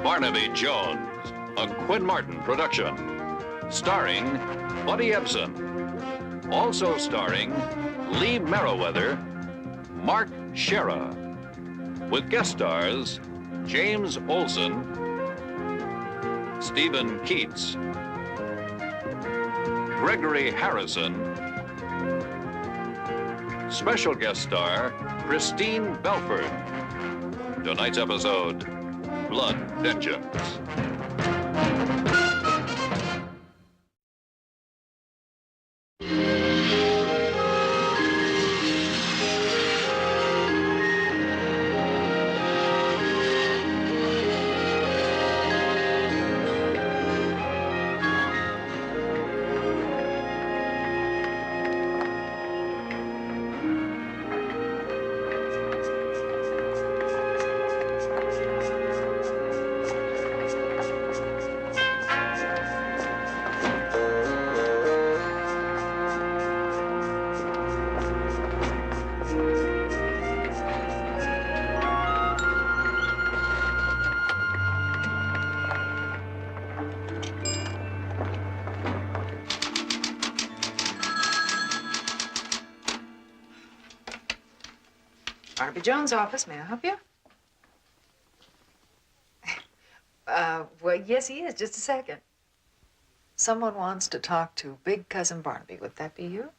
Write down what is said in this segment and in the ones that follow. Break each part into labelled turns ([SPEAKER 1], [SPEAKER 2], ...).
[SPEAKER 1] Barnaby Jones, a Quinn Martin production, starring Buddy Ebsen, also starring Lee Merriweather, Mark Shera, with guest stars James Olsen, Stephen Keats, Gregory Harrison, special guest star Christine Belford. Tonight's episode, Blood Vengeance.
[SPEAKER 2] Barnaby Jones' office. May I help you? Well, yes, he is. Just a second. Someone wants to talk to Big Cousin Barnaby. Would that be you?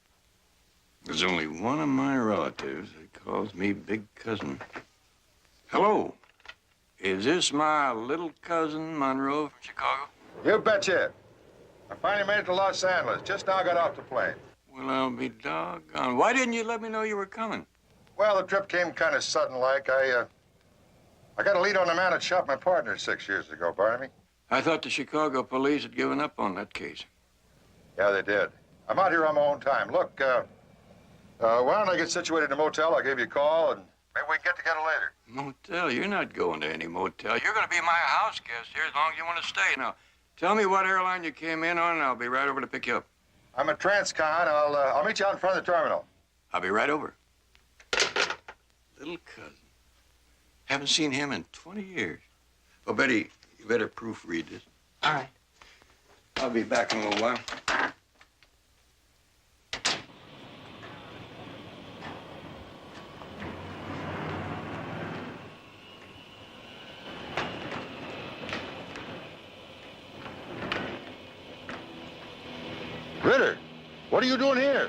[SPEAKER 3] There's only one of my relatives that calls me Big Cousin. Hello. Is this my little cousin, Monroe from Chicago?
[SPEAKER 4] You betcha. I finally made it to Los Angeles. Just now got off the plane.
[SPEAKER 3] Well, I'll be doggone. Why didn't you let me know you were coming?
[SPEAKER 4] Well, the trip came kind of sudden-like. I got a lead on the man that shot my partner 6 years ago, Barnaby.
[SPEAKER 3] I thought the Chicago police had given up on that case.
[SPEAKER 4] Yeah, they did. I'm out here on my own time. Look, why don't I get situated in a motel? I'll give you a call, and maybe we can get together later.
[SPEAKER 3] Motel? You're not going to any motel. You're going to be my house guest here as long as you want to stay. Now, tell me what airline you came in on, and I'll be right over to pick you up.
[SPEAKER 4] I'm at Transcon. I'll meet you out in front of the terminal.
[SPEAKER 3] I'll be right over. Little cousin. Haven't seen him in 20 years. Oh, Betty, you better proofread this.
[SPEAKER 2] All right.
[SPEAKER 3] I'll be back in a little while.
[SPEAKER 4] Ritter, what are you doing here?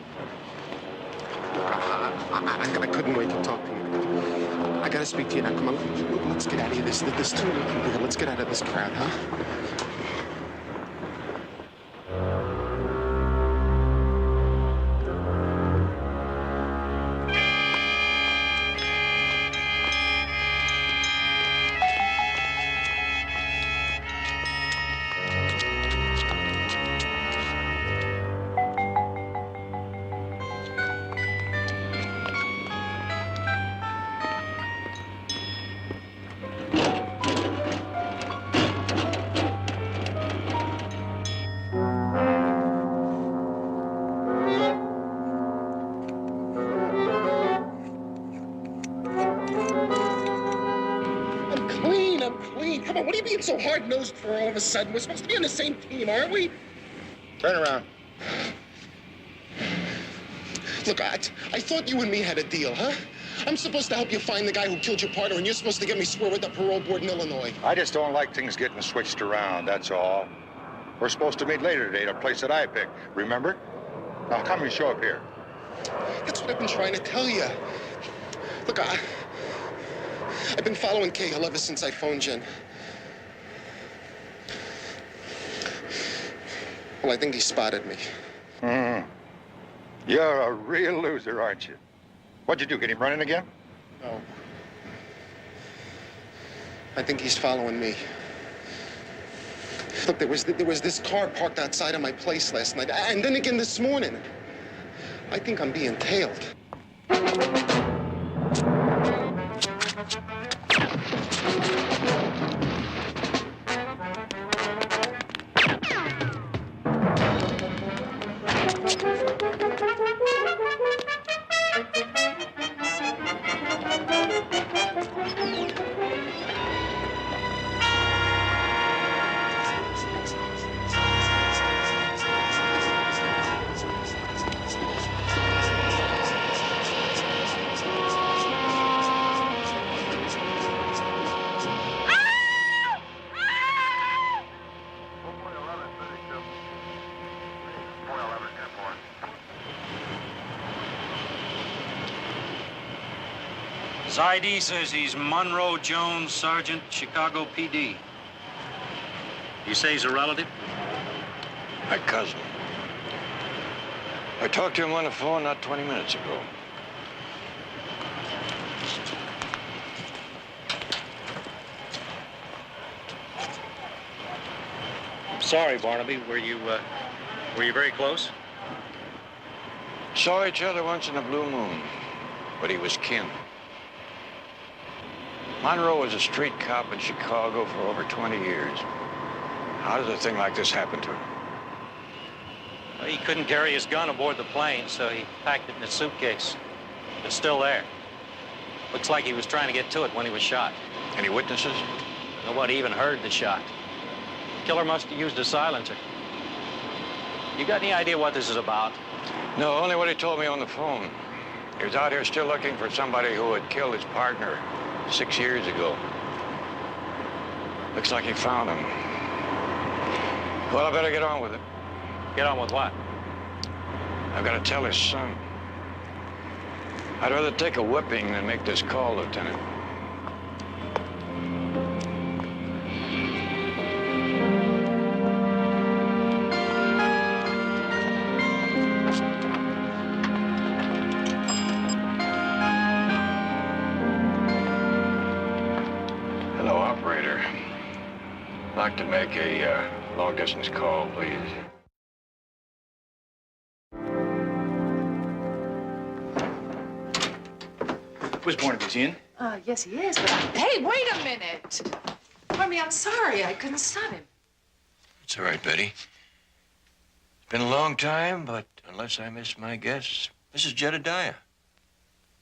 [SPEAKER 5] I couldn't wait to talk to you. I gotta speak to you now. Come on, let's get out of here. There's too many people here. Let's get out of this crowd, huh? Come on, what are you being so hard-nosed for all of a sudden? We're supposed to be on the same team, aren't we?
[SPEAKER 4] Turn around.
[SPEAKER 5] Look, I thought you and me had a deal, huh? I'm supposed to help you find the guy who killed your partner, and you're supposed to get me square with the parole board in Illinois.
[SPEAKER 4] I just don't like things getting switched around, that's all. We're supposed to meet later today at a place that I picked, remember? Now, come and show up here.
[SPEAKER 5] That's what I've been trying to tell you. Look, I've been following Cahill ever since I phoned Jen. Well, I think he spotted me.
[SPEAKER 4] Mm-hmm. You're a real loser, aren't you? What'd you do, get him running again?
[SPEAKER 5] No. I think he's following me. Look, there was this car parked outside of my place last night, and then again this morning. I think I'm being tailed.
[SPEAKER 6] His ID says he's Monroe Jones, Sergeant, Chicago PD. You say he's a relative?
[SPEAKER 3] My cousin. I talked to him on the phone not 20 minutes ago.
[SPEAKER 6] Sorry, Barnaby. Were you very close?
[SPEAKER 3] Saw each other once in a blue moon, but he was kin. Monroe was a street cop in Chicago for over 20 years. How does a thing like this happen to him?
[SPEAKER 6] Well, he couldn't carry his gun aboard the plane, so he packed it in his suitcase. It's still there. Looks like he was trying to get to it when he was shot.
[SPEAKER 3] Any witnesses?
[SPEAKER 6] Nobody even heard the shot. Killer must have used a silencer. You got any idea what this is about?
[SPEAKER 3] No, only what he told me on the phone. He was out here still looking for somebody who had killed his partner 6 years ago. Looks like he found him. Well, I better get on with it.
[SPEAKER 6] Get on with what?
[SPEAKER 3] I've got to tell his son. I'd rather take a whipping than make this call, Lieutenant. Hello, operator. I'd like to make a long-distance call, please.
[SPEAKER 7] Where's Barnaby? Is he in?
[SPEAKER 2] Yes, he is, but hey, wait a minute. Barnaby, I'm sorry. I couldn't stop him.
[SPEAKER 3] It's all right, Betty. It's been a long time, but unless I miss my guess, this is Jedediah.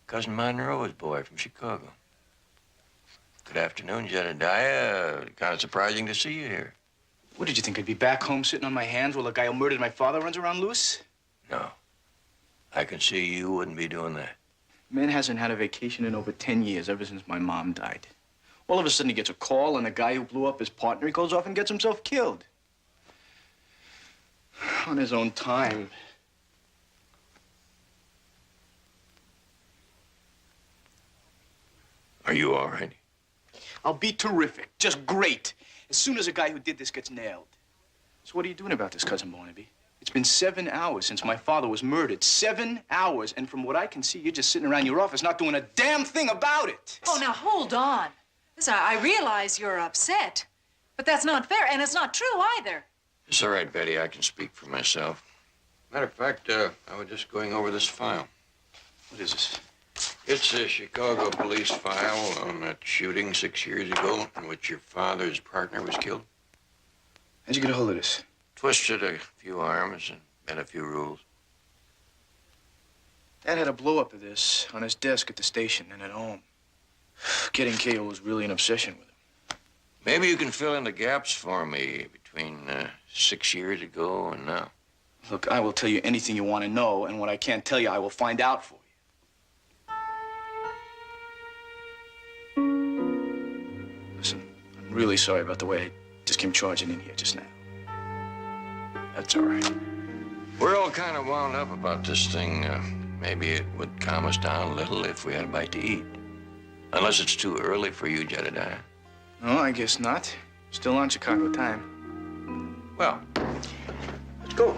[SPEAKER 3] Cousin Monroe's boy from Chicago. Good afternoon, Jedediah. Kind of surprising to see you here.
[SPEAKER 7] What did you think? I'd be back home sitting on my hands while the guy who murdered my father runs around loose?
[SPEAKER 3] No. I can see you wouldn't be doing that.
[SPEAKER 7] Man hasn't had a vacation in over 10 years, ever since my mom died. All of a sudden, he gets a call, and the guy who blew up his partner, he goes off and gets himself killed. On his own time.
[SPEAKER 3] Are you all right?
[SPEAKER 7] I'll be terrific. Just great. As soon as a guy who did this gets nailed. So what are you doing about this, Cousin Barnaby? It's been 7 hours since my father was murdered. 7 hours. And from what I can see, you're just sitting around your office not doing a damn thing about it.
[SPEAKER 2] Oh, now hold on. Listen, I realize you're upset, but that's not fair, and it's not true either.
[SPEAKER 3] It's all right, Betty. I can speak for myself. Matter of fact, I was just going over this file.
[SPEAKER 7] What is this?
[SPEAKER 3] It's a Chicago police file on that shooting 6 years ago in which your father's partner was killed.
[SPEAKER 7] How'd you get a hold of this?
[SPEAKER 3] Twisted a few arms and bent a few rules.
[SPEAKER 7] Dad had a blow-up of this on his desk at the station and at home. Getting KO was really an obsession with him.
[SPEAKER 3] Maybe you can fill in the gaps for me between 6 years ago and now.
[SPEAKER 7] Look, I will tell you anything you want to know, and what I can't tell you, I will find out for you. Listen, I'm really sorry about the way I just came charging in here just now.
[SPEAKER 3] That's all right. We're all kind of wound up about this thing. Maybe it would calm us down a little if we had a bite to eat. Unless it's too early for you, Jedediah.
[SPEAKER 7] No, I guess not. Still on Chicago time.
[SPEAKER 3] Well, let's go.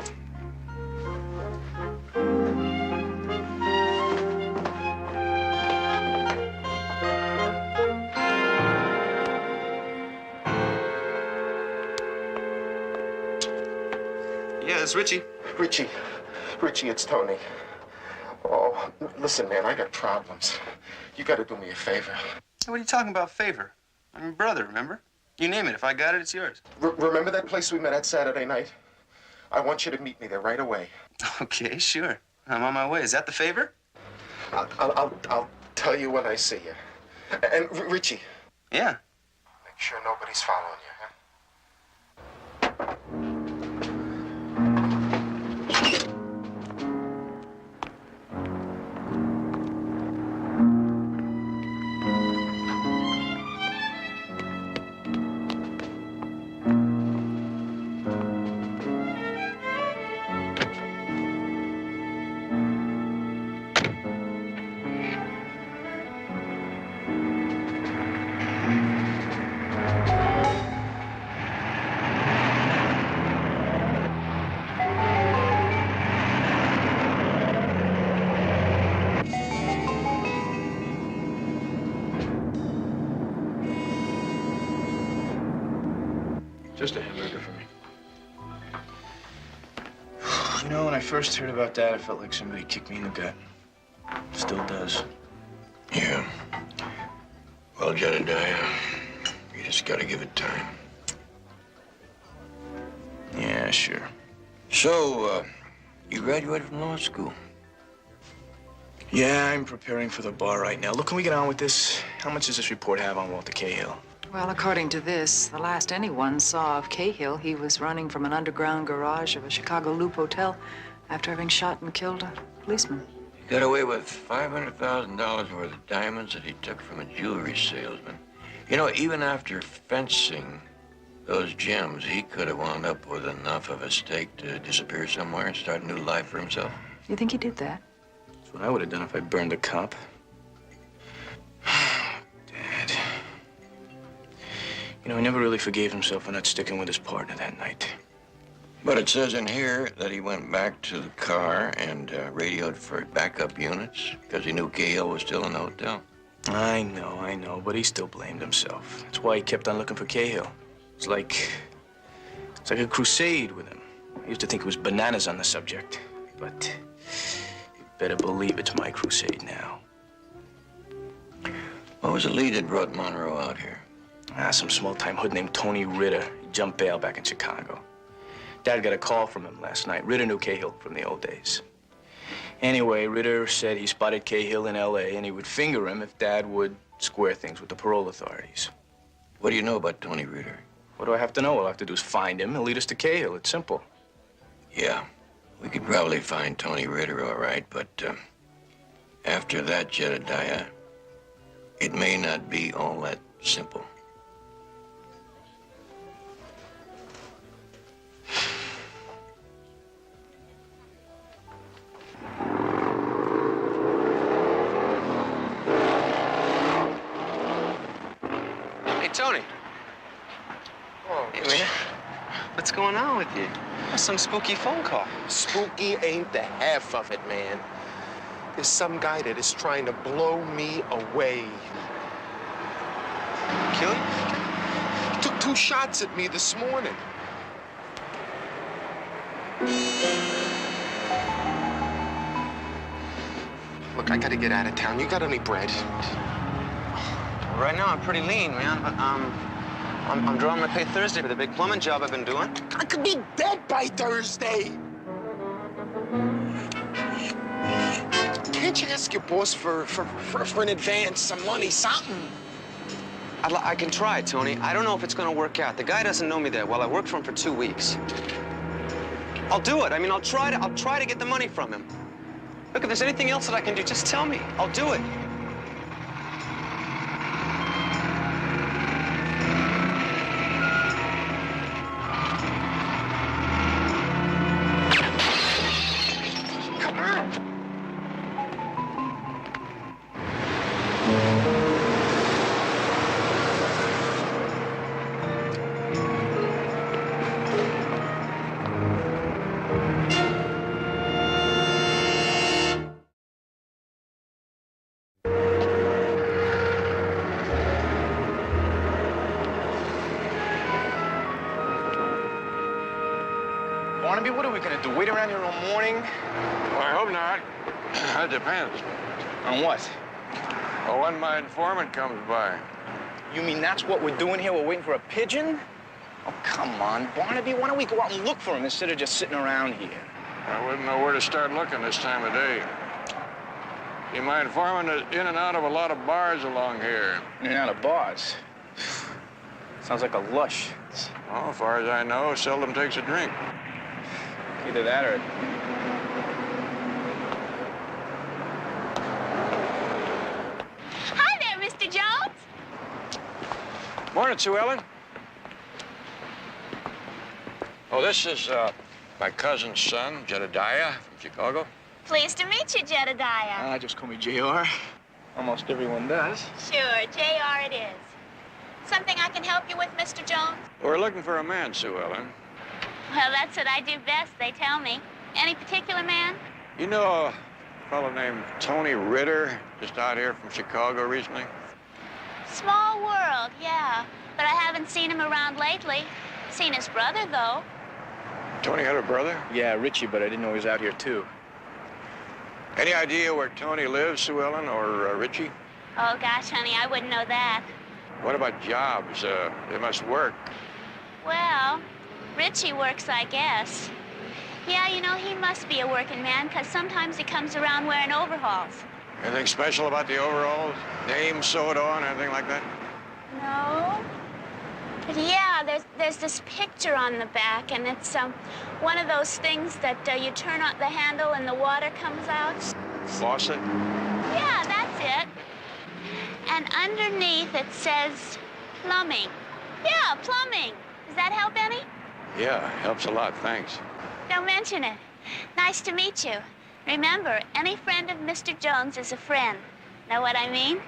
[SPEAKER 8] Yeah, it's Richie.
[SPEAKER 5] Richie, it's Tony. Oh, listen, man, I got problems. You gotta do me a favor.
[SPEAKER 8] What are you talking about, favor? I'm your brother, remember? You name it. If I got it, it's yours.
[SPEAKER 5] Remember that place we met at Saturday night? I want you to meet me there right away.
[SPEAKER 8] Okay, sure. I'm on my way. Is that the favor?
[SPEAKER 5] I'll tell you when I see you. And Richie.
[SPEAKER 8] Yeah.
[SPEAKER 5] Make sure nobody's following you, huh?
[SPEAKER 7] Just a hamburger for me. You know, when I first heard about that, I felt like somebody kicked me in the gut. Still does.
[SPEAKER 3] Yeah. Well, Jedediah, you just gotta give it time.
[SPEAKER 7] Yeah, sure.
[SPEAKER 3] So, you graduated from law school?
[SPEAKER 7] Yeah, I'm preparing for the bar right now. Look, can we get on with this? How much does this report have on Walter Cahill?
[SPEAKER 2] Well, according to this, the last anyone saw of Cahill, he was running from an underground garage of a Chicago Loop hotel after having shot and killed a policeman.
[SPEAKER 3] He got away with $500,000 worth of diamonds that he took from a jewelry salesman. You know, even after fencing those gems, he could have wound up with enough of a stake to disappear somewhere and start a new life for himself.
[SPEAKER 2] You think he did that?
[SPEAKER 7] That's what I would have done if I burned a cop. Dad. You know, he never really forgave himself for not sticking with his partner that night.
[SPEAKER 3] But it says in here that he went back to the car and radioed for backup units because he knew Cahill was still in the hotel.
[SPEAKER 7] I know, but he still blamed himself. That's why he kept on looking for Cahill. It's like a crusade with him. I used to think it was bananas on the subject, but you better believe it's my crusade now.
[SPEAKER 3] What was the lead that brought Monroe out here?
[SPEAKER 7] Some small-time hood named Tony Ritter. He jumped bail back in Chicago. Dad got a call from him last night. Ritter knew Cahill from the old days. Anyway, Ritter said he spotted Cahill in L.A. and he would finger him if Dad would square things with the parole authorities.
[SPEAKER 3] What do you know about Tony Ritter?
[SPEAKER 7] What do I have to know? All I have to do is find him. He'll lead us to Cahill. It's simple.
[SPEAKER 3] Yeah, we could probably find Tony Ritter all right, but after that, Jedediah, it may not be all that simple.
[SPEAKER 8] Tony.
[SPEAKER 5] Oh,
[SPEAKER 8] Hey, man. What's going on with you? Some spooky phone call.
[SPEAKER 5] spooky ain't the half of it, man. There's some guy that is trying to blow me away.
[SPEAKER 8] Kill you?
[SPEAKER 5] He took 2 shots at me this morning. Look, I gotta get out of town. You got any bread?
[SPEAKER 8] Right now, I'm pretty lean, man, but I'm drawing my pay Thursday for the big plumbing job I've been doing.
[SPEAKER 5] I could be dead by Thursday. Can't you ask your boss for an advance, some money, something?
[SPEAKER 8] I can try, Tony. I don't know if it's gonna work out. The guy doesn't know me that well. I worked for him for 2 weeks. I'll do it. I mean, I'll try to get the money from him. Look, if there's anything else that I can do, just tell me. I'll do it.
[SPEAKER 5] Come on.
[SPEAKER 7] Barnaby, what are we gonna do? Wait around here all morning?
[SPEAKER 3] Well, I hope not. That depends.
[SPEAKER 7] On what?
[SPEAKER 3] Well, when my informant comes by.
[SPEAKER 7] You mean that's what we're doing here? We're waiting for a pigeon? Oh, come on, Barnaby. Why don't we go out and look for him instead of just sitting around here?
[SPEAKER 3] I wouldn't know where to start looking this time of day. See, my informant is in and out of a lot of bars along here.
[SPEAKER 7] In and out of bars. Sounds like a lush.
[SPEAKER 3] Well, as far as I know, seldom takes a drink.
[SPEAKER 7] Either that or...
[SPEAKER 9] Hi there, Mr. Jones.
[SPEAKER 3] Morning, Sue Ellen. Oh, this is my cousin's son, Jedediah, from Chicago.
[SPEAKER 9] Pleased to meet you, Jedediah.
[SPEAKER 7] Just call me JR. Almost everyone does.
[SPEAKER 9] Sure, JR it is. Something I can help you with, Mr. Jones?
[SPEAKER 3] We're looking for a man, Sue Ellen.
[SPEAKER 9] Well, that's what I do best, they tell me. Any particular man?
[SPEAKER 3] You know a fellow named Tony Ritter, just out here from Chicago recently?
[SPEAKER 9] Small world, yeah. But I haven't seen him around lately. Seen his brother, though.
[SPEAKER 3] Tony had a brother?
[SPEAKER 7] Yeah, Richie, but I didn't know he was out here, too.
[SPEAKER 3] Any idea where Tony lives, Sue Ellen, or Richie?
[SPEAKER 9] Oh, gosh, honey, I wouldn't know that.
[SPEAKER 3] What about jobs? They must work.
[SPEAKER 9] Well, Richie works, I guess. Yeah, you know, he must be a working man, because sometimes he comes around wearing overalls.
[SPEAKER 3] Anything special about the overalls? Name sewed on, anything like that?
[SPEAKER 9] No. But yeah, there's this picture on the back, and it's one of those things that you turn on the handle and the water comes out.
[SPEAKER 3] Faucet?
[SPEAKER 9] Yeah, that's it. And underneath it says plumbing. Yeah, plumbing. Does that help any?
[SPEAKER 3] Yeah, helps a lot, thanks.
[SPEAKER 9] Don't mention it. Nice to meet you. Remember, any friend of Mr. Jones is a friend. Know what I mean?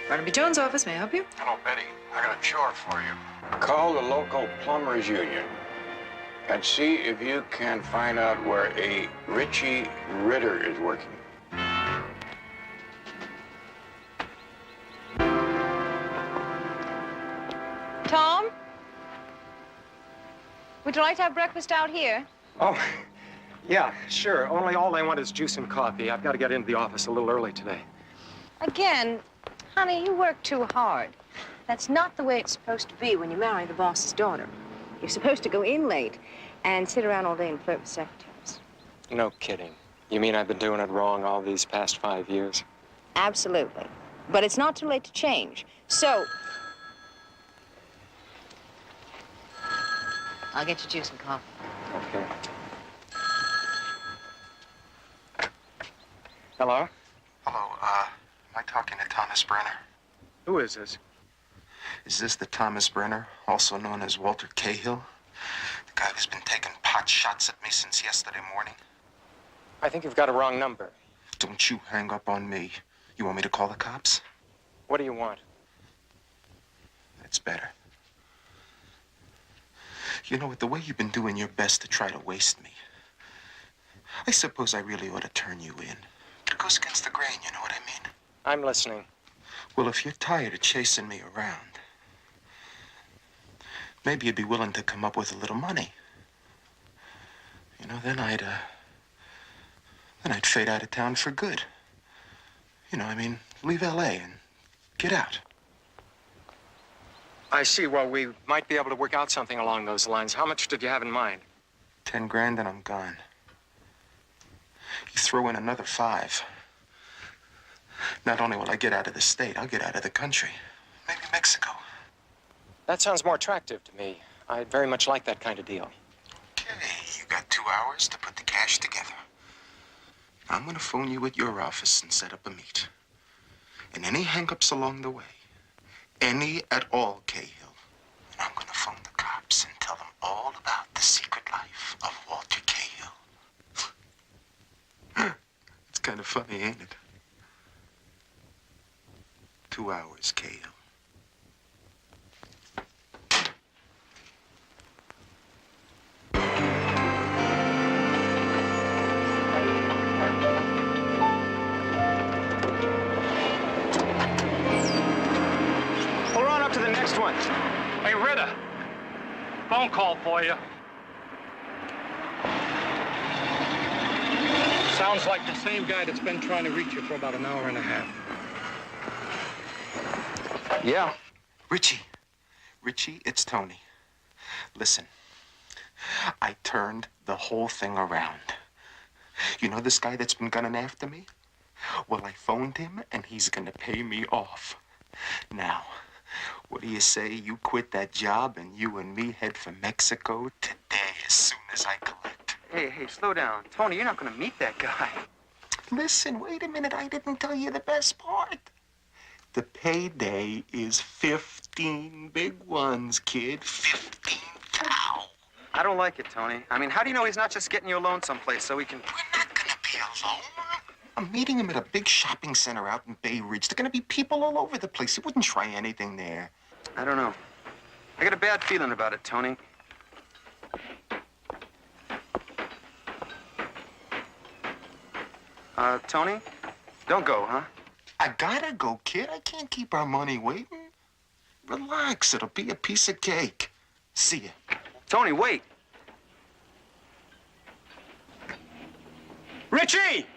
[SPEAKER 2] Barnaby Jones' office, may I help you?
[SPEAKER 3] Hello, Betty. I got a chore for you. Call the local plumbers union and see if you can find out where a Richie Ritter is working.
[SPEAKER 10] Tom? Would you like to have breakfast out here?
[SPEAKER 11] Oh, yeah, sure. Only all I want is juice and coffee. I've got to get into the office a little early today.
[SPEAKER 10] Again, honey, you work too hard. That's not the way it's supposed to be when you marry the boss's daughter. You're supposed to go in late and sit around all day and flirt with secretaries.
[SPEAKER 11] No kidding. You mean I've been doing it wrong all these past 5 years?
[SPEAKER 10] Absolutely. But it's not too late to change. So, I'll get you juice and coffee.
[SPEAKER 11] Okay. Hello?
[SPEAKER 5] Hello, am I talking to Thomas Brenner?
[SPEAKER 11] Who is this?
[SPEAKER 5] Is this the Thomas Brenner, also known as Walter Cahill? The guy who's been taking pot shots at me since yesterday morning?
[SPEAKER 11] I think you've got a wrong number.
[SPEAKER 5] Don't you hang up on me. You want me to call the cops?
[SPEAKER 11] What do you want?
[SPEAKER 5] That's better. You know, with the way you've been doing your best to try to waste me, I suppose I really ought to turn you in. It goes against the grain, you know what I mean?
[SPEAKER 11] I'm listening.
[SPEAKER 5] Well, if you're tired of chasing me around, maybe you'd be willing to come up with a little money. You know, then I'd fade out of town for good. You know, I mean, leave L.A. and get out.
[SPEAKER 11] I see. Well, we might be able to work out something along those lines. How much did you have in mind?
[SPEAKER 5] 10 grand and I'm gone. You throw in another 5. Not only will I get out of the state, I'll get out of the country. Maybe Mexico.
[SPEAKER 11] That sounds more attractive to me. I'd very much like that kind of deal.
[SPEAKER 5] Okay, you got 2 hours to put the cash together. I'm gonna phone you at your office and set up a meet. And any hang-ups along the way, any at all, Cahill, and I'm gonna phone the cops and tell them all about the secret life of Walter Cahill. It's kind of funny, ain't it? 2 hours, Cahill.
[SPEAKER 11] We'll run up to the next one.
[SPEAKER 12] Hey, Ritter. Phone call for you. Sounds like the same guy that's been trying to reach you for about an hour and a half.
[SPEAKER 11] Yeah.
[SPEAKER 5] Richie, it's Tony. Listen, I turned the whole thing around. You know this guy that's been gunning after me? Well, I phoned him, and he's gonna pay me off. Now, what do you say you quit that job and you and me head for Mexico today as soon as I collect?
[SPEAKER 11] Hey, slow down. Tony, you're not going to meet that guy.
[SPEAKER 5] Listen, wait a minute. I didn't tell you the best part. The payday is 15 big ones, kid. 15 cow.
[SPEAKER 8] I don't like it, Tony. I mean, how do you know he's not just getting you alone someplace so he can...
[SPEAKER 5] We're not gonna be alone. I'm meeting him at a big shopping center out in Bay Ridge. There are gonna be people all over the place. He wouldn't try anything there.
[SPEAKER 8] I don't know. I got a bad feeling about it, Tony. Tony? Don't go, huh?
[SPEAKER 5] I gotta go, kid. I can't keep our money waiting. Relax. It'll be a piece of cake. See ya.
[SPEAKER 8] Tony, wait.
[SPEAKER 7] Richie!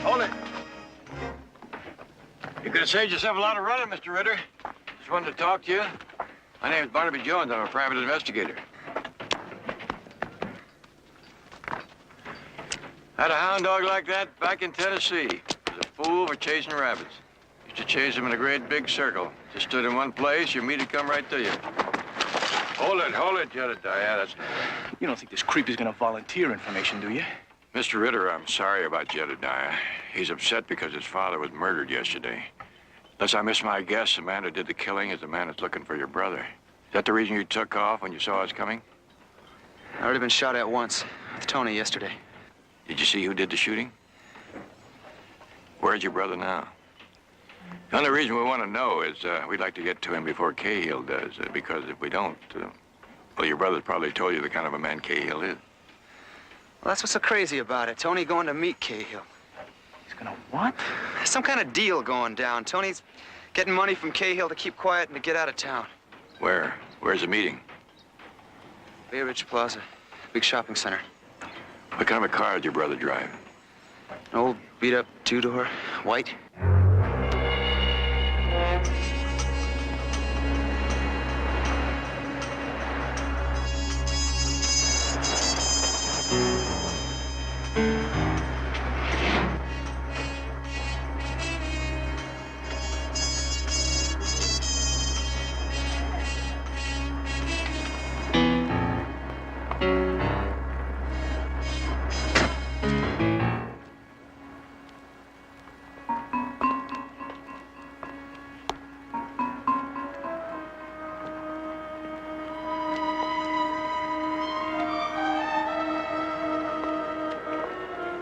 [SPEAKER 3] Hold it. You could have saved yourself a lot of running, Mr. Ritter. Just wanted to talk to you. My name's Barnaby Jones. I'm a private investigator. Had a hound dog like that back in Tennessee. Was a fool for chasing rabbits. Used to chase them in a great big circle. Just stood in one place, your meat would come right to you. Hold it, Jedediah. That's...
[SPEAKER 7] You don't think this creep is gonna volunteer information, do you?
[SPEAKER 3] Mr. Ritter, I'm sorry about Jedediah. He's upset because his father was murdered yesterday. Unless I miss my guess, the man who did the killing is the man that's looking for your brother. Is that the reason you took off when you saw us coming?
[SPEAKER 8] I've already been shot at once with Tony yesterday.
[SPEAKER 3] Did you see who did the shooting? Where's your brother now? The only reason we want to know is we'd like to get to him before Cahill does, because if we don't, well, your brother's probably told you the kind of a man Cahill is.
[SPEAKER 8] Well, that's what's so crazy about it. Tony going to meet Cahill.
[SPEAKER 7] He's gonna what?
[SPEAKER 8] Some kind of deal going down. Tony's getting money from Cahill to keep quiet and to get out of town.
[SPEAKER 3] Where? Where's the meeting?
[SPEAKER 8] Bay Ridge Plaza, big shopping center.
[SPEAKER 3] What kind of a car did your brother drive?
[SPEAKER 8] An old beat-up two-door, white.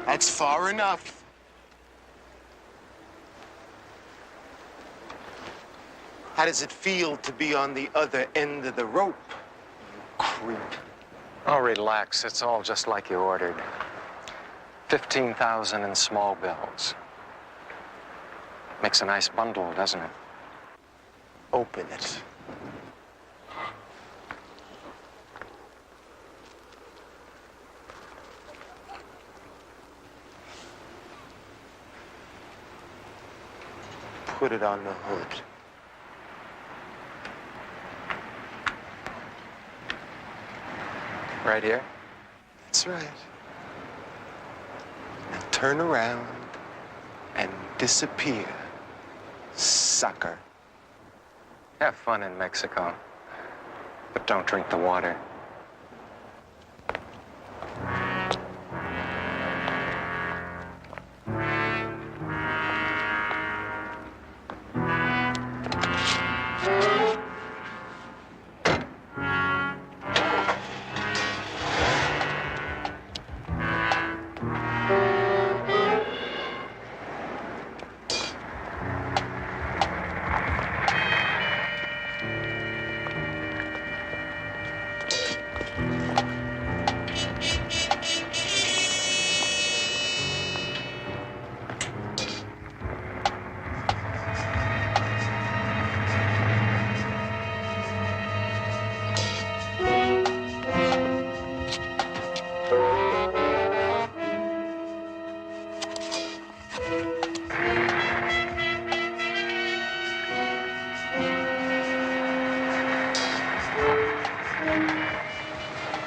[SPEAKER 5] That's far enough. How does it feel to be on the other end of the rope, you creep?
[SPEAKER 11] Oh, relax. It's all just like you ordered. 15,000 in small bills. Makes a nice bundle, doesn't it?
[SPEAKER 5] Open it. Put it on the hood.
[SPEAKER 11] Right here?
[SPEAKER 5] That's right. Now turn around and disappear, sucker.
[SPEAKER 11] Have fun in Mexico. But don't drink the water.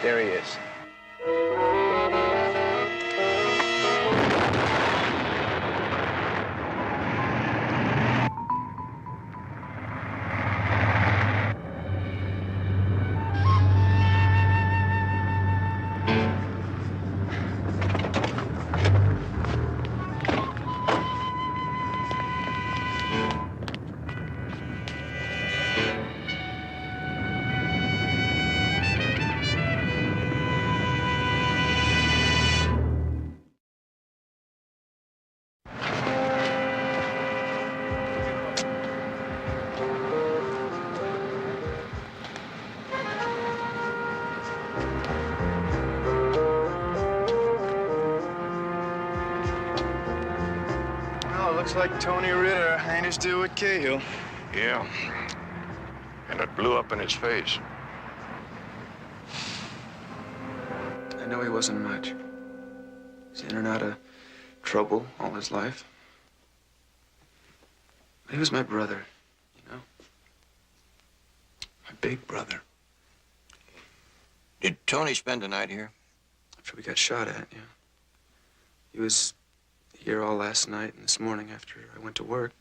[SPEAKER 5] There he is.
[SPEAKER 13] Looks like Tony Ritter hanged do with Cahill.
[SPEAKER 3] Yeah. And it blew up in his face.
[SPEAKER 5] I know he wasn't much. He's in and out of trouble all his life. But he was my brother, you know? My big brother.
[SPEAKER 3] Did Tony spend the night here?
[SPEAKER 5] After we got shot at, yeah. He was here all last night and this morning after I went to work.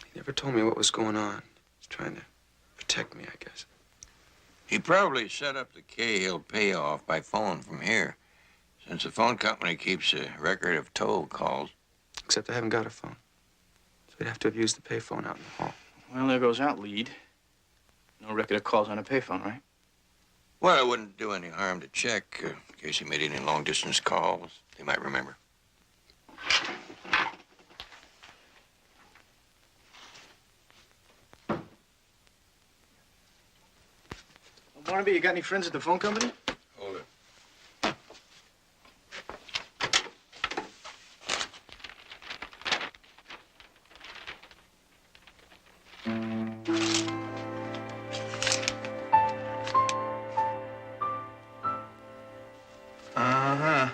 [SPEAKER 5] He never told me what was going on. He's trying to protect me, I guess.
[SPEAKER 3] He probably set up the Cahill payoff by phone from here, since the phone company keeps a record of toll calls.
[SPEAKER 5] Except I haven't got a phone. So we'd have to have used the payphone out in the hall.
[SPEAKER 7] Well, there goes out lead. No record of calls on a payphone, right?
[SPEAKER 3] Well, it wouldn't do any harm to check, in case he made any long-distance calls. They might remember.
[SPEAKER 7] Barnaby, you got any friends at the phone company?
[SPEAKER 3] Hold it.
[SPEAKER 7] Uh-huh.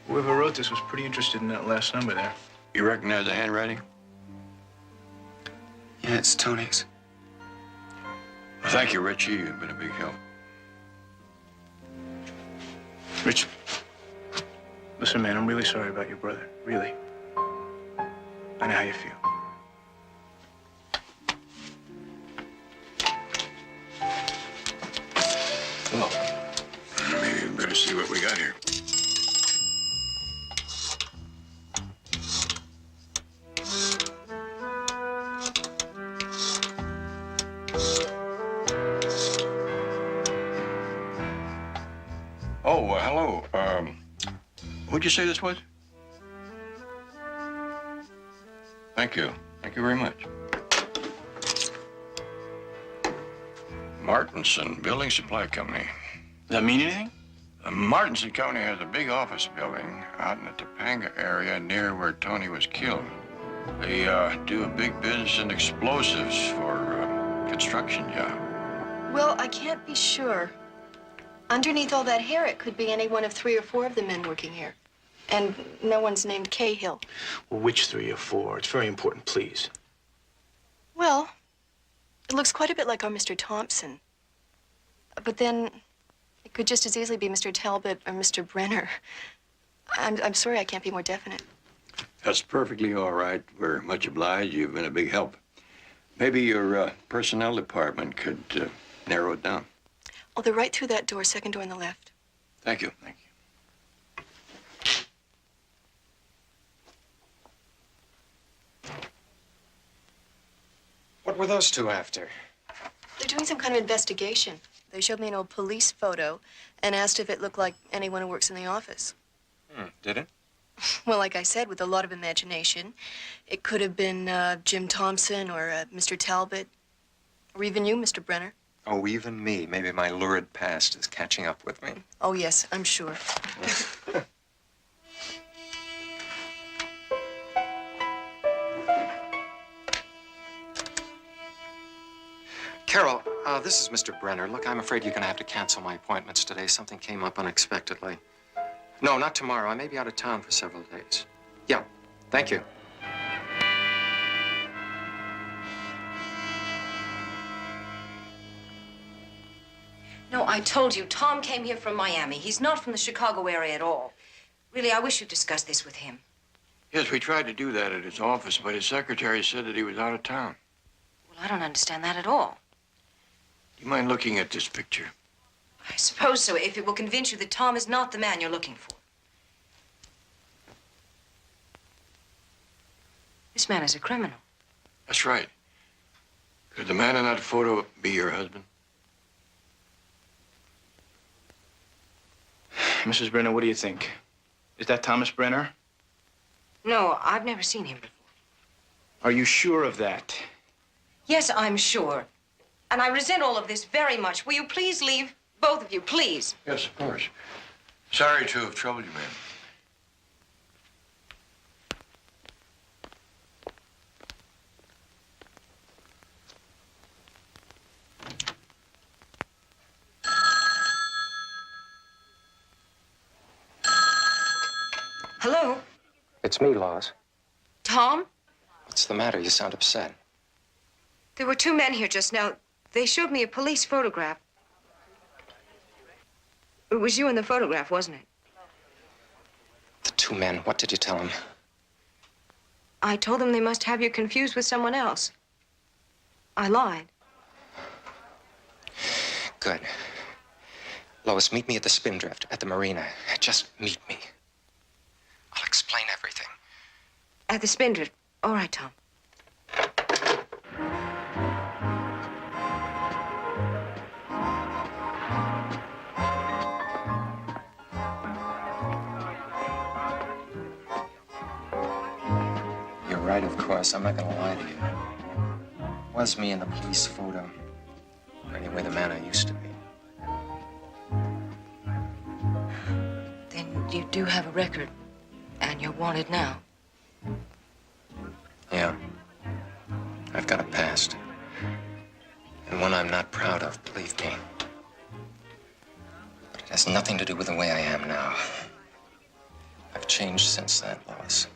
[SPEAKER 7] Whoever wrote this was pretty interested in that last number there.
[SPEAKER 3] You recognize the handwriting?
[SPEAKER 5] Yeah, it's Tony's.
[SPEAKER 3] Well, thank you, Richie. You've been a big help.
[SPEAKER 7] Rich, listen, man, I'm really sorry about your brother. Really. I know how you feel.
[SPEAKER 3] Well, maybe we better see what we got here. Oh, hello. Who'd you say this was? Thank you. Thank you very much. Martinson Building Supply Company.
[SPEAKER 7] Does that mean anything?
[SPEAKER 3] The Martinson Company has a big office building out in the Topanga area near where Tony was killed. They do a big business in explosives for construction job.
[SPEAKER 14] Well, I can't be sure. Underneath all that hair, it could be any one of 3 or 4 of the men working here. And no one's named Cahill.
[SPEAKER 7] Well, which 3 or 4? It's very important, please.
[SPEAKER 14] Well, it looks quite a bit like our Mr. Thompson. But then it could just as easily be Mr. Talbot or Mr. Brenner. I'm sorry I can't be more definite.
[SPEAKER 3] That's perfectly all right. We're much obliged. You've been a big help. Maybe your personnel department could narrow it down.
[SPEAKER 14] Oh, they're right through that door, second door on the left.
[SPEAKER 3] Thank you. Thank you.
[SPEAKER 11] What were those two after?
[SPEAKER 14] They're doing some kind of investigation. They showed me an old police photo and asked if it looked like anyone who works in the office.
[SPEAKER 11] Did it?
[SPEAKER 14] Well, like I said, with a lot of imagination, it could have been Jim Thompson or Mr. Talbot, or even you, Mr. Brenner.
[SPEAKER 11] Oh, even me. Maybe my lurid past is catching up with me.
[SPEAKER 14] Oh, yes, I'm sure.
[SPEAKER 11] Carol, this is Mr. Brenner. Look, I'm afraid you're going to have to cancel my appointments today. Something came up unexpectedly. No, not tomorrow. I may be out of town for several days. Yeah, thank you.
[SPEAKER 10] No, I told you, Tom came here from Miami. He's not from the Chicago area at all. Really, I wish you'd discuss this with him.
[SPEAKER 3] Yes, we tried to do that at his office, but his secretary said that he was out of town.
[SPEAKER 10] Well, I don't understand that at all.
[SPEAKER 3] Do you mind looking at this picture?
[SPEAKER 10] I suppose so, if it will convince you that Tom is not the man you're looking for. This man is a criminal.
[SPEAKER 3] That's right. Could the man in that photo be your husband?
[SPEAKER 7] Mrs. Brenner, what do you think? Is that Thomas Brenner?
[SPEAKER 10] No, I've never seen him before.
[SPEAKER 7] Are you sure of that?
[SPEAKER 10] Yes, I'm sure. And I resent all of this very much. Will you please leave? Both of you, please.
[SPEAKER 3] Yes, of course. Sorry to have troubled you, ma'am.
[SPEAKER 10] Hello?
[SPEAKER 11] It's me, Lois.
[SPEAKER 10] Tom?
[SPEAKER 11] What's the matter? You sound upset.
[SPEAKER 10] There were two men here just now. They showed me a police photograph. It was you in the photograph, wasn't it?
[SPEAKER 11] The two men, what did you tell them?
[SPEAKER 10] I told them they must have you confused with someone else. I lied.
[SPEAKER 11] Good. Lois, meet me at the Spindrift, at the marina. Just meet me. I'll explain everything.
[SPEAKER 10] At the Spindrift. All right, Tom.
[SPEAKER 11] You're right, of course. I'm not gonna lie to you. It was me in the police photo. Or anyway, the man I used to be.
[SPEAKER 10] Then you do have a record, and you're wanted now.
[SPEAKER 11] Yeah. I've got a past. And one I'm not proud of, believe me. But it has nothing to do with the way I am now. I've changed since then, Lois.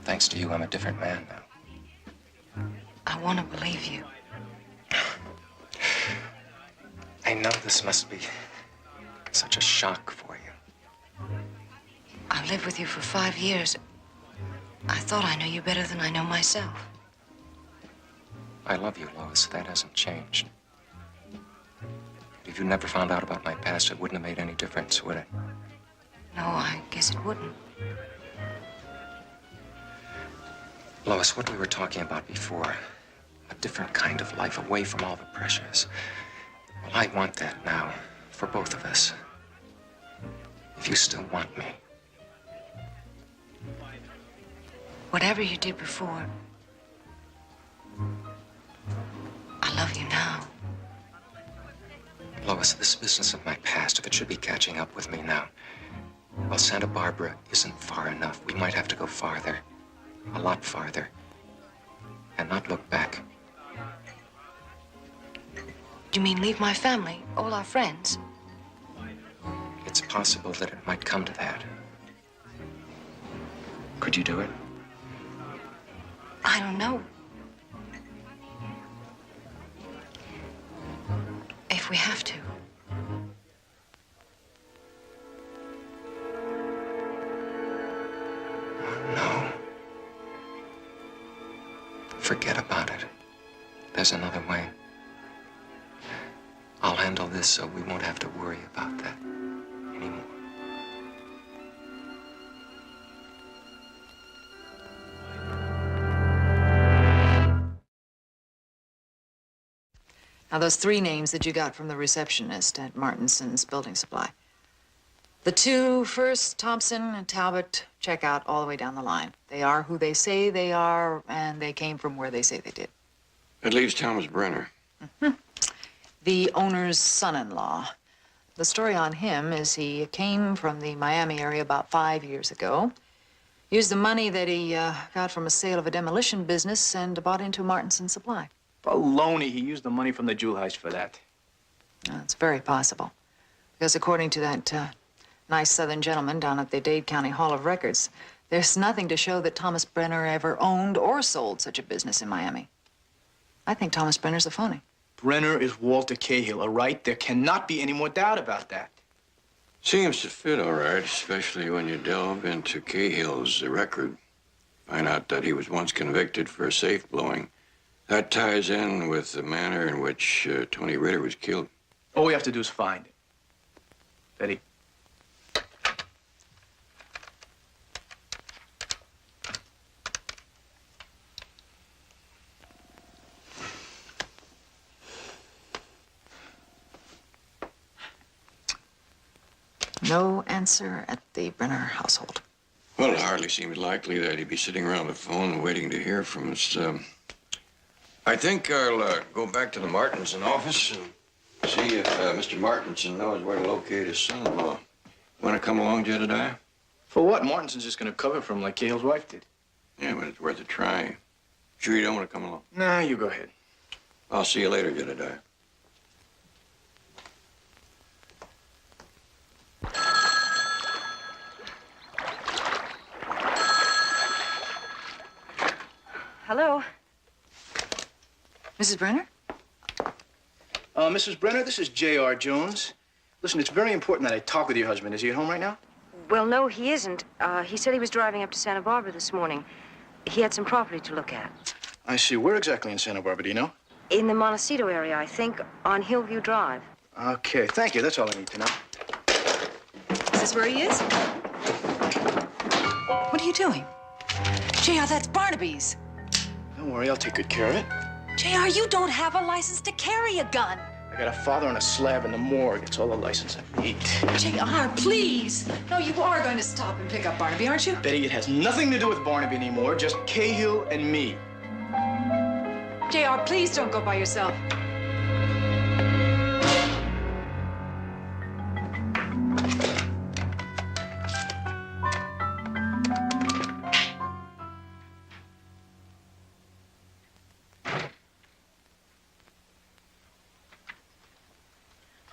[SPEAKER 11] Thanks to you, I'm a different man now.
[SPEAKER 10] I want to believe you.
[SPEAKER 11] I know this must be such a shock for you.
[SPEAKER 10] I've lived with you for 5 years. I thought I knew you better than I know myself.
[SPEAKER 11] I love you, Lois. That hasn't changed. If you never found out about my past, it wouldn't have made any difference, would it?
[SPEAKER 10] No, I guess it wouldn't.
[SPEAKER 11] Lois, what we were talking about before, a different kind of life away from all the pressures. Well, I want that now, for both of us. If you still want me.
[SPEAKER 10] Whatever you did before, I love you now.
[SPEAKER 11] Lois, this business of my past, if it should be catching up with me now, well, Santa Barbara isn't far enough. We might have to go farther, a lot farther, and not look back.
[SPEAKER 10] You mean leave my family, all our friends?
[SPEAKER 11] It's possible that it might come to that.
[SPEAKER 7] Could you do it?
[SPEAKER 10] I don't know. If we have to.
[SPEAKER 11] No. Forget about it. There's another way. I'll handle this so we won't have to worry about that anymore.
[SPEAKER 2] Now, those three names that you got from the receptionist at Martinson's Building Supply. The two first, Thompson and Talbot, check out all the way down the line. They are who they say they are, and they came from where they say they did.
[SPEAKER 3] That leaves Thomas Brenner.
[SPEAKER 2] The owner's son-in-law. The story on him is he came from the Miami area about 5 years ago, used the money that he got from a sale of a demolition business and bought into Martinson's Supply.
[SPEAKER 7] Baloney. He used the money from the jewel heist for that.
[SPEAKER 2] It's very possible. Because according to that nice Southern gentleman down at the Dade County Hall of Records, there's nothing to show that Thomas Brenner ever owned or sold such a business in Miami. I think Thomas Brenner's a phony.
[SPEAKER 7] Brenner is Walter Cahill, all right? There cannot be any more doubt about that.
[SPEAKER 3] Seems to fit all right, especially when you delve into Cahill's record. Find out that he was once convicted for a safe blowing. That ties in with the manner in which Tony Ritter was killed.
[SPEAKER 7] All we have to do is find it. Betty.
[SPEAKER 2] No answer at the Brenner household.
[SPEAKER 3] Well, it hardly seems likely that he'd be sitting around the phone waiting to hear from us. I think I'll go back to the Martinson office and see if Mr. Martinson knows where to locate his son-in-law. Want to come along, Jedediah?
[SPEAKER 7] For what? Martinson's just gonna cover for him like Cahill's wife did.
[SPEAKER 3] Yeah, but it's worth a try. Sure you don't want to come along?
[SPEAKER 7] Nah, you go ahead.
[SPEAKER 3] I'll see you later, Jedediah.
[SPEAKER 10] Hello?
[SPEAKER 2] Mrs. Brenner?
[SPEAKER 7] Mrs. Brenner, this is J.R. Jones. Listen, it's very important that I talk with your husband. Is he at home right now?
[SPEAKER 10] Well, no, he isn't. He said he was driving up to Santa Barbara this morning. He had some property to look at.
[SPEAKER 7] I see. Where exactly in Santa Barbara, do you know?
[SPEAKER 10] In the Montecito area, I think, on Hillview Drive.
[SPEAKER 7] Okay, thank you. That's all I need to know.
[SPEAKER 2] Is this where he is? What are you doing? JR, that's Barnaby's.
[SPEAKER 7] Don't worry, I'll take good care of it.
[SPEAKER 2] JR, you don't have a license to carry a gun.
[SPEAKER 7] I got a father on a slab in the morgue. It's all the license I need.
[SPEAKER 2] JR, please. No, you are going to stop and pick up Barnaby, aren't you?
[SPEAKER 7] Betty, it has nothing to do with Barnaby anymore, just Cahill and me.
[SPEAKER 2] JR, please don't go by yourself.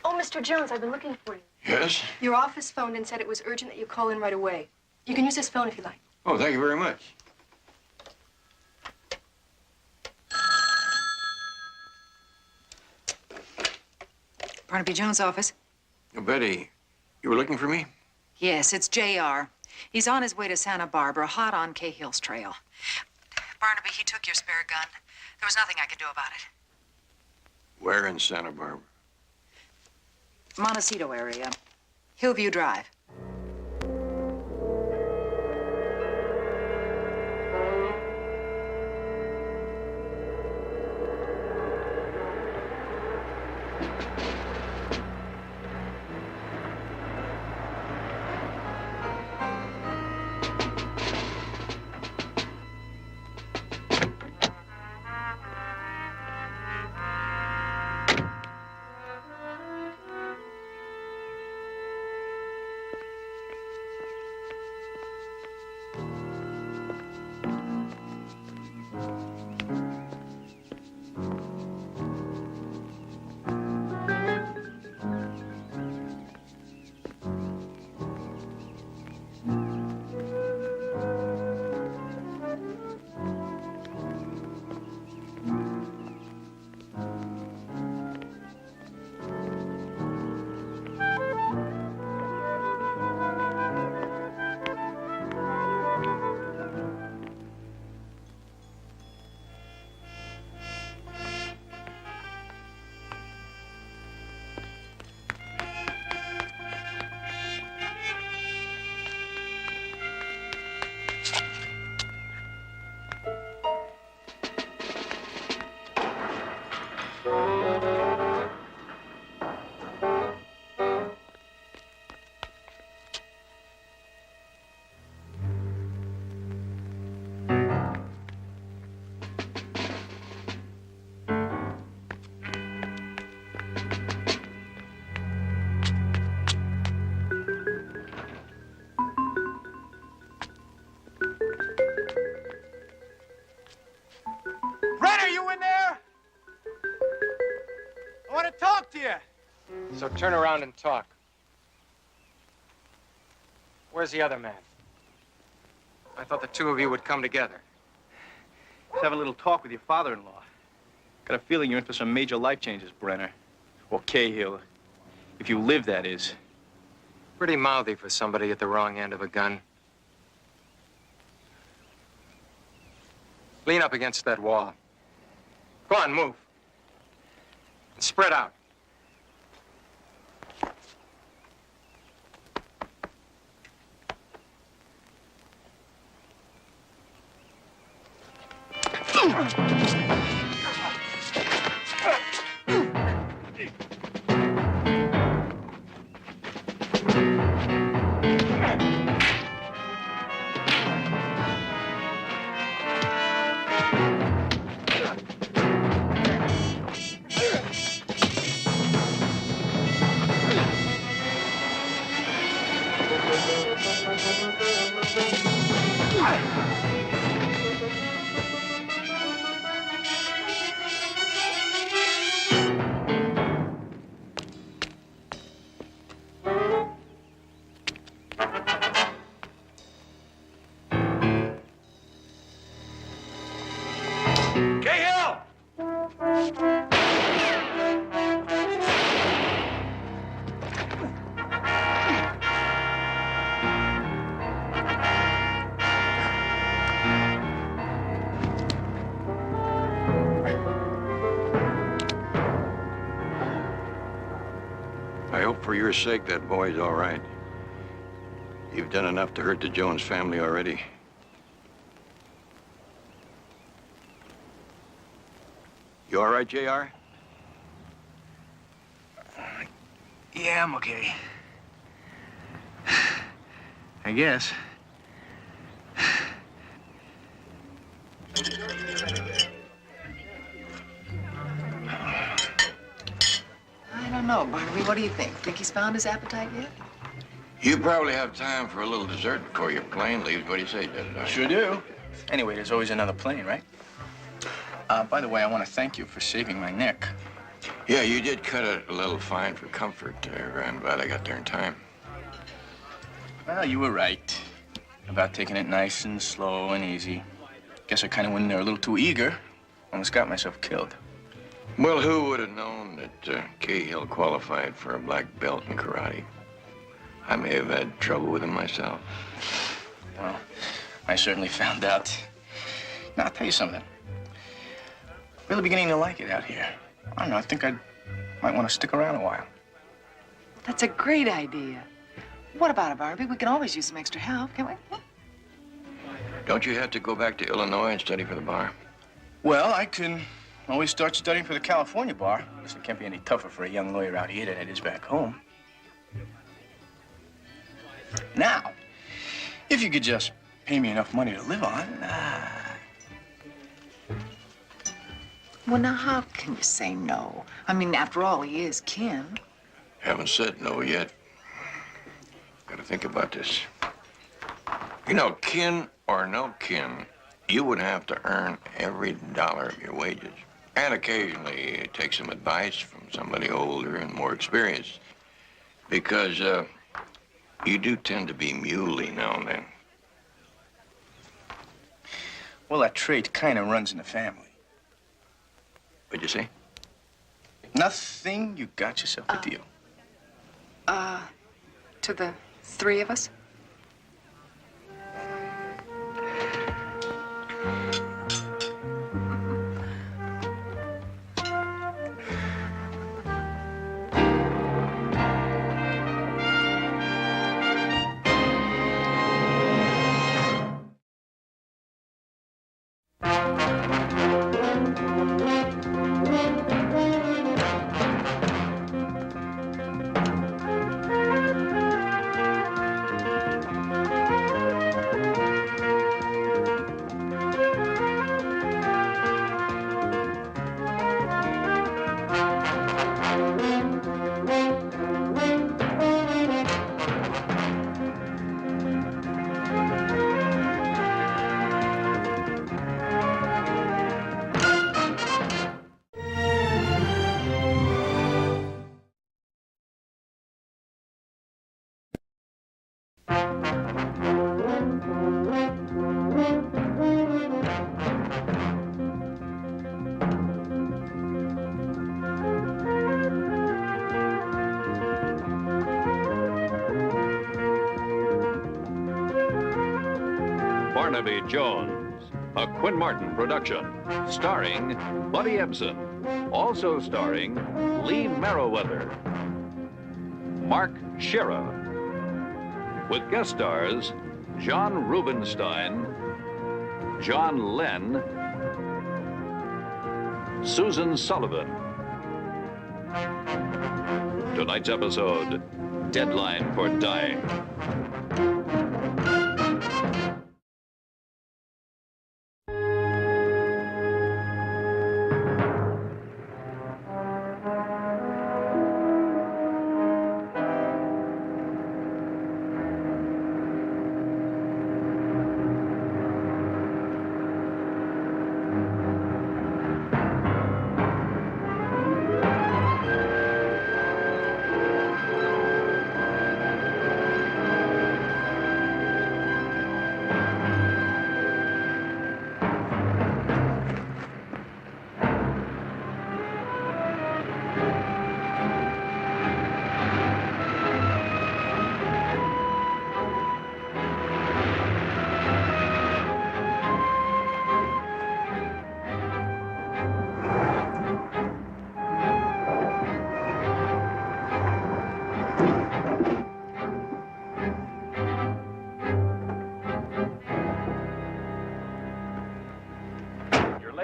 [SPEAKER 14] Oh, Mr. Jones, I've been looking for you.
[SPEAKER 3] Yes?
[SPEAKER 14] Your office phoned and said it was urgent that you call in right away. You can use this phone if you like.
[SPEAKER 3] Oh, thank you very much.
[SPEAKER 2] Barnaby Jones' office?
[SPEAKER 3] Oh, Betty, you were looking for me?
[SPEAKER 2] Yes, it's JR. He's on his way to Santa Barbara, hot on Cahill's trail. Barnaby, he took your spare gun. There was nothing I could do about it.
[SPEAKER 3] Where in Santa Barbara?
[SPEAKER 2] Montecito area. Hillview Drive.
[SPEAKER 13] Brenner, you in there? I want to talk to you.
[SPEAKER 11] So turn around and talk. Where's the other man? I thought the two of you would come together.
[SPEAKER 7] Let's have a little talk with your father-in-law. Got a feeling you're in for some major life changes, Brenner. Or Cahill. If you live, that is.
[SPEAKER 11] Pretty mouthy for somebody at the wrong end of a gun. Lean up against that wall. Go on, move. And spread out.
[SPEAKER 3] I hope for your sake that boy's all right. You've done enough to hurt the Jones family already. You all right, JR?
[SPEAKER 7] Yeah, I'm okay. I guess.
[SPEAKER 2] I don't know, Barnaby. What do you think? Think he's found his appetite yet?
[SPEAKER 3] You probably have time for a little dessert before your plane leaves. What do you say, Jedediah?
[SPEAKER 7] Sure do. Anyway, there's always another plane, right? By the way, I want to thank you for saving my neck.
[SPEAKER 3] Yeah, you did cut a little fine for comfort there. I'm glad I got there in time.
[SPEAKER 7] Well, you were right about taking it nice and slow and easy. Guess I kind of went in there a little too eager. Almost got myself killed.
[SPEAKER 3] Well, who would have known that Cahill qualified for a black belt in karate? I may have had trouble with him myself.
[SPEAKER 7] Well, I certainly found out. Now, I'll tell you something. Really beginning to like it out here. I don't know, I think I might want to stick around a while.
[SPEAKER 2] That's a great idea. What about it, Barnaby? We can always use some extra help, can't we?
[SPEAKER 3] Don't you have to go back to Illinois and study for the bar?
[SPEAKER 7] Well, I can always start studying for the California bar. Listen, it can't be any tougher for a young lawyer out here than it is back home. Now, if you could just pay me enough money to live on,
[SPEAKER 2] Well, now, how can you say no? I mean, after all, he is kin.
[SPEAKER 3] Haven't said no yet. Gotta think about this. You know, kin or no kin, you would have to earn every dollar of your wages. And occasionally take some advice from somebody older and more experienced. Because you do tend to be muley now and then.
[SPEAKER 7] well, that trait kind of runs in the family.
[SPEAKER 3] What'd you say?
[SPEAKER 7] Nothing, you got yourself a deal.
[SPEAKER 2] To the three of us?
[SPEAKER 1] Barnaby Jones, a Quinn Martin production, starring Buddy Ebsen, also starring Lee Merriweather, Mark Shearer, with guest stars John Rubinstein, John Lenn, Susan Sullivan. Tonight's episode, Deadline for Dying.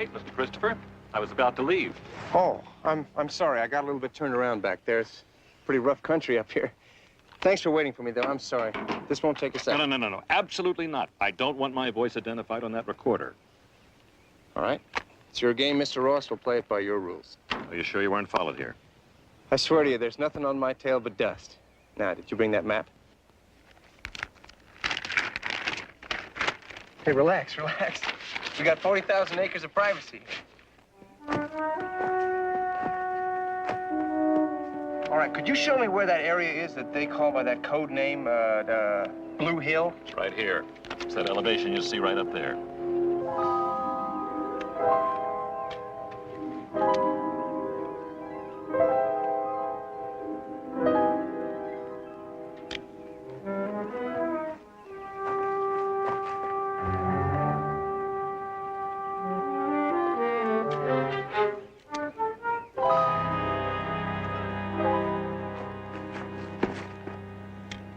[SPEAKER 12] Mr. Christopher. I was about to leave.
[SPEAKER 5] Oh, I'm sorry. I got a little bit turned around back there. It's pretty rough country up here. Thanks for waiting for me, though. I'm sorry. This won't take a second.
[SPEAKER 12] No. Absolutely not. I don't want my voice identified on that recorder.
[SPEAKER 5] All right. It's your game, Mr. Ross. We'll play it by your rules.
[SPEAKER 12] Are you sure you weren't followed here?
[SPEAKER 5] I swear to you, there's nothing on my tail but dust. Now, did you bring that map? Hey, relax. We got 40,000 acres of privacy. All right, could you show me where that area is that they call by that code name, Blue Hill?
[SPEAKER 12] It's right here. It's that elevation you see right up there.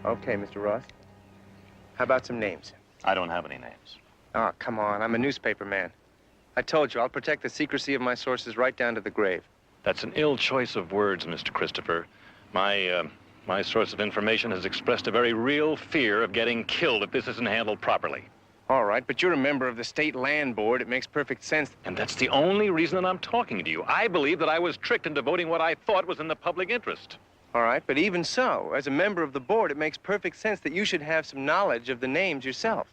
[SPEAKER 5] Okay, Mr. Ross. How about some names?
[SPEAKER 12] I don't have any names.
[SPEAKER 5] Oh, come on. I'm a newspaper man. I told you, I'll protect the secrecy of my sources right down to the grave.
[SPEAKER 12] That's an ill choice of words, Mr. Christopher. My source of information has expressed a very real fear of getting killed if this isn't handled properly.
[SPEAKER 5] All right, but you're a member of the State Land Board. It makes perfect sense.
[SPEAKER 12] And that's the only reason that I'm talking to you. I believe that I was tricked into voting what I thought was in the public interest.
[SPEAKER 5] All right, but even so, as a member of the board, it makes perfect sense that you should have some knowledge of the names yourself.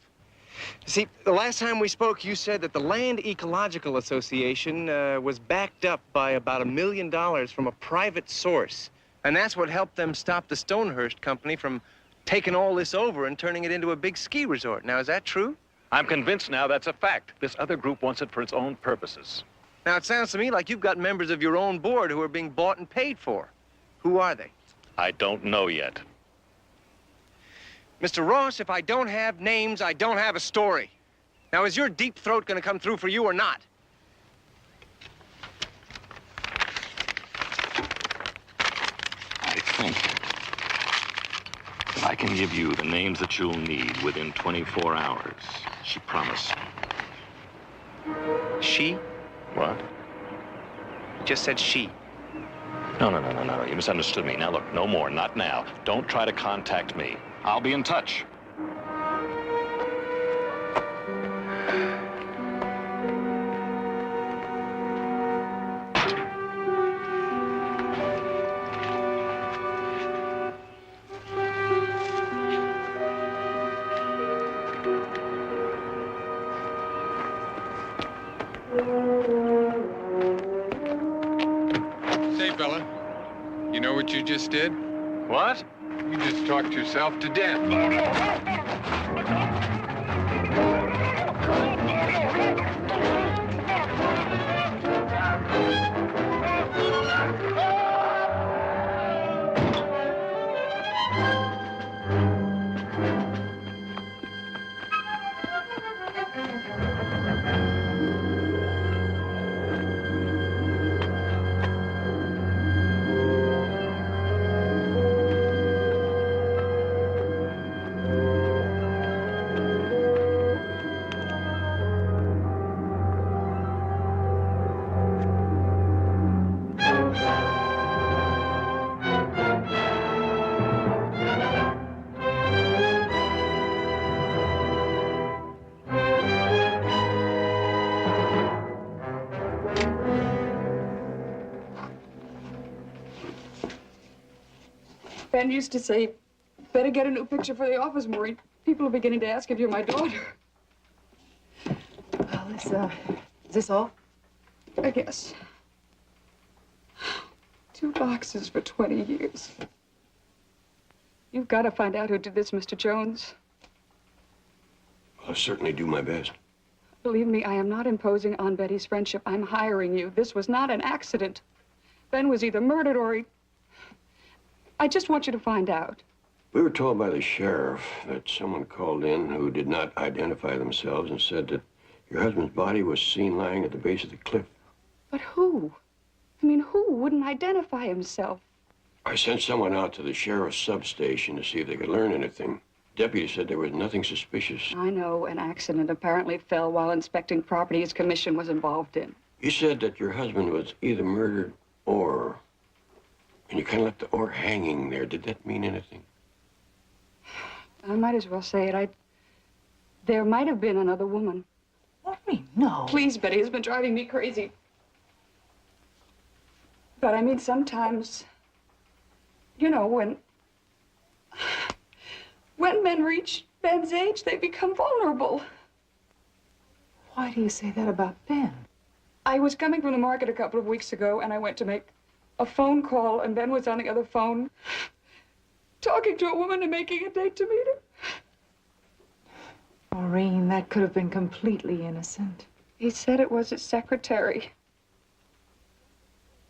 [SPEAKER 5] See, the last time we spoke, you said that the Land Ecological Association was backed up by about $1 million from a private source. And that's what helped them stop the Stonehurst Company from taking all this over and turning it into a big ski resort. Now, is that true?
[SPEAKER 12] I'm convinced now that's a fact. This other group wants it for its own purposes.
[SPEAKER 5] Now, it sounds to me like you've got members of your own board who are being bought and paid for. Who are they?
[SPEAKER 12] I don't know yet.
[SPEAKER 5] Mr. Ross, if I don't have names, I don't have a story. Now, is your deep throat going to come through for you or not?
[SPEAKER 12] I think that I can give you the names that you'll need within 24 hours. She promised.
[SPEAKER 5] She?
[SPEAKER 12] What?
[SPEAKER 5] You just said she.
[SPEAKER 12] No. You misunderstood me. Now, look, no more. Not now. Don't try to contact me. I'll be in touch.
[SPEAKER 15] Say, fella, you know what you just did?
[SPEAKER 12] What?
[SPEAKER 15] You just talked yourself to death.
[SPEAKER 16] Ben used to say, better get a new picture for the office, Maureen. People are beginning to ask if you're my daughter.
[SPEAKER 2] Well, is this all?
[SPEAKER 16] I guess. 2 boxes for 20 years. You've got to find out who did this, Mr. Jones.
[SPEAKER 3] I'll certainly do my best.
[SPEAKER 16] Believe me, I am not imposing on Betty's friendship. I'm hiring you. This was not an accident. Ben was either murdered or he... I just want you to find out.
[SPEAKER 3] We were told by the sheriff that someone called in who did not identify themselves and said that your husband's body was seen lying at the base of the cliff.
[SPEAKER 16] But who? I mean, who wouldn't identify himself?
[SPEAKER 3] I sent someone out to the sheriff's substation to see if they could learn anything. Deputy said there was nothing suspicious.
[SPEAKER 16] I know an accident apparently fell while inspecting property his commission was involved in.
[SPEAKER 3] You said that your husband was either murdered or... And you kind of left the or hanging there. Did that mean anything?
[SPEAKER 16] I might as well say it. There might have been another woman.
[SPEAKER 2] Maureen, no.
[SPEAKER 16] Please, Betty, it's been driving me crazy. But I mean, sometimes, you know, when men reach Ben's age, they become vulnerable.
[SPEAKER 2] Why do you say that about Ben?
[SPEAKER 16] I was coming from the market a couple of weeks ago, and I went to make a phone call, and Ben was on the other phone, talking to a woman and making a date to meet her.
[SPEAKER 2] Maureen, that could have been completely innocent.
[SPEAKER 16] He said it was his secretary.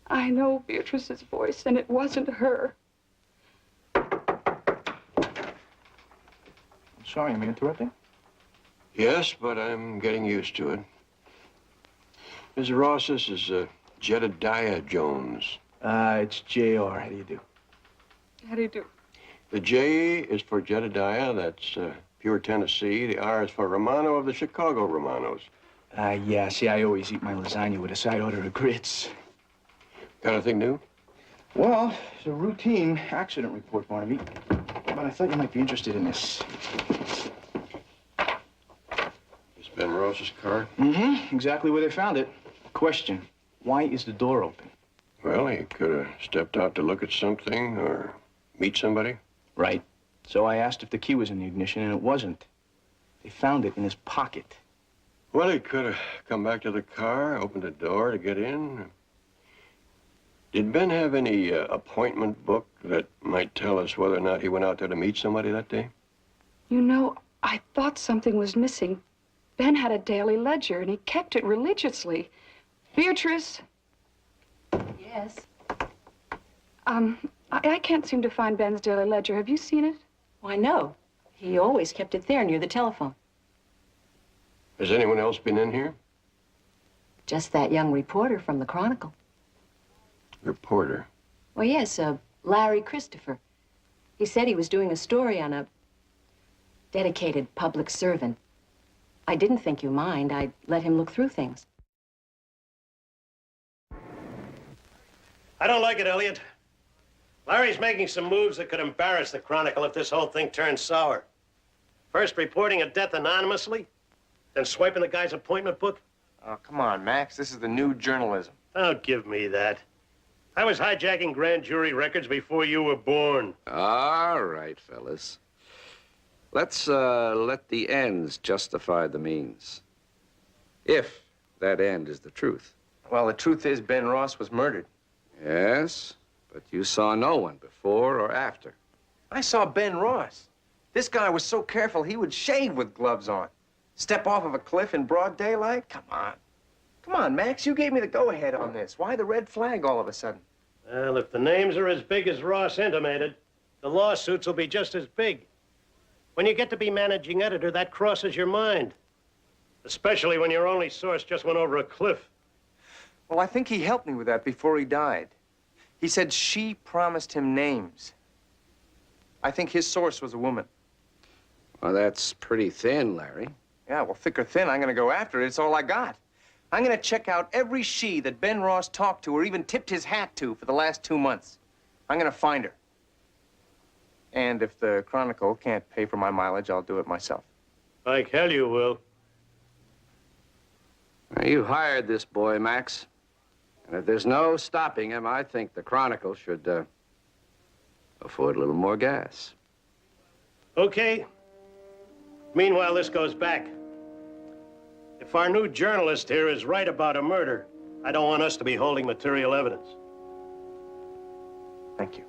[SPEAKER 16] I know Beatrice's voice, and it wasn't her.
[SPEAKER 7] I'm sorry, am I interrupting?
[SPEAKER 3] Yes, but I'm getting used to it. Mr. Ross, this is Jedediah Jones.
[SPEAKER 7] It's J.R. How do you do?
[SPEAKER 16] How do you do?
[SPEAKER 3] The J is for Jedediah, that's pure Tennessee. The R is for Romano of the Chicago Romanos.
[SPEAKER 7] Yeah, see, I always eat my lasagna with a side order of grits.
[SPEAKER 3] Got anything new?
[SPEAKER 7] Well, it's a routine accident report, Barnaby. But I thought you might be interested in this.
[SPEAKER 3] It's Ben Ross's car?
[SPEAKER 7] Mm-hmm. Exactly where they found it. Question, why is the door open?
[SPEAKER 3] Well, he could have stepped out to look at something or meet somebody.
[SPEAKER 7] Right. So I asked if the key was in the ignition, and it wasn't. They found it in his pocket.
[SPEAKER 3] Well, he could have come back to the car, opened the door to get in. Did Ben have any appointment book that might tell us whether or not he went out there to meet somebody that day?
[SPEAKER 16] You know, I thought something was missing. Ben had a daily ledger, and he kept it religiously. Beatrice?
[SPEAKER 10] Yes?
[SPEAKER 16] I can't seem to find Ben's daily ledger. Have you seen it?
[SPEAKER 10] Why, no. He always kept it there near the telephone.
[SPEAKER 3] Has anyone else been in here?
[SPEAKER 10] Just that young reporter from the Chronicle.
[SPEAKER 3] Reporter?
[SPEAKER 10] Well, yes, Larry Christopher. He said he was doing a story on a dedicated public servant. I didn't think you mind. I'd let him look through things.
[SPEAKER 17] I don't like it, Elliot. Larry's making some moves that could embarrass the Chronicle if this whole thing turns sour. First reporting a death anonymously, then swiping the guy's appointment book.
[SPEAKER 11] Oh, come on, Max. This is the new journalism.
[SPEAKER 17] Don't give me that. I was hijacking grand jury records before you were born.
[SPEAKER 18] All right, fellas. Let's let the ends justify the means. If that end is the truth.
[SPEAKER 11] Well, the truth is Ben Ross was murdered.
[SPEAKER 18] Yes, but you saw no one before or after.
[SPEAKER 11] I saw Ben Ross. This guy was so careful he would shave with gloves on. Step off of a cliff in broad daylight? Come on. Come on, Max, you gave me the go-ahead on this. Why the red flag all of a sudden?
[SPEAKER 17] Well, if the names are as big as Ross intimated, the lawsuits will be just as big. When you get to be managing editor, that crosses your mind. Especially when your only source just went over a cliff.
[SPEAKER 11] Well, I think he helped me with that before he died. He said she promised him names. I think his source was a woman.
[SPEAKER 18] Well, that's pretty thin, Larry.
[SPEAKER 11] Yeah, well, thick or thin, I'm gonna go after it. It's all I got. I'm gonna check out every she that Ben Ross talked to or even tipped his hat to for the last 2 months. I'm gonna find her. And if the Chronicle can't pay for my mileage, I'll do it myself.
[SPEAKER 17] Like hell you will.
[SPEAKER 18] Now, you hired this boy, Max. And if there's no stopping him, I think the Chronicle should, afford a little more gas.
[SPEAKER 17] Okay. Meanwhile, this goes back. If our new journalist here is right about a murder, I don't want us to be holding material evidence.
[SPEAKER 5] Thank you.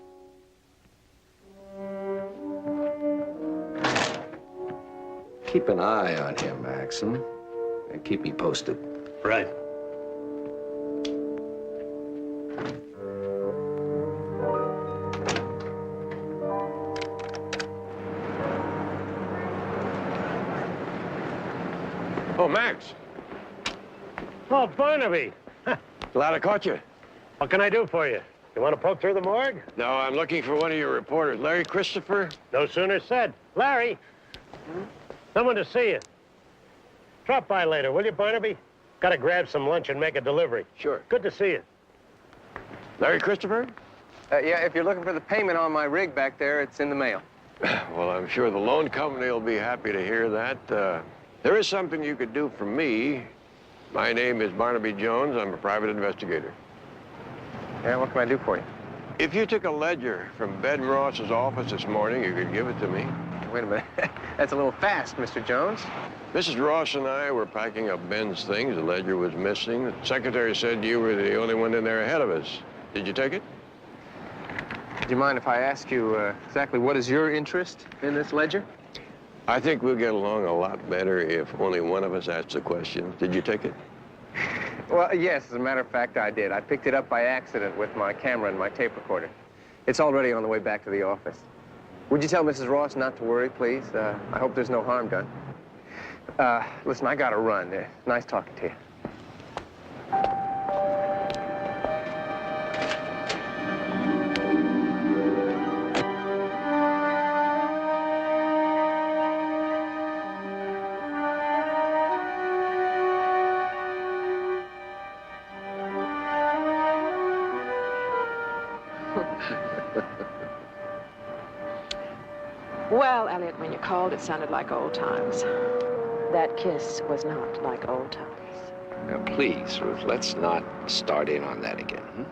[SPEAKER 18] Keep an eye on him, Maxim, and keep me posted.
[SPEAKER 17] Right.
[SPEAKER 3] Oh, Max.
[SPEAKER 17] Oh, Barnaby.
[SPEAKER 3] Glad I caught you.
[SPEAKER 17] What can I do for you? You want to poke through the morgue?
[SPEAKER 3] No, I'm looking for one of your reporters. Larry Christopher?
[SPEAKER 17] No sooner said. Larry, someone to see you. Drop by later, will you, Barnaby? Got to grab some lunch and make a delivery.
[SPEAKER 3] Sure.
[SPEAKER 17] Good to see you.
[SPEAKER 3] Larry Christopher?
[SPEAKER 8] Yeah, if you're looking for the payment on my rig back there, it's in the mail.
[SPEAKER 3] Well, I'm sure the loan company will be happy to hear that. There is something you could do for me. My name is Barnaby Jones. I'm a private investigator.
[SPEAKER 8] Yeah, what can I do for you?
[SPEAKER 3] If you took a ledger from Ben Ross's office this morning, you could give it to me.
[SPEAKER 8] Wait a minute. That's a little fast, Mr. Jones.
[SPEAKER 3] Mrs. Ross and I were packing up Ben's things. The ledger was missing. The secretary said you were the only one in there ahead of us. Did you take it?
[SPEAKER 8] Do you mind if I ask you exactly what is your interest in this ledger?
[SPEAKER 3] I think we'll get along a lot better if only one of us asks the question. Did you take it?
[SPEAKER 8] Well, yes, as a matter of fact, I did. I picked it up by accident with my camera and my tape recorder. It's already on the way back to the office. Would you tell Mrs. Ross not to worry, please? I hope there's no harm done. Listen, I gotta run. Nice talking to you.
[SPEAKER 2] Well, Elliot, when you called, it sounded like old times. That kiss was not like old times.
[SPEAKER 18] Now, please, Ruth, let's not start in on that again.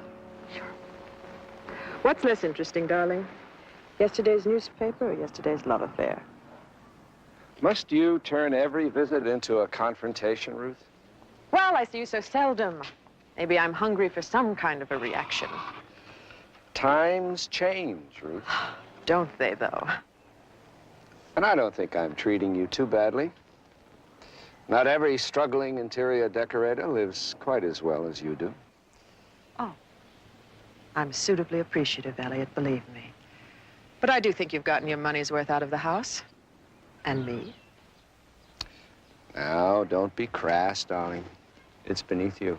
[SPEAKER 2] What's less interesting, darling? Yesterday's newspaper or yesterday's love affair?
[SPEAKER 18] Must you turn every visit into a confrontation, Ruth?
[SPEAKER 2] Well, I see you so seldom. Maybe I'm hungry for some kind of a reaction.
[SPEAKER 18] Times change, Ruth.
[SPEAKER 2] Don't they, though?
[SPEAKER 18] And I don't think I'm treating you too badly. Not every struggling interior decorator lives quite as well as you do.
[SPEAKER 2] Oh. I'm suitably appreciative, Elliot, believe me. But I do think you've gotten your money's worth out of the house. And me.
[SPEAKER 18] Now, don't be crass, darling. It's beneath you.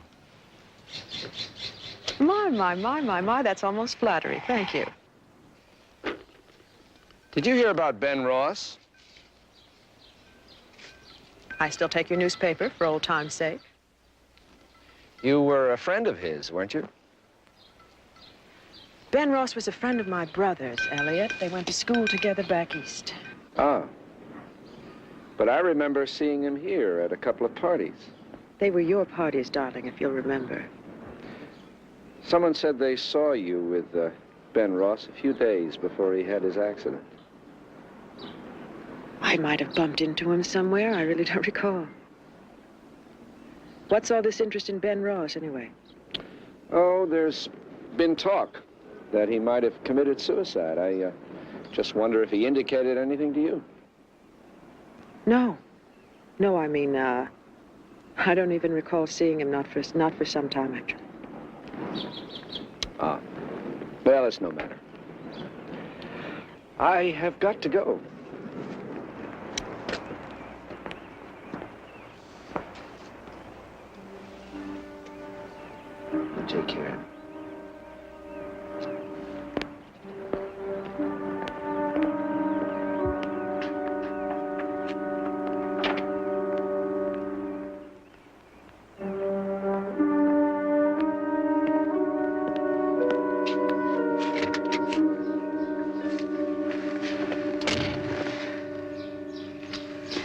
[SPEAKER 2] My, that's almost flattery. Thank you.
[SPEAKER 18] Did you hear about Ben Ross?
[SPEAKER 2] I still take your newspaper for old time's sake.
[SPEAKER 18] You were a friend of his, weren't you?
[SPEAKER 2] Ben Ross was a friend of my brother's, Elliot. They went to school together back east.
[SPEAKER 18] Ah. But I remember seeing him here at a couple of parties.
[SPEAKER 2] They were your parties, darling, if you'll remember.
[SPEAKER 18] Someone said they saw you with Ben Ross a few days before he had his accident.
[SPEAKER 2] I might have bumped into him somewhere. I really don't recall. What's all this interest in Ben Ross, anyway?
[SPEAKER 18] Oh, there's been talk that he might have committed suicide. I just wonder if he indicated anything to you.
[SPEAKER 2] No. No, I mean, I don't even recall seeing him, not for some time, actually.
[SPEAKER 18] Ah. Well, it's no matter. I have got to go. Take care.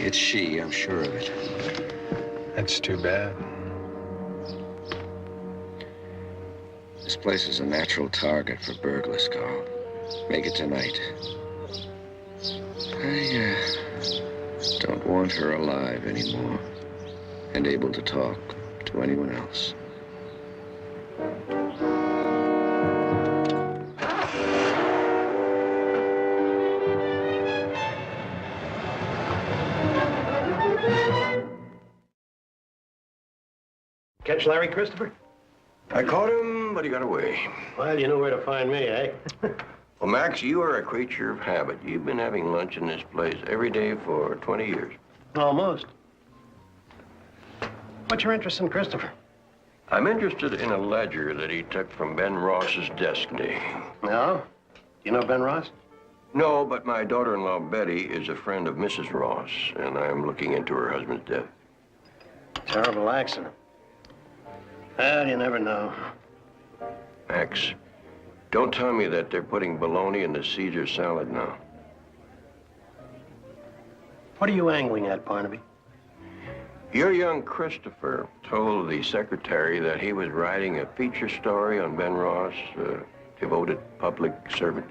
[SPEAKER 18] It's she, I'm sure of it.
[SPEAKER 13] That's too bad.
[SPEAKER 18] This place is a natural target for burglars, Carl. make it tonight. I don't want her alive anymore and able to talk to anyone else.
[SPEAKER 17] Catch Larry, Christopher?
[SPEAKER 3] I caught him, but he got away.
[SPEAKER 17] Well, you know where to find me, eh?
[SPEAKER 3] Well, Max, you are a creature of habit. You've been having lunch in this place every day for 20 years.
[SPEAKER 17] Almost. What's your interest in Christopher?
[SPEAKER 3] I'm interested in a ledger that he took from Ben Ross's desk today.
[SPEAKER 17] No? You know Ben Ross?
[SPEAKER 3] No, but my daughter-in-law, Betty, is a friend of Mrs. Ross, and I'm looking into her husband's death.
[SPEAKER 17] Terrible accident. Well, you never know.
[SPEAKER 3] Max, don't tell me that they're putting bologna in the Caesar salad now.
[SPEAKER 17] What are you angling at, Barnaby?
[SPEAKER 3] Your young Christopher told the secretary that he was writing a feature story on Ben Ross, devoted public servant.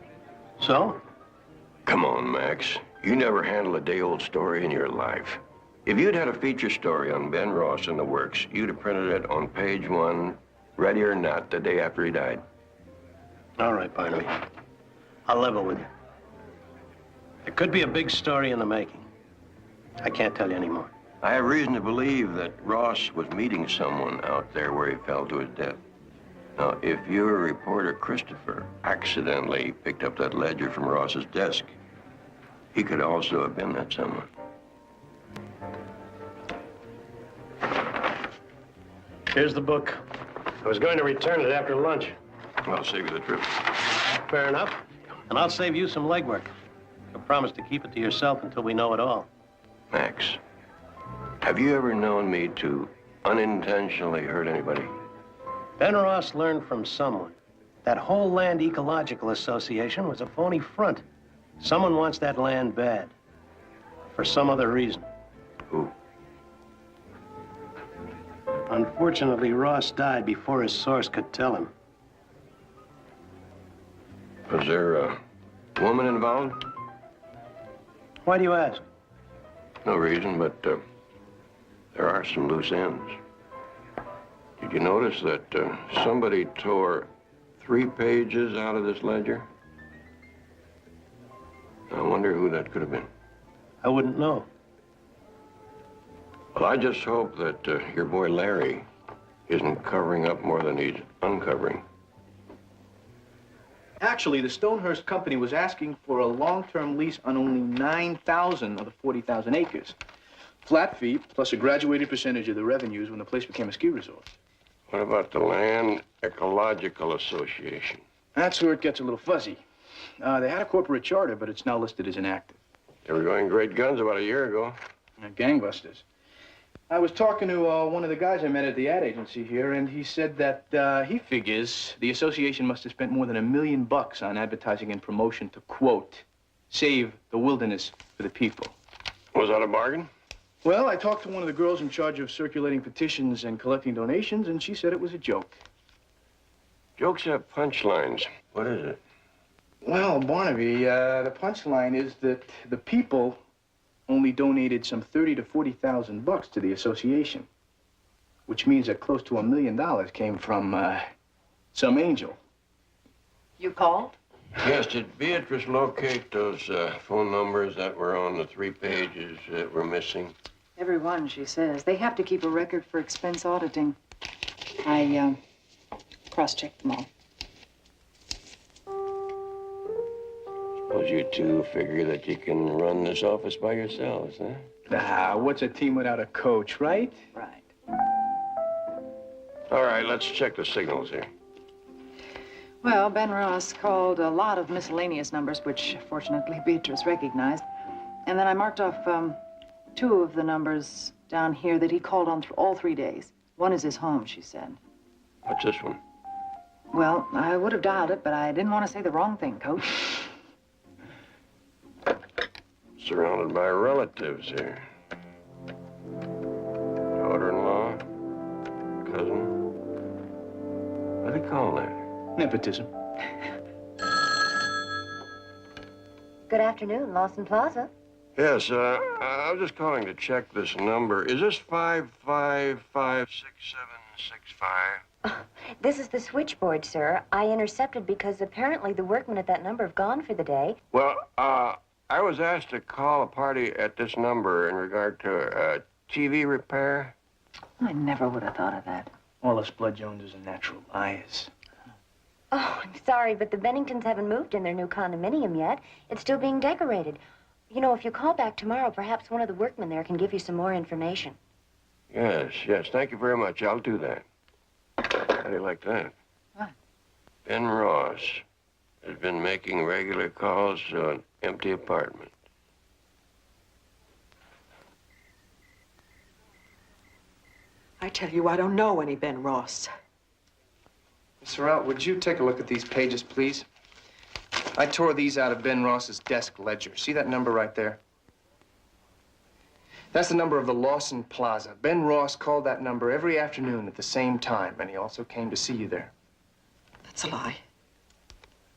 [SPEAKER 17] So?
[SPEAKER 3] Come on, Max. You never handled a day-old story in your life. If you'd had a feature story on Ben Ross in the works, you'd have printed it on page 1, ready or not, the day after he died.
[SPEAKER 17] All right, Barnaby. I'll level with you. There could be a big story in the making. I can't tell you anymore.
[SPEAKER 3] I have reason to believe that Ross was meeting someone out there where he fell to his death. Now, if your reporter, Christopher, accidentally picked up that ledger from Ross's desk, he could also have been that someone.
[SPEAKER 17] Here's the book. I was going to return it after lunch.
[SPEAKER 3] I'll save you the trip.
[SPEAKER 17] Fair enough. And I'll save you some legwork. I promise to keep it to yourself until we know it all.
[SPEAKER 3] Max, have you ever known me to unintentionally hurt anybody?
[SPEAKER 17] Ben Ross learned from someone. That whole Land Ecological Association was a phony front. Someone wants that land bad. For some other reason.
[SPEAKER 3] Who?
[SPEAKER 17] Unfortunately, Ross died before his source could tell him.
[SPEAKER 3] Was there a woman involved?
[SPEAKER 17] Why do you ask?
[SPEAKER 3] No reason, but there are some loose ends. Did you notice that somebody tore 3 pages out of this ledger? I wonder who that could have been.
[SPEAKER 17] I wouldn't know.
[SPEAKER 3] Well, I just hope that your boy Larry isn't covering up more than he's uncovering.
[SPEAKER 7] Actually, the Stonehurst Company was asking for a long-term lease on only 9,000 of the 40,000 acres. Flat fee, plus a graduated percentage of the revenues when the place became a ski resort.
[SPEAKER 3] What about the Land Ecological Association?
[SPEAKER 7] That's where it gets a little fuzzy. They had a corporate charter, but it's now listed as inactive.
[SPEAKER 3] They were going great guns about a year ago.
[SPEAKER 7] Gangbusters. I was talking to one of the guys I met at the ad agency here, and he said that he figures the association must have spent more than $1 million on advertising and promotion to, quote, save the wilderness for the people.
[SPEAKER 3] Was that a bargain?
[SPEAKER 7] Well, I talked to one of the girls in charge of circulating petitions and collecting donations, and she said it was a joke.
[SPEAKER 3] Jokes have punchlines. What is it?
[SPEAKER 7] Well, Barnaby, the punchline is that the people only donated some $30,000 to $40,000 to the association, which means that close to $1 million came from some angel.
[SPEAKER 2] You called?
[SPEAKER 3] Yes, did Beatrice locate those phone numbers that were on the 3 pages that were missing?
[SPEAKER 2] Every one, she says. They have to keep a record for expense auditing. I cross-checked them all.
[SPEAKER 3] Suppose you two figure that you can run this office by yourselves, huh?
[SPEAKER 7] Ah, what's a team without a coach, right?
[SPEAKER 2] Right.
[SPEAKER 3] All right, let's check the signals here.
[SPEAKER 2] Well, Ben Ross called a lot of miscellaneous numbers, which fortunately Beatrice recognized. And then I marked off 2 of the numbers down here that he called on all 3 days. One is his home, she said.
[SPEAKER 3] What's this one?
[SPEAKER 2] Well, I would have dialed it, but I didn't want to say the wrong thing, Coach.
[SPEAKER 3] Surrounded by relatives here. Daughter-in-law, cousin. What do they call that?
[SPEAKER 7] Nepotism.
[SPEAKER 10] Good afternoon, Lawson Plaza.
[SPEAKER 3] Yes, I was just calling to check this number. Is this 5556765?
[SPEAKER 10] This is the switchboard, sir. I intercepted because apparently the workmen at that number have gone for the day.
[SPEAKER 3] Well, I was asked to call a party at this number in regard to TV repair.
[SPEAKER 2] I never would have thought of that.
[SPEAKER 7] Wallace Blood Jones is a natural bias.
[SPEAKER 10] Oh, I'm sorry, but the Benningtons haven't moved in their new condominium yet. It's still being decorated. You know, if you call back tomorrow, perhaps one of the workmen there can give you some more information.
[SPEAKER 3] Yes, thank you very much. I'll do that. How do you like that?
[SPEAKER 2] What?
[SPEAKER 3] Ben Ross has been making regular calls to an empty apartment.
[SPEAKER 19] I tell you, I don't know any Ben Ross.
[SPEAKER 5] Miss Sorrell, would you take a look at these pages, please? I tore these out of Ben Ross's desk ledger. See that number right there? That's the number of the Lawson Plaza. Ben Ross called that number every afternoon at the same time, and he also came to see you there.
[SPEAKER 19] That's a lie.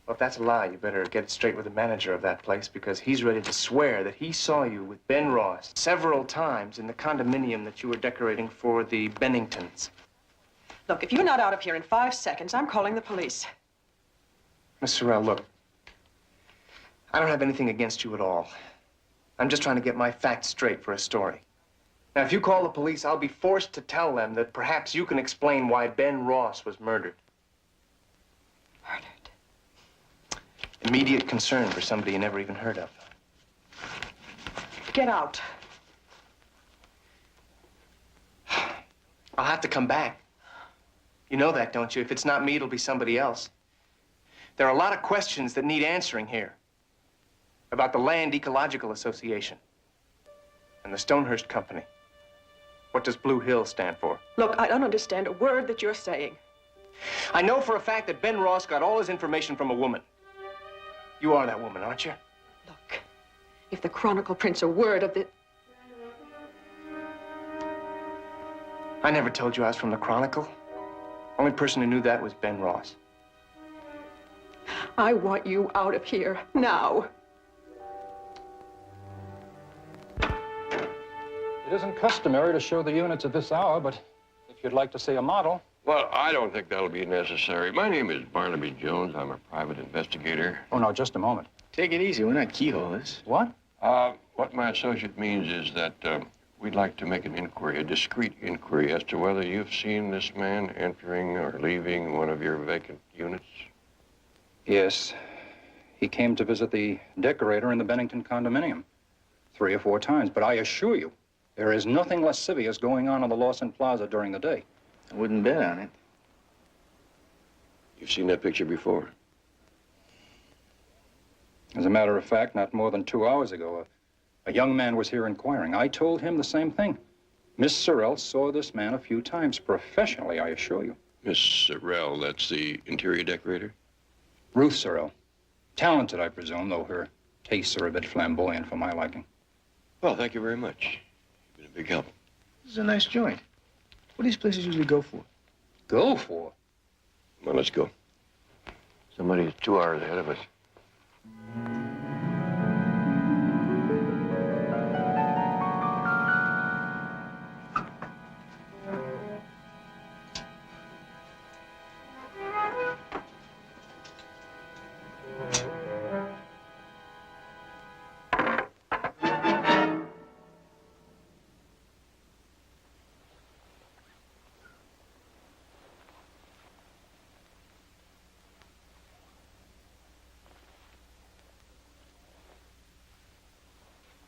[SPEAKER 5] Well, if that's a lie, you better get it straight with the manager of that place, because he's ready to swear that he saw you with Ben Ross several times in the condominium that you were decorating for the Benningtons.
[SPEAKER 19] Look, if you're not out of here in 5 seconds, I'm calling the police.
[SPEAKER 5] Miss Sorrell, look. I don't have anything against you at all. I'm just trying to get my facts straight for a story. Now, if you call the police, I'll be forced to tell them that perhaps you can explain why Ben Ross was murdered.
[SPEAKER 19] Murdered?
[SPEAKER 5] Immediate concern for somebody you never even heard of.
[SPEAKER 19] Get out.
[SPEAKER 5] I'll have to come back. You know that, don't you? If it's not me, it'll be somebody else. There are a lot of questions that need answering here. About the Land Ecological Association and the Stonehurst Company. What does Blue Hill stand for?
[SPEAKER 19] Look, I don't understand a word that you're saying.
[SPEAKER 5] I know for a fact that Ben Ross got all his information from a woman. You are that woman, aren't you?
[SPEAKER 19] Look, if the Chronicle prints a word of the...
[SPEAKER 5] I never told you I was from the Chronicle. Only person who knew that was Ben Ross.
[SPEAKER 19] I want you out of here now.
[SPEAKER 20] It isn't customary to show the units at this hour, but if you'd like to see a model.
[SPEAKER 3] Well, I don't think that'll be necessary. My name is Barnaby Jones. I'm a private investigator.
[SPEAKER 20] Oh, no, just a moment.
[SPEAKER 7] Take it easy. We're not keyholders.
[SPEAKER 20] What?
[SPEAKER 3] What my associate means is that we'd like to make an inquiry, a discreet inquiry, as to whether you've seen this man entering or leaving one of your vacant units.
[SPEAKER 20] Yes. He came to visit the decorator in the Bennington condominium 3 or 4 times, but I assure you, there is nothing lascivious going on the Lawson Plaza during the day.
[SPEAKER 7] I wouldn't bet on it.
[SPEAKER 3] You've seen that picture before?
[SPEAKER 20] As a matter of fact, not more than 2 hours ago, a young man was here inquiring. I told him the same thing. Miss Sorrell saw this man a few times, professionally, I assure you.
[SPEAKER 3] Miss Sorrell, that's the interior decorator?
[SPEAKER 20] Ruth Sorrell. Talented, I presume, though her tastes are a bit flamboyant for my liking.
[SPEAKER 3] Well, thank you very much. You've been a big help.
[SPEAKER 7] This is a nice joint. What do these places usually go for?
[SPEAKER 20] Go for?
[SPEAKER 3] Well, let's go. Somebody's 2 hours ahead of us.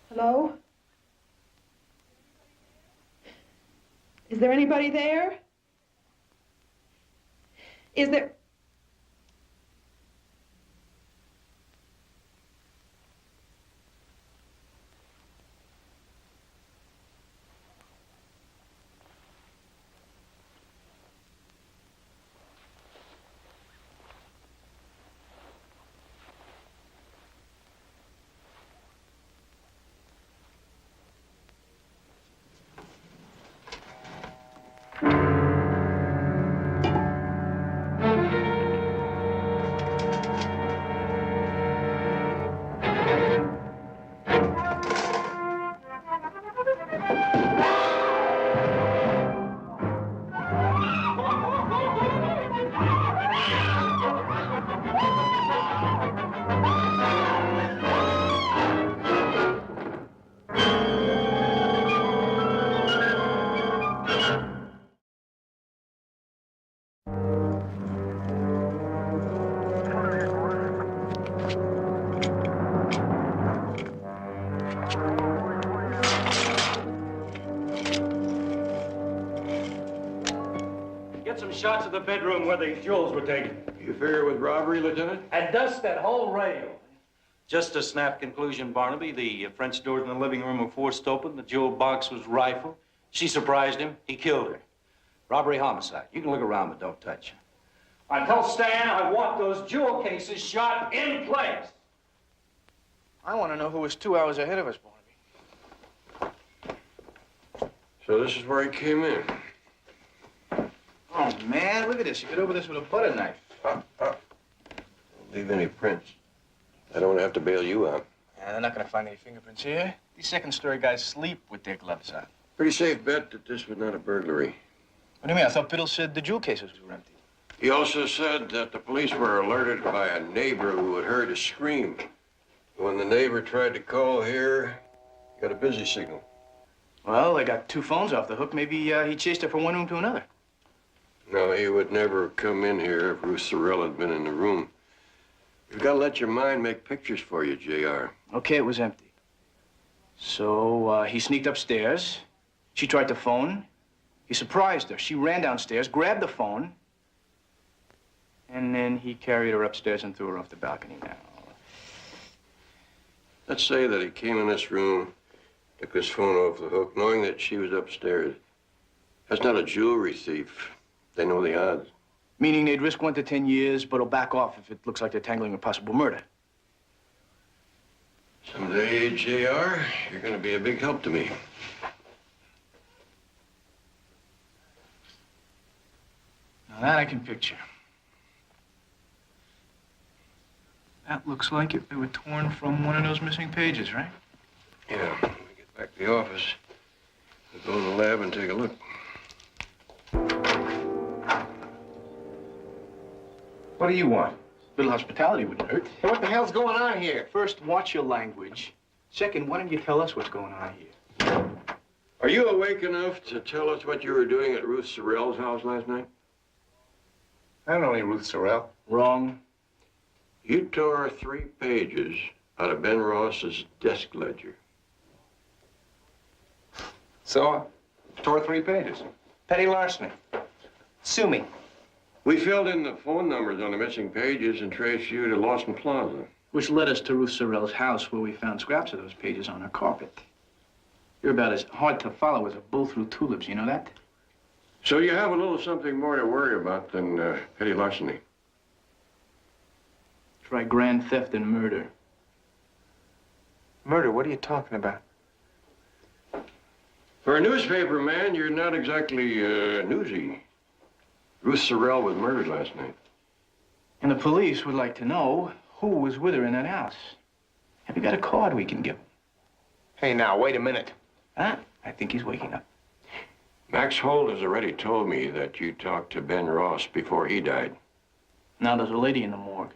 [SPEAKER 19] Hello? Is there anybody there? Is there...
[SPEAKER 6] shots of the bedroom where the jewels were taken.
[SPEAKER 3] You figure it was robbery, Lieutenant?
[SPEAKER 6] And dust that whole rail. Just a snap conclusion, Barnaby. The French doors in the living room were forced open. The jewel box was rifled. She surprised him. He killed her. Robbery, homicide. You can look around, but don't touch. I tell Stan I want those jewel cases shot in place.
[SPEAKER 7] I want to know who was 2 hours ahead of us, Barnaby.
[SPEAKER 3] So this is where he came in.
[SPEAKER 7] Oh, man, look at this. You could open this with a butter knife.
[SPEAKER 3] Don't leave any prints. I don't have to bail you out.
[SPEAKER 7] Yeah, they're not going to find any fingerprints here. These second-story guys sleep with their gloves on.
[SPEAKER 3] Pretty safe bet that this was not a burglary.
[SPEAKER 7] What do you mean? I thought Biddle said the jewel cases were empty.
[SPEAKER 3] He also said that the police were alerted by a neighbor who had heard a scream. When the neighbor tried to call here, he got a busy signal.
[SPEAKER 7] Well, they got 2 phones off the hook. Maybe he chased her from one room to another.
[SPEAKER 3] No, he would never have come in here if Ruth Sorrell had been in the room. You've got to let your mind make pictures for you, J.R.
[SPEAKER 7] Okay, it was empty. So he sneaked upstairs. She tried to phone. He surprised her. She ran downstairs, grabbed the phone, and then he carried her upstairs and threw her off the balcony now.
[SPEAKER 3] Let's say that he came in this room, took his phone off the hook, knowing that she was upstairs. That's not a jewelry thief. They know the odds.
[SPEAKER 7] Meaning they'd risk 1 to 10 years, but will back off if it looks like they're tangling a possible murder.
[SPEAKER 3] Someday, J.R., you're going to be a big help to me.
[SPEAKER 7] Now that I can picture. That looks like it. They were torn from one of those missing pages, right?
[SPEAKER 3] Yeah, when we get back to the office, we'll go in the lab and take a look.
[SPEAKER 7] What do you want? Little hospitality wouldn't hurt. Hey, what the hell's going on here? First, watch your language. Second, why don't you tell us what's going on here?
[SPEAKER 3] Are you awake enough to tell us what you were doing at Ruth Sorrell's house last night?
[SPEAKER 7] I don't know any Ruth Sorrell. Wrong.
[SPEAKER 3] You tore 3 pages out of Ben Ross's desk ledger.
[SPEAKER 7] So, tore 3 pages. Petty larceny. Sue me.
[SPEAKER 3] We filled in the phone numbers on the missing pages and traced you to Lawson Plaza.
[SPEAKER 7] Which led us to Ruth Sorrell's house, where we found scraps of those pages on her carpet. You're about as hard to follow as a bull through tulips, you know that?
[SPEAKER 3] So you have a little something more to worry about than petty larceny.
[SPEAKER 7] Try grand theft and murder.
[SPEAKER 5] Murder? What are you talking about?
[SPEAKER 3] For a newspaper man, you're not exactly newsy. Ruth Sorrell was murdered last night.
[SPEAKER 7] And the police would like to know who was with her in that house. Have you got a card we can give them?
[SPEAKER 5] Hey, now, wait a minute.
[SPEAKER 7] Huh? I think he's waking up.
[SPEAKER 3] Max Holt has already told me that you talked to Ben Ross before he died.
[SPEAKER 7] Now there's a lady in the morgue.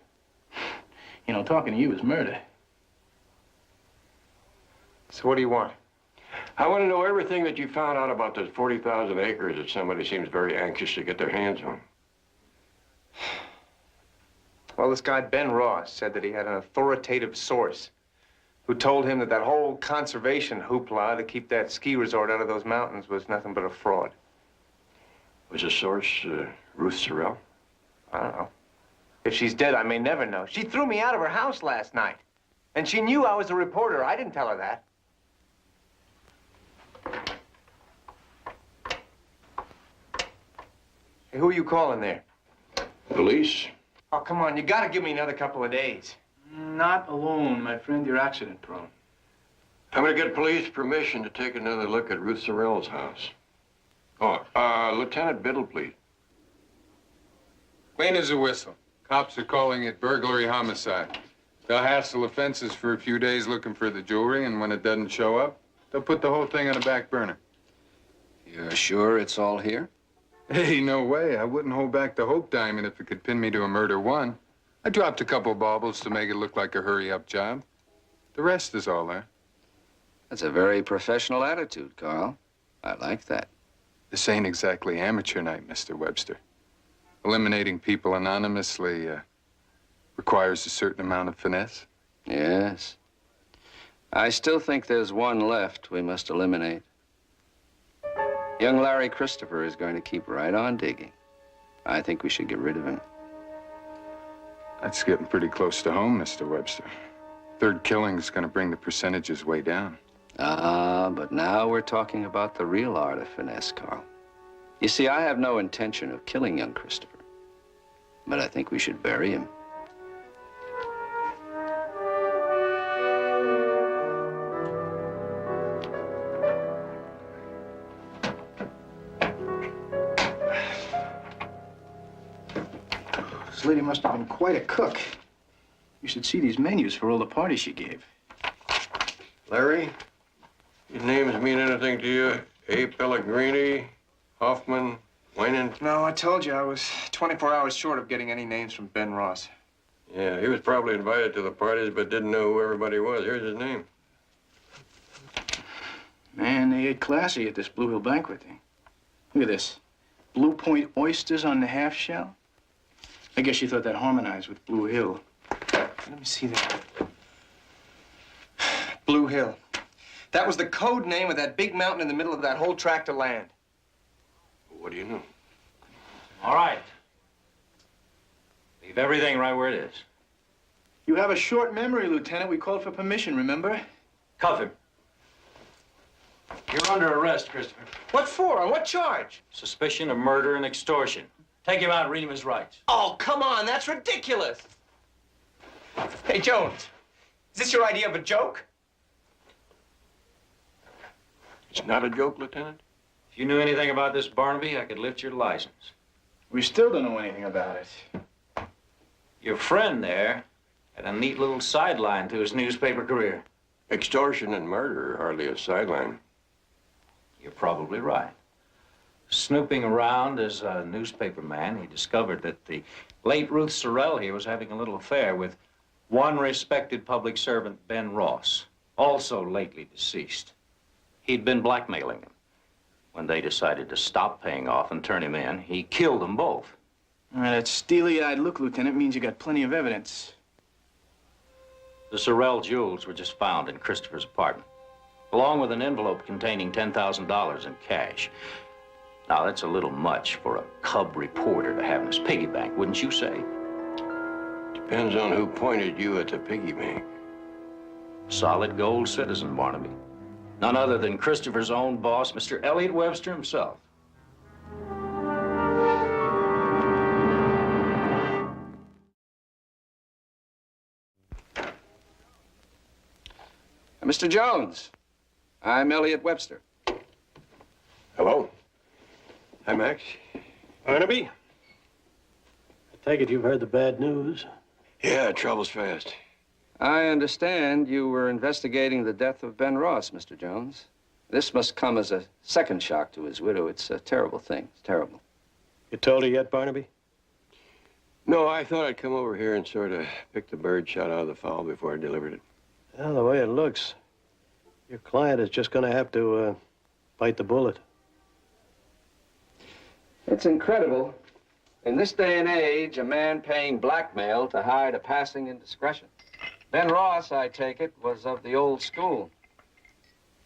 [SPEAKER 7] You know, talking to you is murder.
[SPEAKER 5] So what do you want?
[SPEAKER 3] I want to know everything that you found out about those 40,000 acres that somebody seems very anxious to get their hands on.
[SPEAKER 5] Well, this guy, Ben Ross, said that he had an authoritative source who told him that that whole conservation hoopla to keep that ski resort out of those mountains was nothing but a fraud.
[SPEAKER 3] Was the source Ruth Sorrell?
[SPEAKER 5] I don't know. If she's dead, I may never know. She threw me out of her house last night. And she knew I was a reporter. I didn't tell her that. Hey, who are you calling there?
[SPEAKER 3] Police.
[SPEAKER 5] Oh, come on. You gotta give me another couple of days.
[SPEAKER 7] Not alone, my friend. You're accident prone.
[SPEAKER 3] I'm going to get police permission to take another look at Ruth Sorrell's house. Oh, Lieutenant Biddle, please.
[SPEAKER 15] Clean as a whistle. Cops are calling it burglary homicide. They'll hassle the fences for a few days looking for the jewelry, and when it doesn't show up, they'll put the whole thing on a back burner.
[SPEAKER 18] You're sure it's all here?
[SPEAKER 15] Hey, no way. I wouldn't hold back the Hope Diamond if it could pin me to a murder one. I dropped a couple baubles to make it look like a hurry-up job. The rest is all there.
[SPEAKER 18] That's a very professional attitude, Carl. I like that.
[SPEAKER 15] This ain't exactly amateur night, Mr. Webster. Eliminating people anonymously requires a certain amount of finesse.
[SPEAKER 18] Yes. I still think there's one left we must eliminate. Young Larry Christopher is going to keep right on digging. I think we should get rid of him.
[SPEAKER 15] That's getting pretty close to home, Mr. Webster. Third killing's gonna bring the percentages way down.
[SPEAKER 18] But now we're talking about the real art of finesse, Carl. You see, I have no intention of killing young Christopher, but I think we should bury him.
[SPEAKER 7] This lady must have been quite a cook. You should see these menus for all the parties she gave.
[SPEAKER 3] Larry, these names mean anything to you? A. Pellegrini, Hoffman, Winan?
[SPEAKER 5] No, I told you I was 24 hours short of getting any names from Ben Ross.
[SPEAKER 3] Yeah, he was probably invited to the parties but didn't know who everybody was. Here's his name.
[SPEAKER 7] Man, they ate classy at this Blue Hill banquet thing. Look at this. Blue Point oysters on the half shell. I guess you thought that harmonized with Blue Hill. Let me see that.
[SPEAKER 5] Blue Hill. That was the code name of that big mountain in the middle of that whole tract of land.
[SPEAKER 3] What do you know?
[SPEAKER 6] All right. Leave everything right where it is.
[SPEAKER 7] You have a short memory, Lieutenant. We called for permission, remember?
[SPEAKER 6] Cuff him. You're under arrest, Christopher.
[SPEAKER 5] What for? On what charge?
[SPEAKER 6] Suspicion of murder and extortion. Take him out and read him his rights.
[SPEAKER 5] Oh, come on. That's ridiculous. Hey, Jones. Is this your idea of a joke?
[SPEAKER 3] It's not a joke, Lieutenant.
[SPEAKER 6] If you knew anything about this Barnaby, I could lift your license.
[SPEAKER 7] We still don't know anything about it.
[SPEAKER 6] Your friend there had a neat little sideline to his newspaper career.
[SPEAKER 3] Extortion and murder are hardly a sideline.
[SPEAKER 6] You're probably right. Snooping around as a newspaper man, he discovered that the late Ruth Sorrell here was having a little affair with one respected public servant, Ben Ross, also lately deceased. He'd been blackmailing him. When they decided to stop paying off and turn him in, he killed them both.
[SPEAKER 7] That steely-eyed look, Lieutenant, means you got plenty of evidence.
[SPEAKER 6] The Sorrell jewels were just found in Christopher's apartment, along with an envelope containing $10,000 in cash. Now, that's a little much for a cub reporter to have in his piggy bank, wouldn't you say?
[SPEAKER 3] Depends on who pointed you at the piggy bank.
[SPEAKER 6] Solid gold citizen, Barnaby. None other than Christopher's own boss, Mr. Elliot Webster himself.
[SPEAKER 18] Mr. Jones, I'm Elliot Webster.
[SPEAKER 3] Hello. Hi, Max.
[SPEAKER 17] Barnaby? I take it you've heard the bad news.
[SPEAKER 3] Yeah, trouble's fast.
[SPEAKER 18] I understand you were investigating the death of Ben Ross, Mr. Jones. This must come as a second shock to his widow. It's a terrible thing. It's terrible.
[SPEAKER 17] You told her yet, Barnaby?
[SPEAKER 3] No, I thought I'd come over here and sort of pick the bird shot out of the fowl before I delivered it.
[SPEAKER 17] Well, the way it looks, your client is just going to have to bite the bullet.
[SPEAKER 18] It's incredible. In this day and age, a man paying blackmail to hide a passing indiscretion. Ben Ross, I take it, was of the old school.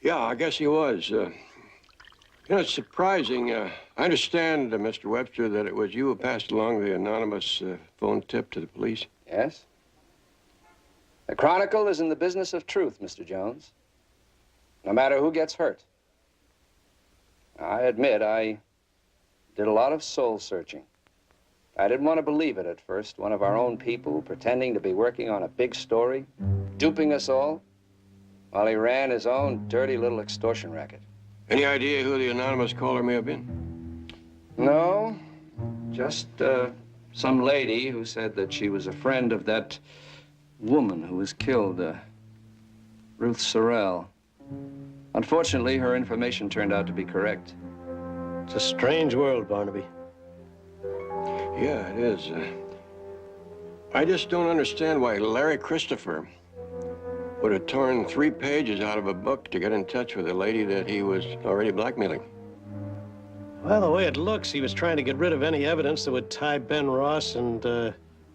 [SPEAKER 3] Yeah, I guess he was. You know, it's surprising. I understand, Mr. Webster, that it was you who passed along the anonymous phone tip to the police.
[SPEAKER 18] Yes? The Chronicle is in the business of truth, Mr. Jones. No matter who gets hurt. I admit I did a lot of soul searching. I didn't want to believe it at first. One of our own people pretending to be working on a big story, duping us all, while he ran his own dirty little extortion racket.
[SPEAKER 3] Any idea who the anonymous caller may have been?
[SPEAKER 18] No, just some lady who said that she was a friend of that woman who was killed, Ruth Sorrell. Unfortunately, her information turned out to be correct.
[SPEAKER 17] It's a strange world, Barnaby.
[SPEAKER 3] Yeah, it is. I just don't understand why Larry Christopher would have torn 3 pages out of a book to get in touch with a lady that he was already blackmailing.
[SPEAKER 17] Well, the way it looks, he was trying to get rid of any evidence that would tie Ben Ross and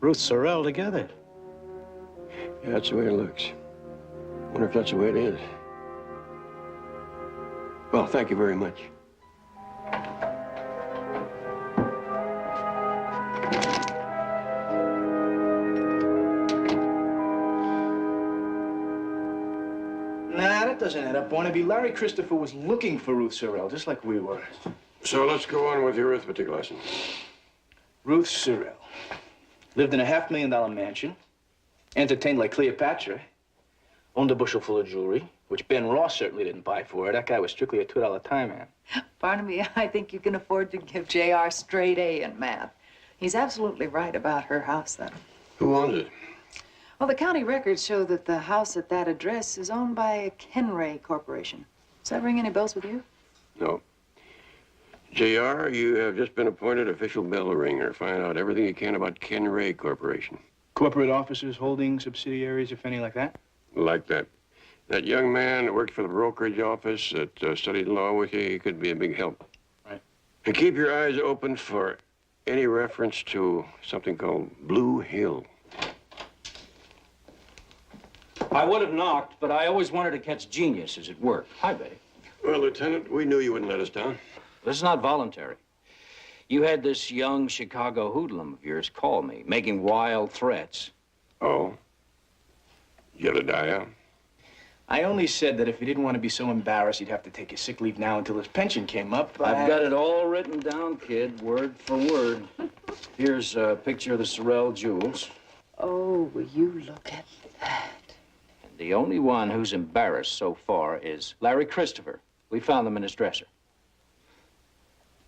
[SPEAKER 17] Ruth Sorrell together.
[SPEAKER 3] Yeah, that's the way it looks. Wonder if that's the way it is. Well, thank you very much.
[SPEAKER 7] Nah, that doesn't add up, Barnaby. Larry Christopher was looking for Ruth Sorrell, just like we were.
[SPEAKER 3] So let's go on with your arithmetic lesson.
[SPEAKER 7] Ruth Sorrell lived in a $500,000 mansion, entertained like Cleopatra, owned a bushel full of jewelry, which Ben Ross certainly didn't buy for her. That guy was strictly a $2 tie man.
[SPEAKER 2] Barnaby, I think you can afford to give J.R. straight A in math. He's absolutely right about her house, though.
[SPEAKER 3] Who owns it?
[SPEAKER 2] Well, the county records show that the house at that address is owned by a Kenray Corporation. Does that ring any bells with you?
[SPEAKER 3] No. J.R., you have just been appointed official bell ringer. Find out everything you can about Kenray Corporation.
[SPEAKER 7] Corporate officers, holdings, subsidiaries, if any, like that?
[SPEAKER 3] Like that. That young man that worked for the brokerage office that studied law with you, he could be a big help.
[SPEAKER 7] Right.
[SPEAKER 3] And keep your eyes open for any reference to something called Blue Hill.
[SPEAKER 6] I would have knocked, but I always wanted to catch geniuses at work. Hi, Betty.
[SPEAKER 3] Well, Lieutenant, we knew you wouldn't let us down.
[SPEAKER 6] This is not voluntary. You had this young Chicago hoodlum of yours call me, making wild threats.
[SPEAKER 3] Oh? Jedediah?
[SPEAKER 7] I only said that if he didn't want to be so embarrassed, he'd have to take his sick leave now until his pension came up.
[SPEAKER 6] I've got it all written down, kid, word for word. Here's a picture of the Sorrell jewels.
[SPEAKER 2] Oh, will you look at that?
[SPEAKER 6] And the only one who's embarrassed so far is Larry Christopher. We found them in his dresser.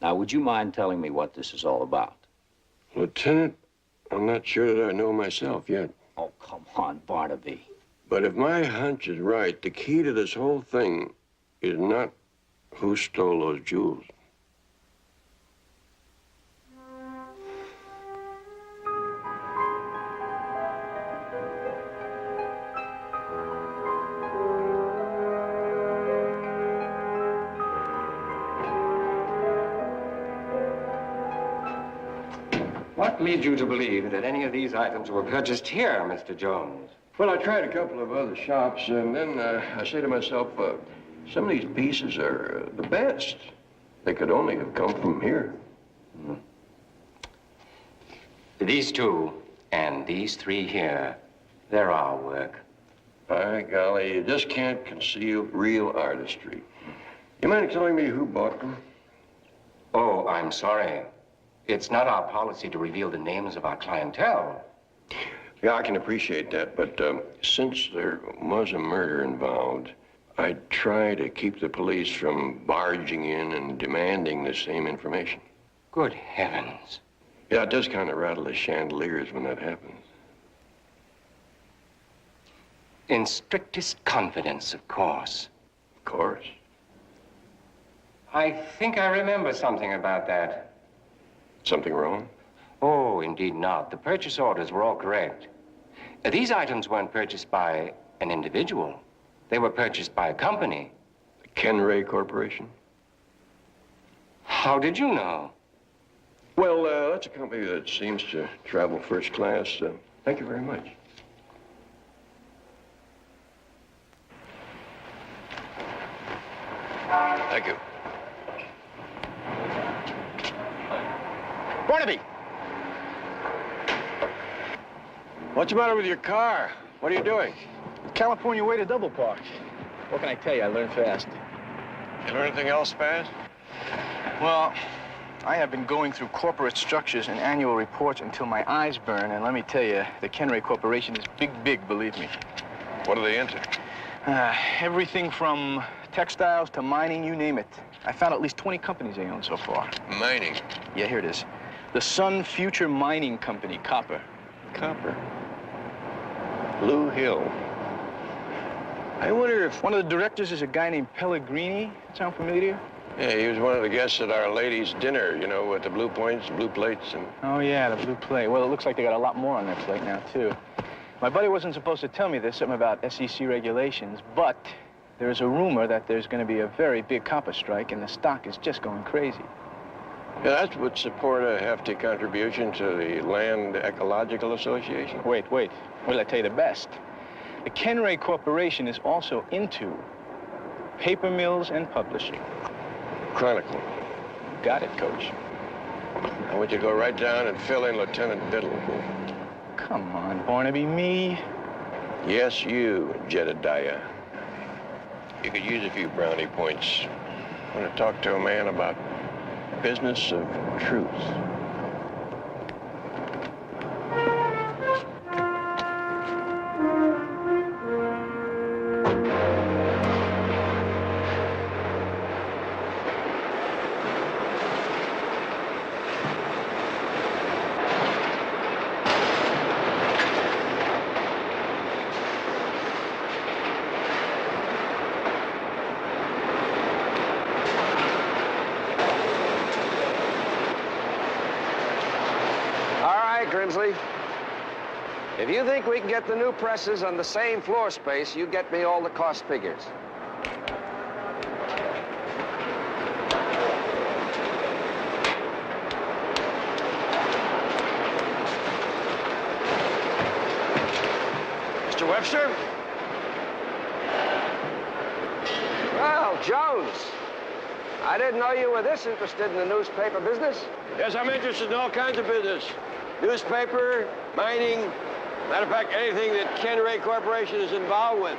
[SPEAKER 6] Now, would you mind telling me what this is all about?
[SPEAKER 3] Lieutenant, I'm not sure that I know myself yet.
[SPEAKER 6] Oh, come on, Barnaby.
[SPEAKER 3] But if my hunch is right, the key to this whole thing is not who stole those jewels.
[SPEAKER 11] What leads you to believe that any of these items were purchased here, Mr. Jones?
[SPEAKER 3] Well, I tried a couple of other shops, and then I say to myself, some of these pieces are the best. They could only have come from here.
[SPEAKER 11] These two and these three here, they're our work.
[SPEAKER 3] By golly, you just can't conceal real artistry. You mind telling me who bought them?
[SPEAKER 11] Oh, I'm sorry. It's not our policy to reveal the names of our clientele.
[SPEAKER 3] Yeah, I can appreciate that, but since there was a murder involved, I'd try to keep the police from barging in and demanding the same information.
[SPEAKER 11] Good heavens.
[SPEAKER 3] Yeah, it does kind of rattle the chandeliers when that happens.
[SPEAKER 11] In strictest confidence, of course.
[SPEAKER 3] Of course.
[SPEAKER 11] I think I remember something about that.
[SPEAKER 3] Something wrong?
[SPEAKER 11] Oh, indeed not. The purchase orders were all correct. These items weren't purchased by an individual. They were purchased by a company.
[SPEAKER 3] The Kenray Corporation?
[SPEAKER 11] How did you know?
[SPEAKER 3] Well, that's a company that seems to travel first class. Thank you very much. Thank you.
[SPEAKER 7] Barnaby!
[SPEAKER 3] What's the matter with your car? What are you doing?
[SPEAKER 7] California way to double park. What can I tell you? I learned fast.
[SPEAKER 3] You learn anything else fast?
[SPEAKER 7] Well, I have been going through corporate structures and annual reports until my eyes burn, and let me tell you, the Kenray Corporation is big, believe me.
[SPEAKER 3] What are they into?
[SPEAKER 7] Everything from textiles to mining, you name it. I found at least 20 companies they own so far.
[SPEAKER 3] Mining?
[SPEAKER 7] Yeah, here it is. The Sun Future Mining Company, Copper.
[SPEAKER 3] Copper? Blue Hill. I wonder if...
[SPEAKER 7] One of the directors is a guy named Pellegrini. Sound familiar?
[SPEAKER 3] Yeah, he was one of the guests at Our Lady's dinner, you know, with the blue points, blue plates, and...
[SPEAKER 7] Oh, yeah, the blue plate. Well, it looks like they got a lot more on their plate now, too. My buddy wasn't supposed to tell me this, something about SEC regulations, but there's a rumor that there's going to be a very big copper strike, and the stock is just going crazy.
[SPEAKER 3] Yeah, that would support a hefty contribution to the Land Ecological Association.
[SPEAKER 7] Wait. Wait till I tell you the best. The Kenray Corporation is also into paper mills and publishing.
[SPEAKER 3] Chronicle.
[SPEAKER 7] Got it, Coach.
[SPEAKER 3] I want you to go right down and fill in Lieutenant Biddle.
[SPEAKER 7] Come on, Barnaby, me?
[SPEAKER 3] Yes, you, Jedediah. You could use a few brownie points. I want to talk to a man about business of truth.
[SPEAKER 18] Grimsley. If you think we can get the new presses on the same floor space, you get me all the cost figures. Mr. Webster? Well, Jones, I didn't know you were this interested in the newspaper business.
[SPEAKER 3] Yes, I'm interested in all kinds of business. Newspaper, mining, matter of fact, anything that Ken Ray Corporation is involved with.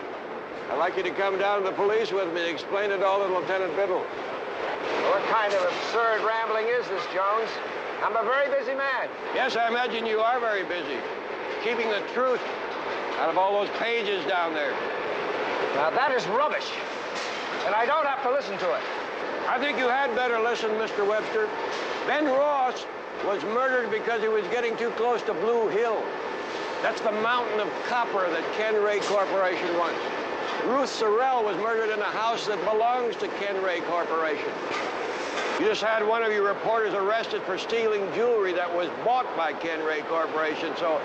[SPEAKER 3] I'd like you to come down to the police with me and explain it all to Lieutenant Biddle.
[SPEAKER 18] What kind of absurd rambling is this, Jones? I'm a very busy man.
[SPEAKER 3] Yes, I imagine you are very busy. Keeping the truth out of all those pages down there.
[SPEAKER 18] Now, that is rubbish. And I don't have to listen to it.
[SPEAKER 3] I think you had better listen, Mr. Webster. Ben Ross was murdered because he was getting too close to Blue Hill. That's the mountain of copper that Ken Ray Corporation wants. Ruth Sorrell was murdered in a house that belongs to Ken Ray Corporation. You just had one of your reporters arrested for stealing jewelry that was bought by Ken Ray Corporation, so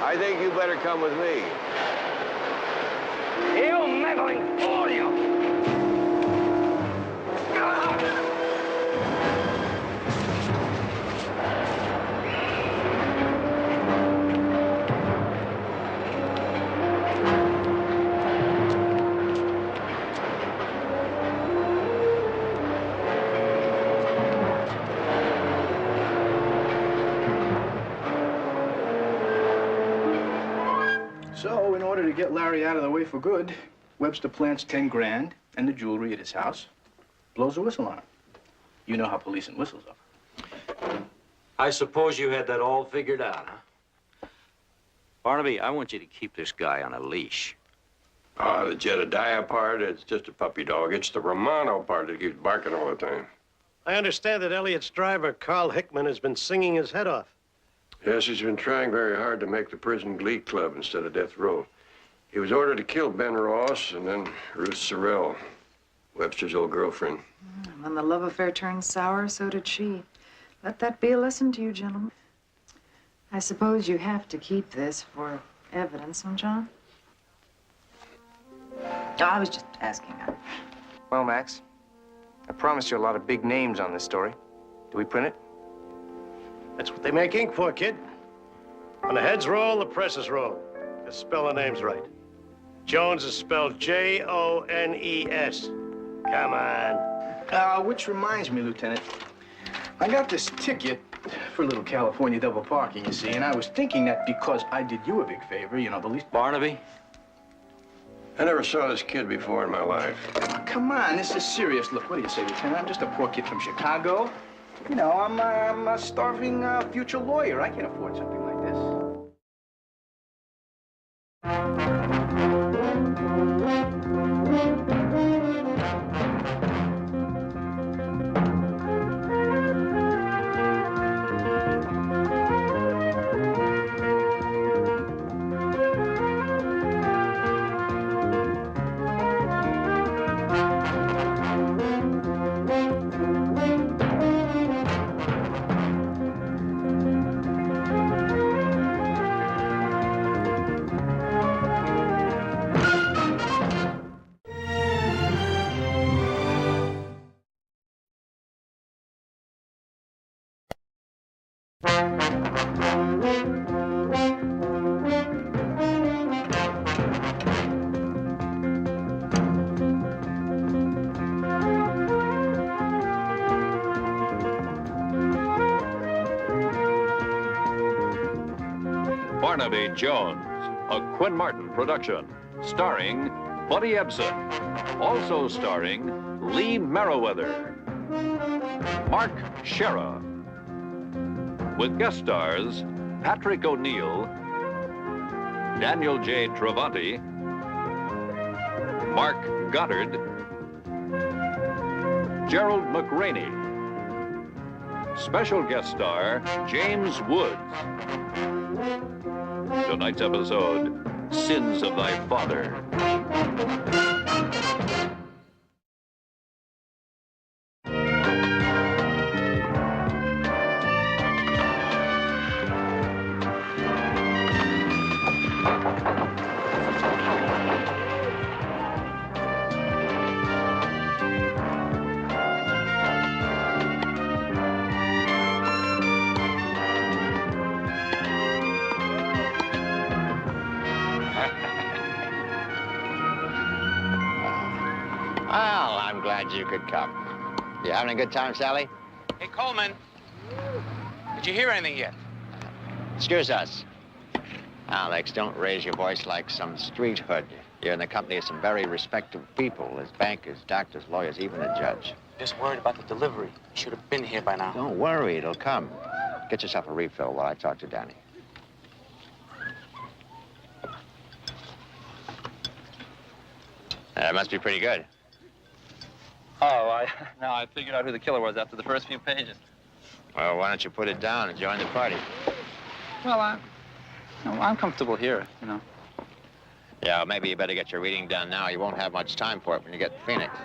[SPEAKER 3] I think you better come with me.
[SPEAKER 18] You meddling fool, you!
[SPEAKER 7] So, in order to get Larry out of the way for good, Webster plants 10 grand and the jewelry at his house, blows a whistle on him. You know how police and whistles are.
[SPEAKER 6] I suppose you had that all figured out, huh? Barnaby, I want you to keep this guy on a leash.
[SPEAKER 3] Oh, the Jedediah part, it's just a puppy dog. It's the Romano part that keeps barking all the time.
[SPEAKER 17] I understand that Elliot's driver, Carl Hickman, has been singing his head off.
[SPEAKER 3] Yes, he's been trying very hard to make the prison glee club instead of death row. He was ordered to kill Ben Ross and then Ruth Sorrell, Webster's old girlfriend.
[SPEAKER 2] When the love affair turned sour, so did she. Let that be a lesson to you, gentlemen. I suppose you have to keep this for evidence, huh, John? Oh, I was just asking.
[SPEAKER 18] Well, Max, I promised you a lot of big names on this story. Do we print it?
[SPEAKER 17] That's what they make ink for, kid. When the heads roll, the presses roll. Just spell the names right. Jones is spelled Jones. Come on.
[SPEAKER 7] Which reminds me, Lieutenant, I got this ticket for a little California double parking, you see, and I was thinking that because I did you a big favor, you know, the least...
[SPEAKER 6] Barnaby?
[SPEAKER 3] I never saw this kid before in my life.
[SPEAKER 7] Oh, come on, this is serious. Look, what do you say, Lieutenant? I'm just a poor kid from Chicago. You know, I'm a starving future lawyer. I can't afford something like this.
[SPEAKER 1] Barnaby Jones, a Quinn Martin production, starring Buddy Ebsen. Also starring Lee Merriweather, Mark Shera, with guest stars Patrick O'Neill, Daniel J. Travanti, Mark Goddard, Gerald McRaney. Special guest star James Woods. Tonight's episode, Sins of Thy Father.
[SPEAKER 21] Well, I'm glad you could come. You having a good time, Sally?
[SPEAKER 8] Hey, Coleman. Did you hear anything yet?
[SPEAKER 21] Excuse us. Alex, don't raise your voice like some street hood. You're in the company of some very respectable people. There's bankers, doctors, lawyers, even a judge.
[SPEAKER 8] Just worried about the delivery. You should have been here by now.
[SPEAKER 21] Don't worry, it'll come. Get yourself a refill while I talk to Danny. That must be pretty good.
[SPEAKER 22] Oh, I figured out who the killer was after the first few pages.
[SPEAKER 21] Well, why don't you put it down and join the party?
[SPEAKER 22] Well, I'm comfortable here, you know.
[SPEAKER 21] Yeah, well, maybe you better get your reading done now. You won't have much time for it when you get to Phoenix.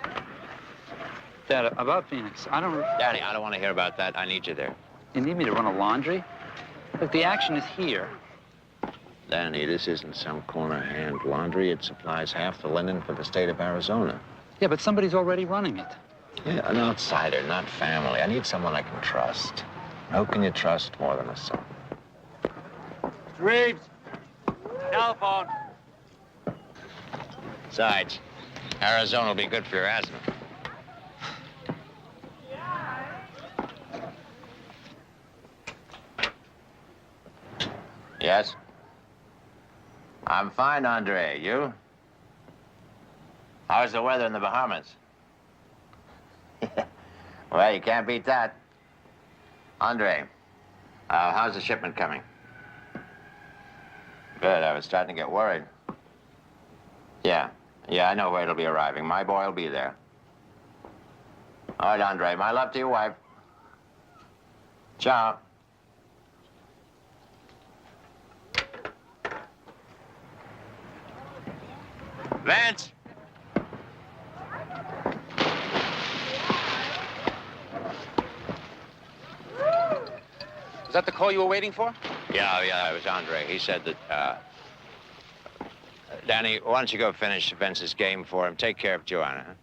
[SPEAKER 22] Dad, about Phoenix,
[SPEAKER 21] Danny, I don't want to hear about that. I need you there.
[SPEAKER 22] You need me to run a laundry? Look, the action is here.
[SPEAKER 21] Danny, this isn't some corner hand laundry. It supplies half the linen for the state of Arizona.
[SPEAKER 22] Yeah, but somebody's already running it.
[SPEAKER 21] Yeah, an outsider, not family. I need someone I can trust. Who can you trust more than a son?
[SPEAKER 22] Reeves, telephone.
[SPEAKER 21] Besides, Arizona will be good for your asthma. Yes? I'm fine, Andre. You? How's the weather in the Bahamas? Well, you can't beat that. Andre, how's the shipment coming? Good, I was starting to get worried. Yeah, I know where it'll be arriving. My boy will be there. All right, Andre, my love to your wife. Ciao. Vance!
[SPEAKER 8] Is that the call you were waiting for?
[SPEAKER 21] Yeah, it was Andre. He said that, Danny, why don't you go finish Vince's game for him? Take care of Joanna, huh?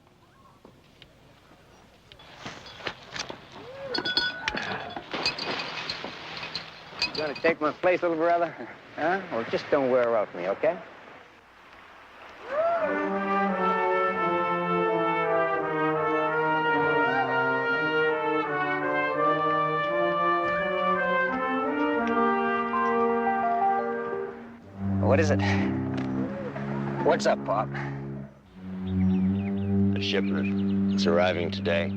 [SPEAKER 23] You gonna take my place, little brother? Huh? Well, just don't wear out me, okay? What is it? What's up, Pop?
[SPEAKER 21] The shipment. It's arriving today.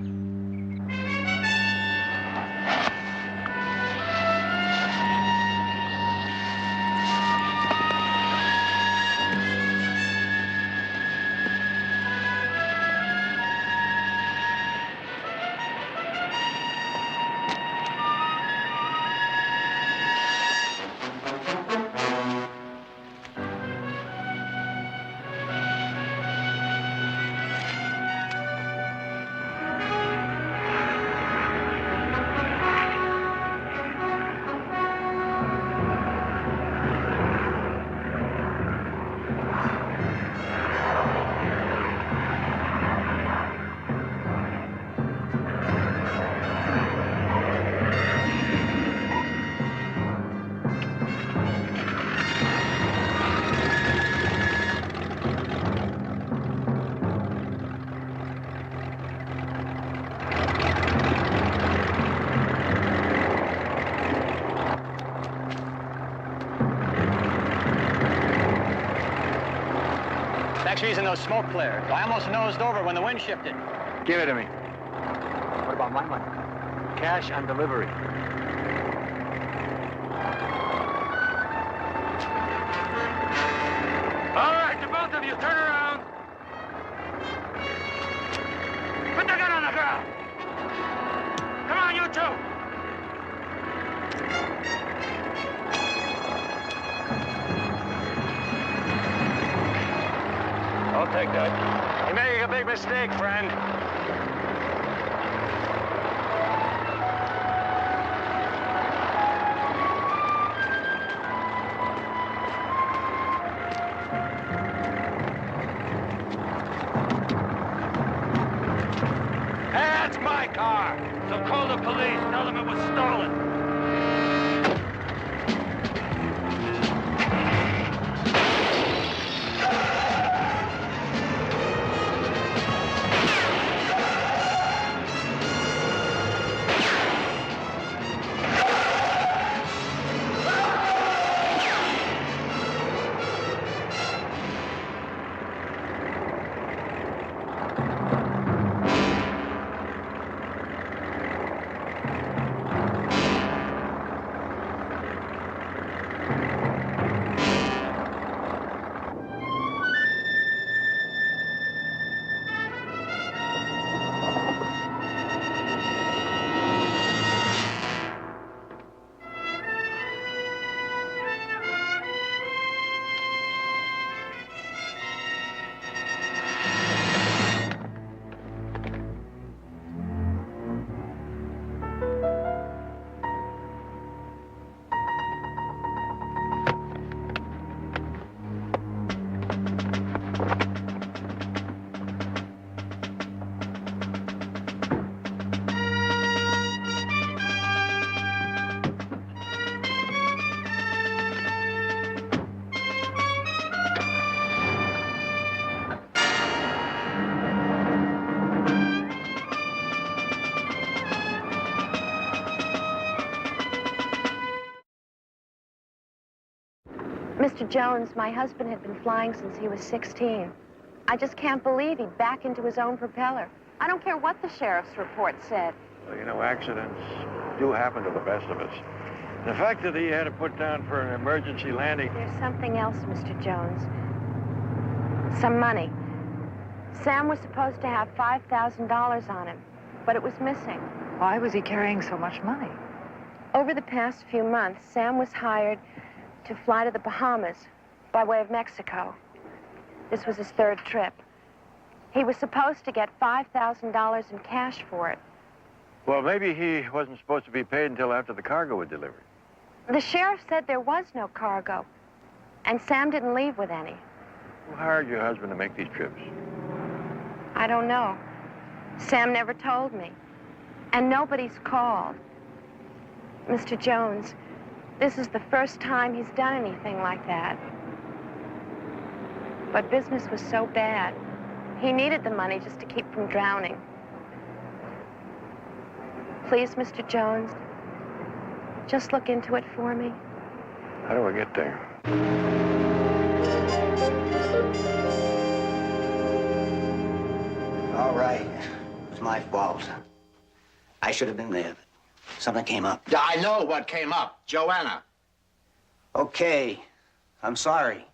[SPEAKER 22] Thanks for using those smoke flares. I almost nosed over when the wind shifted.
[SPEAKER 13] Give it to me.
[SPEAKER 22] What about my money?
[SPEAKER 13] Cash on delivery.
[SPEAKER 4] All right, the both of you, turn around. Put the gun on the ground. Come on, you two.
[SPEAKER 17] I'll take that. You're making a big mistake, friend.
[SPEAKER 4] Hey, that's my car. So call the police. Tell them it was stolen.
[SPEAKER 10] Mr. Jones, my husband had been flying since he was 16. I just can't believe he'd back into his own propeller. I don't care what the sheriff's report said.
[SPEAKER 12] Well, you know, accidents do happen to the best of us. The fact that he had to put down for an emergency landing...
[SPEAKER 10] There's something else, Mr. Jones. Some money. Sam was supposed to have $5,000 on him, but it was missing.
[SPEAKER 2] Why was he carrying so much money?
[SPEAKER 10] Over the past few months, Sam was hired to fly to the Bahamas by way of Mexico. This was his third trip. He was supposed to get $5,000 in cash for it.
[SPEAKER 12] Well, maybe he wasn't supposed to be paid until after the cargo was delivered.
[SPEAKER 10] The sheriff said there was no cargo, and Sam didn't leave with any.
[SPEAKER 12] Who hired your husband to make these trips?
[SPEAKER 10] I don't know. Sam never told me. And nobody's called. Mr. Jones, this is the first time he's done anything like that. But business was so bad. He needed the money just to keep from drowning. Please, Mr. Jones, just look into it for me.
[SPEAKER 12] How do I get there?
[SPEAKER 9] All right. It was my fault. I should have been there. Something came up.
[SPEAKER 14] Yeah, I know what came up. Joanna.
[SPEAKER 9] Okay. I'm sorry.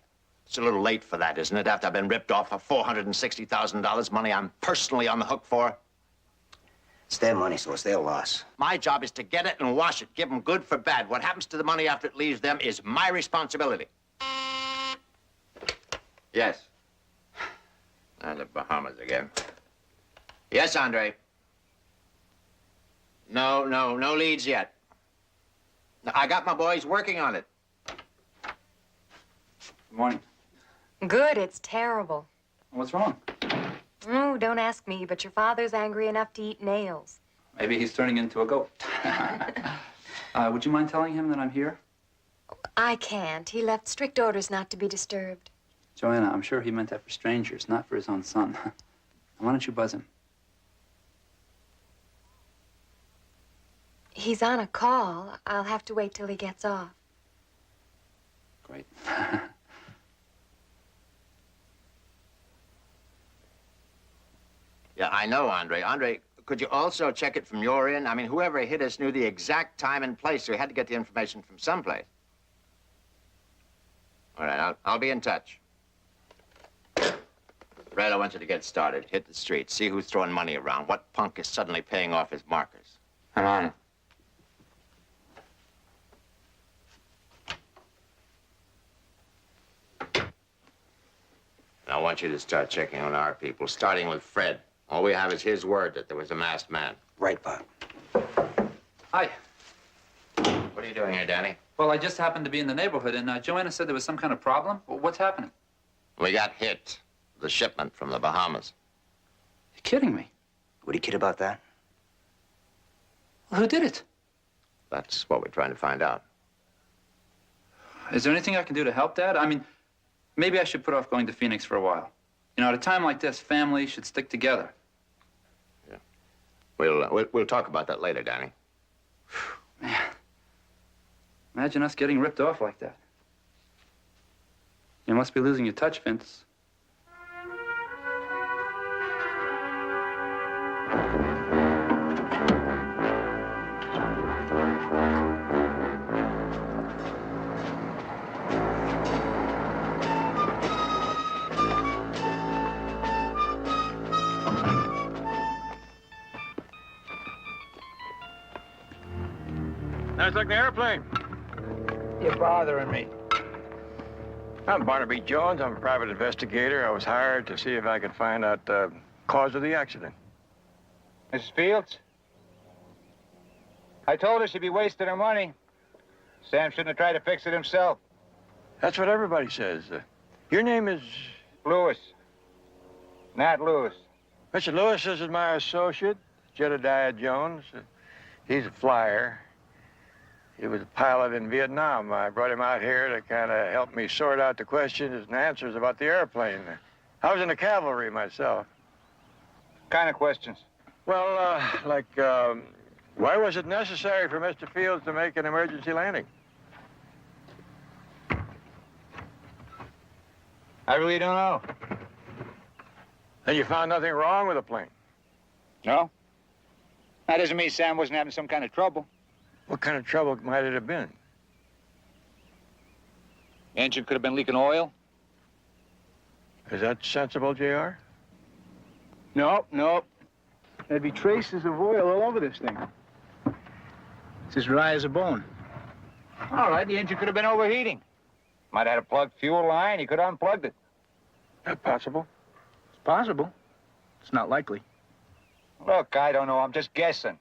[SPEAKER 14] It's a little late for that, isn't it? After I've been ripped off for $460,000, money I'm personally on the hook for.
[SPEAKER 9] It's their money, so it's their loss.
[SPEAKER 14] My job is to get it and wash it, give them good for bad. What happens to the money after it leaves them is my responsibility. Yes. The Bahamas again. Yes, Andre. No leads yet. I got my boys working on it.
[SPEAKER 20] Good morning.
[SPEAKER 24] Good, it's terrible.
[SPEAKER 20] What's wrong?
[SPEAKER 24] Oh, don't ask me, but your father's angry enough to eat nails.
[SPEAKER 20] Maybe he's turning into a goat. Would you mind telling him that I'm here?
[SPEAKER 24] I can't. He left strict orders not to be disturbed.
[SPEAKER 20] Joanna, I'm sure he meant that for strangers, not for his own son. Why don't you buzz him?
[SPEAKER 24] He's on a call. I'll have to wait till he gets off.
[SPEAKER 20] Great.
[SPEAKER 14] Yeah, I know, Andre. Andre, could you also check it from your end? I mean, whoever hit us knew the exact time and place, so we had to get the information from someplace. All right, I'll be in touch. Red, I want you to get started. Hit the streets. See who's throwing money around. What punk is suddenly paying off his markers.
[SPEAKER 11] I'm on it.
[SPEAKER 14] And I want you to start checking on our people, starting with Fred. All we have is his word that there was a masked man.
[SPEAKER 9] Right, Bob.
[SPEAKER 11] Hi.
[SPEAKER 14] What are you doing here, Danny?
[SPEAKER 11] Well, I just happened to be in the neighborhood, and Joanna said there was some kind of problem. What's happening?
[SPEAKER 14] We got hit. The shipment from the Bahamas.
[SPEAKER 11] You're kidding me.
[SPEAKER 9] Would he kid about that?
[SPEAKER 11] Well, who did it?
[SPEAKER 14] That's what we're trying to find out.
[SPEAKER 11] Is there anything I can do to help, Dad? I mean, maybe I should put off going to Phoenix for a while. You know, at a time like this, families should stick together.
[SPEAKER 14] Yeah. We'll talk about that later, Danny.
[SPEAKER 11] Man, imagine us getting ripped off like that. You must be losing your touch, Vince.
[SPEAKER 3] Nice looking airplane.
[SPEAKER 23] You're bothering me.
[SPEAKER 3] I'm Barnaby Jones. I'm a private investigator. I was hired to see if I could find out the cause of the accident.
[SPEAKER 23] Mrs. Fields? I told her she'd be wasting her money. Sam shouldn't have tried to fix it himself.
[SPEAKER 3] That's what everybody says. Your name is...
[SPEAKER 23] Lewis. Nat Lewis.
[SPEAKER 3] Mr. Lewis, this is my associate, Jedediah Jones. He's a flyer. He was a pilot in Vietnam. I brought him out here to kind of help me sort out the questions and answers about the airplane. I was in the cavalry myself.
[SPEAKER 23] Kind of questions?
[SPEAKER 3] Well, why was it necessary for Mr. Fields to make an emergency landing?
[SPEAKER 23] I really don't know.
[SPEAKER 3] And you found nothing wrong with the plane?
[SPEAKER 23] No. That doesn't mean Sam wasn't having some kind of trouble.
[SPEAKER 3] What kind of trouble might it have been?
[SPEAKER 23] The engine could have been leaking oil.
[SPEAKER 3] Is that sensible, J.R.?
[SPEAKER 7] Nope. There'd be traces of oil all over this thing. It's as dry as a bone.
[SPEAKER 23] All right, the engine could have been overheating. Might have had a plugged fuel line. He could have unplugged it.
[SPEAKER 3] That possible?
[SPEAKER 7] It's possible. It's not likely.
[SPEAKER 23] Look, I don't know. I'm just guessing.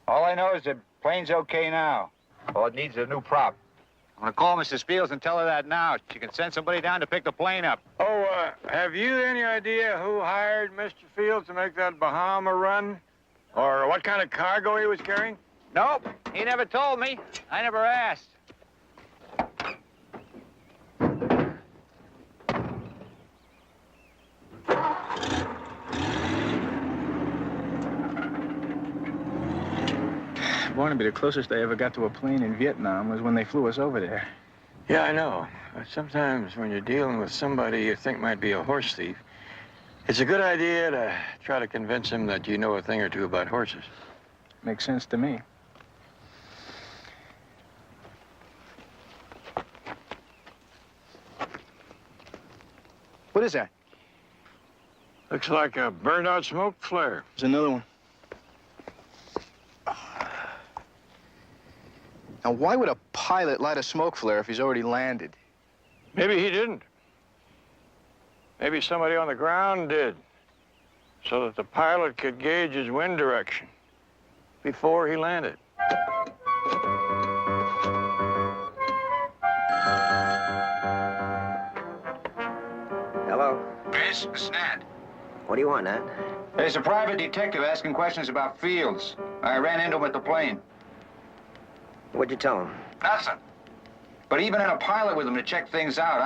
[SPEAKER 23] All I know is the plane's okay now. All it needs is a new prop. I'm gonna call Mrs. Fields and tell her that now. She can send somebody down to pick the plane up.
[SPEAKER 3] Oh, have you any idea who hired Mr. Fields to make that Bahama run? Or what kind of cargo he was carrying?
[SPEAKER 23] Nope. He never told me. I never asked.
[SPEAKER 7] Barnaby, the closest I ever got to a plane in Vietnam was when they flew us over there.
[SPEAKER 3] Yeah, I know. But sometimes when you're dealing with somebody you think might be a horse thief, it's a good idea to try to convince him that you know a thing or two about horses.
[SPEAKER 7] Makes sense to me. What is that?
[SPEAKER 3] Looks like a burned-out smoke flare.
[SPEAKER 7] There's another one. Now, why would a pilot light a smoke flare if he's already landed?
[SPEAKER 3] Maybe he didn't. Maybe somebody on the ground did, so that the pilot could gauge his wind direction before he landed.
[SPEAKER 9] Hello?
[SPEAKER 23] Miss Nat.
[SPEAKER 9] What do you want, Nat?
[SPEAKER 23] There's a private detective asking questions about Fields. I ran into him at the plane.
[SPEAKER 9] What'd you tell him?
[SPEAKER 23] Nothing. But even in a pilot with him to check things out,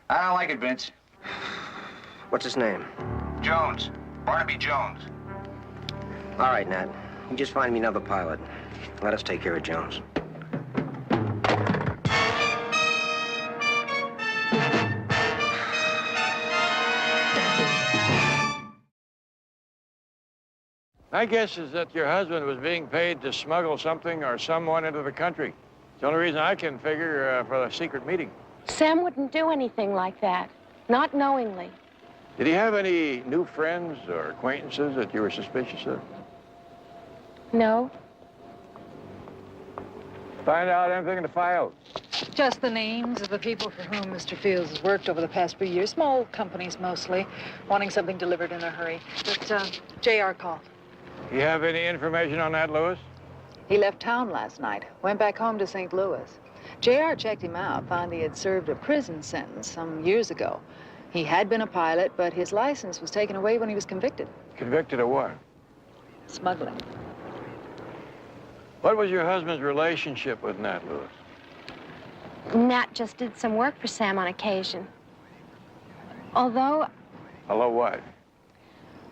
[SPEAKER 23] I don't like it, Vince.
[SPEAKER 9] What's his name?
[SPEAKER 23] Jones. Barnaby Jones.
[SPEAKER 9] All right, Nat. You just find me another pilot. Let us take care of Jones.
[SPEAKER 3] My guess is that your husband was being paid to smuggle something or someone into the country. It's the only reason I can figure for a secret meeting.
[SPEAKER 10] Sam wouldn't do anything like that. Not knowingly.
[SPEAKER 3] Did he have any new friends or acquaintances that you were suspicious of?
[SPEAKER 10] No.
[SPEAKER 3] Find out anything in the files?
[SPEAKER 2] Just the names of the people for whom Mr. Fields has worked over the past few years. Small companies mostly, wanting something delivered in a hurry. But J.R. called.
[SPEAKER 3] You have any information on that, Lewis?
[SPEAKER 2] He left town last night, went back home to St. Louis. J.R. checked him out, found he had served a prison sentence some years ago. He had been a pilot, but his license was taken away when he was convicted.
[SPEAKER 3] Convicted of what?
[SPEAKER 2] Smuggling.
[SPEAKER 3] What was your husband's relationship with Nat Lewis?
[SPEAKER 10] Nat just did some work for Sam on occasion. Although
[SPEAKER 3] what?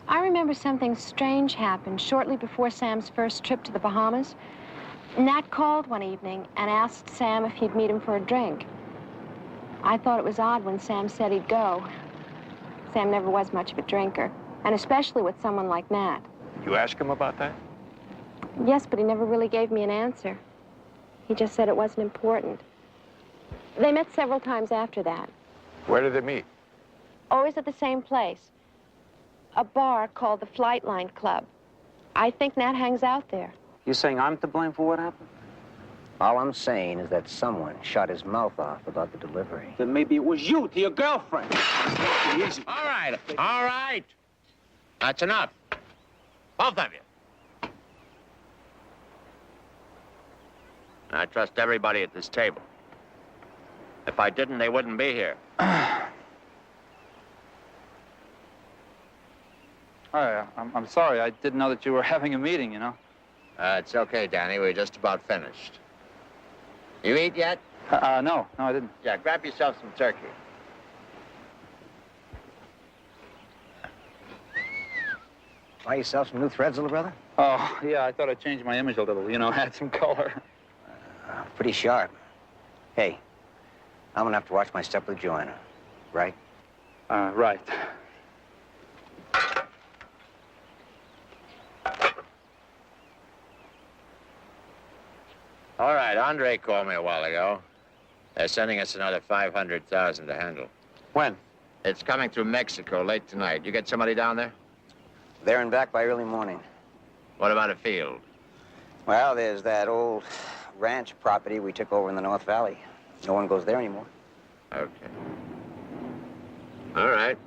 [SPEAKER 10] I remember something strange happened shortly before Sam's first trip to the Bahamas. Nat called one evening and asked Sam if he'd meet him for a drink. I thought it was odd when Sam said he'd go. Sam never was much of a drinker, and especially with someone like Nat.
[SPEAKER 3] You ask him about that?
[SPEAKER 10] Yes, but he never really gave me an answer. He just said it wasn't important. They met several times after that.
[SPEAKER 3] Where did they meet?
[SPEAKER 10] Always at the same place. A bar called the Flight Line Club. I think Nat hangs out there.
[SPEAKER 9] You saying I'm to blame for what happened? All I'm saying is that someone shot his mouth off about the delivery.
[SPEAKER 14] Then maybe it was you to your girlfriend.
[SPEAKER 9] Easy.
[SPEAKER 14] All right. That's enough. Both of you. I trust everybody at this table. If I didn't, they wouldn't be here.
[SPEAKER 22] I'm sorry. I didn't know that you were having a meeting, you know.
[SPEAKER 14] It's okay, Danny. We're just about finished. You eat yet?
[SPEAKER 22] No, I didn't.
[SPEAKER 14] Yeah, grab yourself some turkey.
[SPEAKER 9] Buy yourself some new threads, little brother?
[SPEAKER 22] Oh, yeah, I thought I'd change my image a little, you know, add some color.
[SPEAKER 9] Pretty sharp. Hey, I'm gonna have to watch my step with Joanna, right?
[SPEAKER 22] Right.
[SPEAKER 14] All right, Andre called me a while ago. They're sending us another $500,000 to handle.
[SPEAKER 9] When?
[SPEAKER 14] It's coming through Mexico late tonight. You get somebody down there?
[SPEAKER 9] There and back by early morning.
[SPEAKER 14] What about a field?
[SPEAKER 9] Well, there's that old ranch property we took over in the North Valley. No one goes there anymore.
[SPEAKER 14] Okay. All right.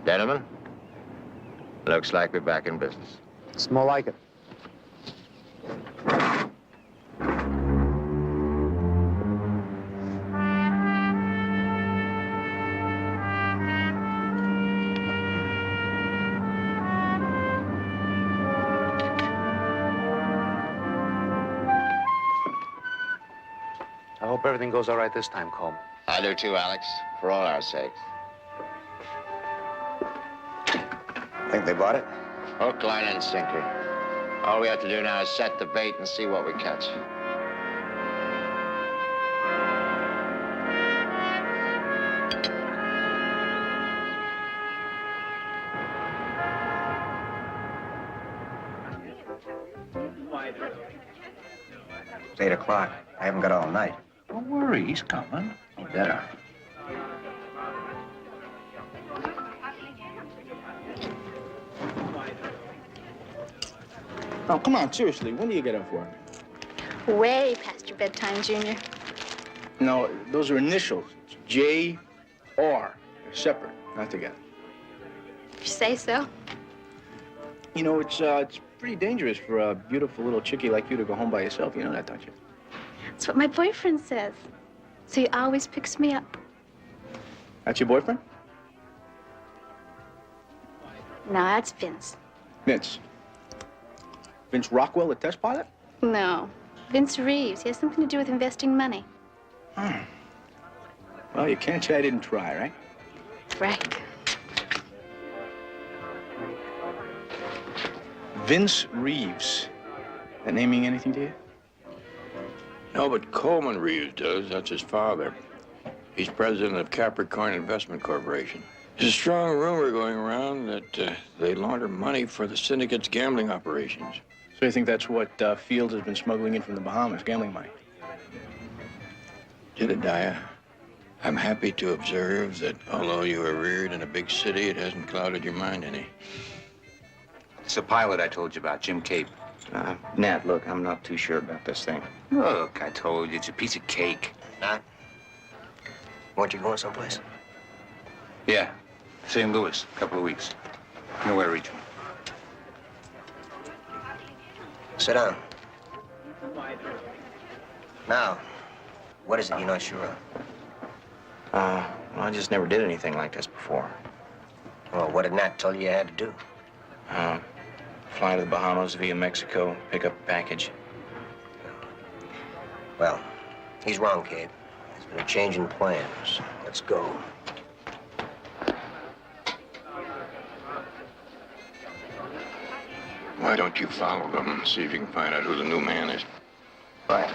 [SPEAKER 14] Gentlemen, looks like we're back in business.
[SPEAKER 9] It's more like it.
[SPEAKER 11] I hope everything goes all right this time, Coleman.
[SPEAKER 14] I do too, Alex, for all our sakes.
[SPEAKER 9] Think they bought it?
[SPEAKER 14] Hook, line, and sinker. All we have to do now is set the bait and see what we catch.
[SPEAKER 9] It's 8 o'clock. I haven't got all night.
[SPEAKER 6] Don't worry, he's coming.
[SPEAKER 9] You better.
[SPEAKER 7] Oh, come on, seriously. When do you get up for it?
[SPEAKER 5] Way past your bedtime, Junior.
[SPEAKER 7] No, those are initials. It's J.R. They're separate, not together.
[SPEAKER 5] If you say so.
[SPEAKER 7] You know, it's pretty dangerous for a beautiful little chickie like you to go home by yourself. You know that, don't you?
[SPEAKER 5] That's what my boyfriend says. So he always picks me up.
[SPEAKER 7] That's your boyfriend?
[SPEAKER 5] No, that's Vince.
[SPEAKER 7] Vince. Vince Rockwell, the test pilot?
[SPEAKER 5] No, Vince Reeves. He has something to do with investing money.
[SPEAKER 7] Well, you can't say I didn't try, right?
[SPEAKER 5] Right.
[SPEAKER 7] Vince Reeves. That name mean anything to you?
[SPEAKER 3] No, but Coleman Reeves does. That's his father. He's president of Capricorn Investment Corporation. There's a strong rumor going around that they launder money for the syndicate's gambling operations.
[SPEAKER 7] So you think that's what Fields has been smuggling in from the Bahamas, gambling money?
[SPEAKER 3] Jedediah, I'm happy to observe that although you were reared in a big city, it hasn't clouded your mind any.
[SPEAKER 23] It's the pilot I told you about, Jim Cape.
[SPEAKER 9] Nat, look, I'm not too sure about this thing.
[SPEAKER 23] Look, I told you, it's a piece of cake.
[SPEAKER 9] Nat? Weren't you going someplace?
[SPEAKER 23] Yeah, St. Louis, a couple of weeks. Nowhere reaching.
[SPEAKER 9] Sit down. Now, what is it you're not sure of? Well, I just never did anything like this before. Well, what did Nat tell you you had to do?
[SPEAKER 7] Fly to the Bahamas via Mexico, pick up a package.
[SPEAKER 9] Well, he's wrong, Cape. There's been a change in plans. Let's go.
[SPEAKER 3] Why don't you follow them and see if you can find out who the new man is?
[SPEAKER 9] Right.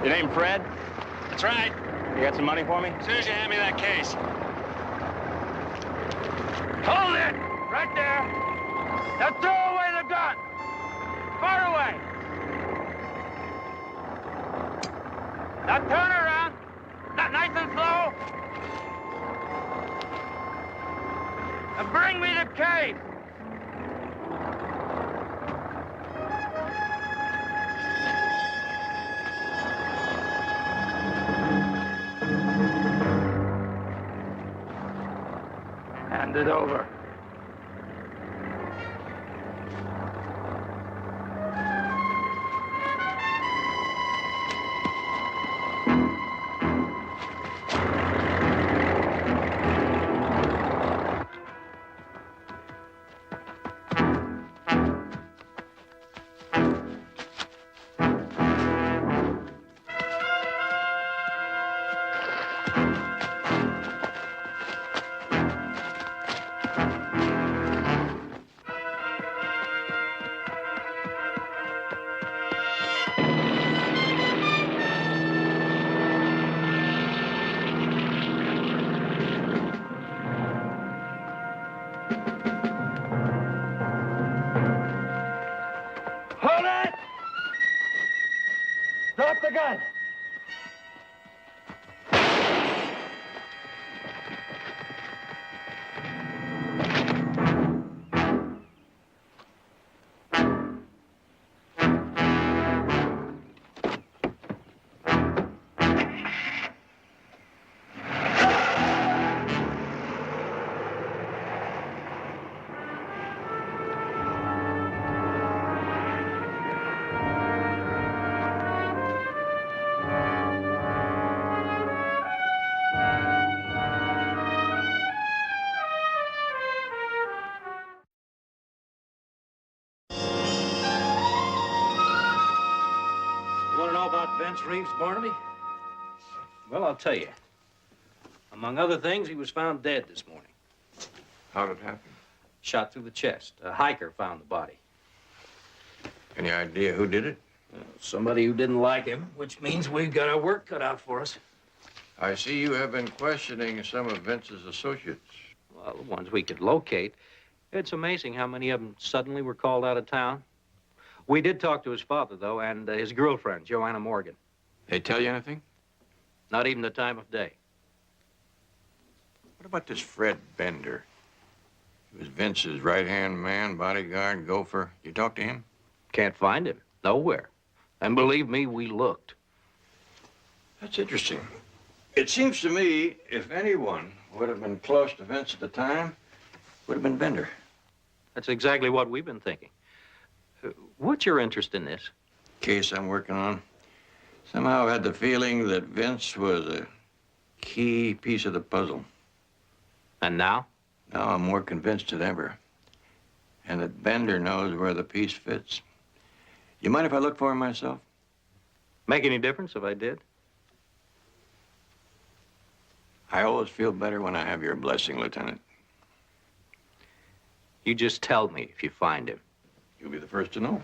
[SPEAKER 22] Your name Fred?
[SPEAKER 17] That's right.
[SPEAKER 22] You got some money for me?
[SPEAKER 17] As soon as you hand me that case. Hold it! Right there. Now throw away the gun. Far away. Now turn around. Not nice and slow. Now bring me the case. Hand it over. Hold it! Drop the gun!
[SPEAKER 6] You want to know about Vince Reeves, Barnaby? Well, I'll tell you. Among other things, he was found dead this morning.
[SPEAKER 3] How did it happen?
[SPEAKER 6] Shot through the chest. A hiker found the body.
[SPEAKER 3] Any idea who did it?
[SPEAKER 6] Somebody who didn't like him, which means we've got our work cut out for us.
[SPEAKER 3] I see you have been questioning some of Vince's associates.
[SPEAKER 6] Well, the ones we could locate. It's amazing how many of them suddenly were called out of town.
[SPEAKER 20] We did talk to his father, though, and his girlfriend, Joanna Morgan.
[SPEAKER 3] They tell you anything?
[SPEAKER 20] Not even the time of day.
[SPEAKER 3] What about this Fred Bender? He was Vince's right-hand man, bodyguard, gopher. You talk to him?
[SPEAKER 20] Can't find him. Nowhere. And believe me, we looked.
[SPEAKER 3] That's interesting. It seems to me if anyone would have been close to Vince at the time, would have been Bender.
[SPEAKER 20] That's exactly what we've been thinking. What's your interest in this?
[SPEAKER 3] Case I'm working on. Somehow I had the feeling that Vince was a key piece of the puzzle.
[SPEAKER 20] And now?
[SPEAKER 3] Now I'm more convinced than ever. And that Bender knows where the piece fits. You mind if I look for him myself?
[SPEAKER 20] Make any difference if I did?
[SPEAKER 3] I always feel better when I have your blessing, Lieutenant.
[SPEAKER 20] You just tell me if you find him.
[SPEAKER 3] You'll be the first to know.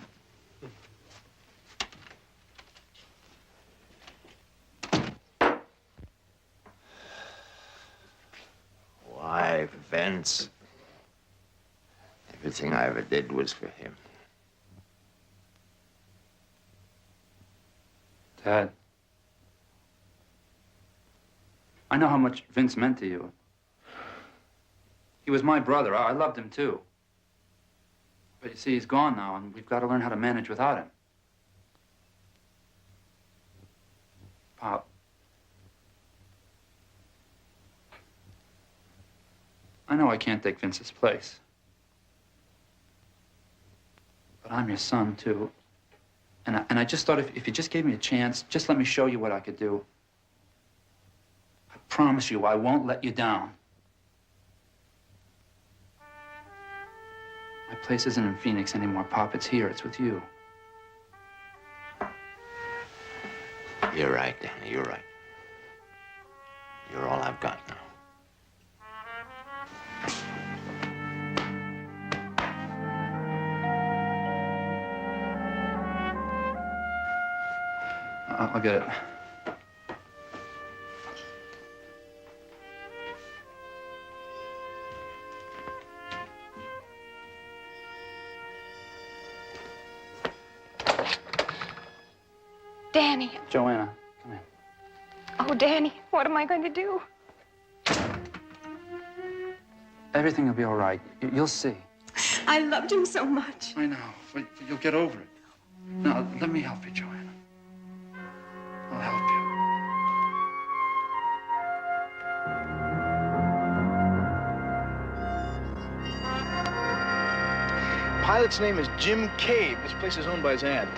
[SPEAKER 14] Why, Vince? Everything I ever did was for him.
[SPEAKER 20] Dad. I know how much Vince meant to you. He was my brother. I loved him, too. But you see, he's gone now, and we've got to learn how to manage without him. Pop. I know I can't take Vince's place. But I'm your son, too. And I just thought if you just gave me a chance, just let me show you what I could do. I promise you I won't let you down. My place isn't in Phoenix anymore, Pop. It's here. It's with you.
[SPEAKER 14] You're right, Danny. You're right. You're all I've got now.
[SPEAKER 20] I'll get it.
[SPEAKER 10] Danny.
[SPEAKER 20] Joanna, come in.
[SPEAKER 10] Oh, Danny, what am I going to do?
[SPEAKER 20] Everything will be all right. You'll see.
[SPEAKER 10] I loved him so much.
[SPEAKER 20] I know, but you'll get over it. Now, let me help you, Joanna. I'll help you.
[SPEAKER 7] Pilot's name is Jim Cave. This place is owned by his aunt.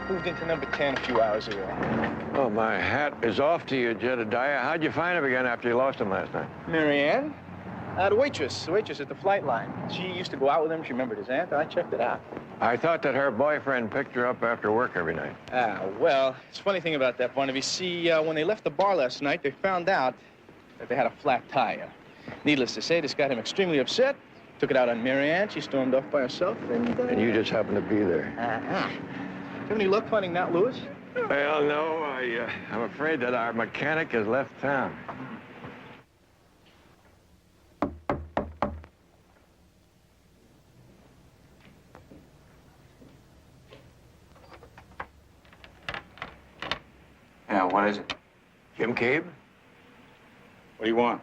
[SPEAKER 7] Moved into number 10 a few hours ago.
[SPEAKER 3] Oh, my hat is off to you, Jedediah. How'd you find him again after you lost him last night?
[SPEAKER 7] Mary Ann? The waitress at the flight line. She used to go out with him. She remembered his aunt. I checked it out.
[SPEAKER 3] I thought that her boyfriend picked her up after work every night.
[SPEAKER 7] Well, it's a funny thing about that, Barnaby. See, when they left the bar last night, they found out that they had a flat tire. Needless to say, this got him extremely upset. Took it out on Mary Ann. She stormed off by herself,
[SPEAKER 3] And you just happened to be there.
[SPEAKER 7] Do you have any luck finding Nat Lewis?
[SPEAKER 3] Well, no, I'm afraid that our mechanic has left town.
[SPEAKER 20] Yeah, what is it?
[SPEAKER 3] Jim Cave?
[SPEAKER 20] What do you want?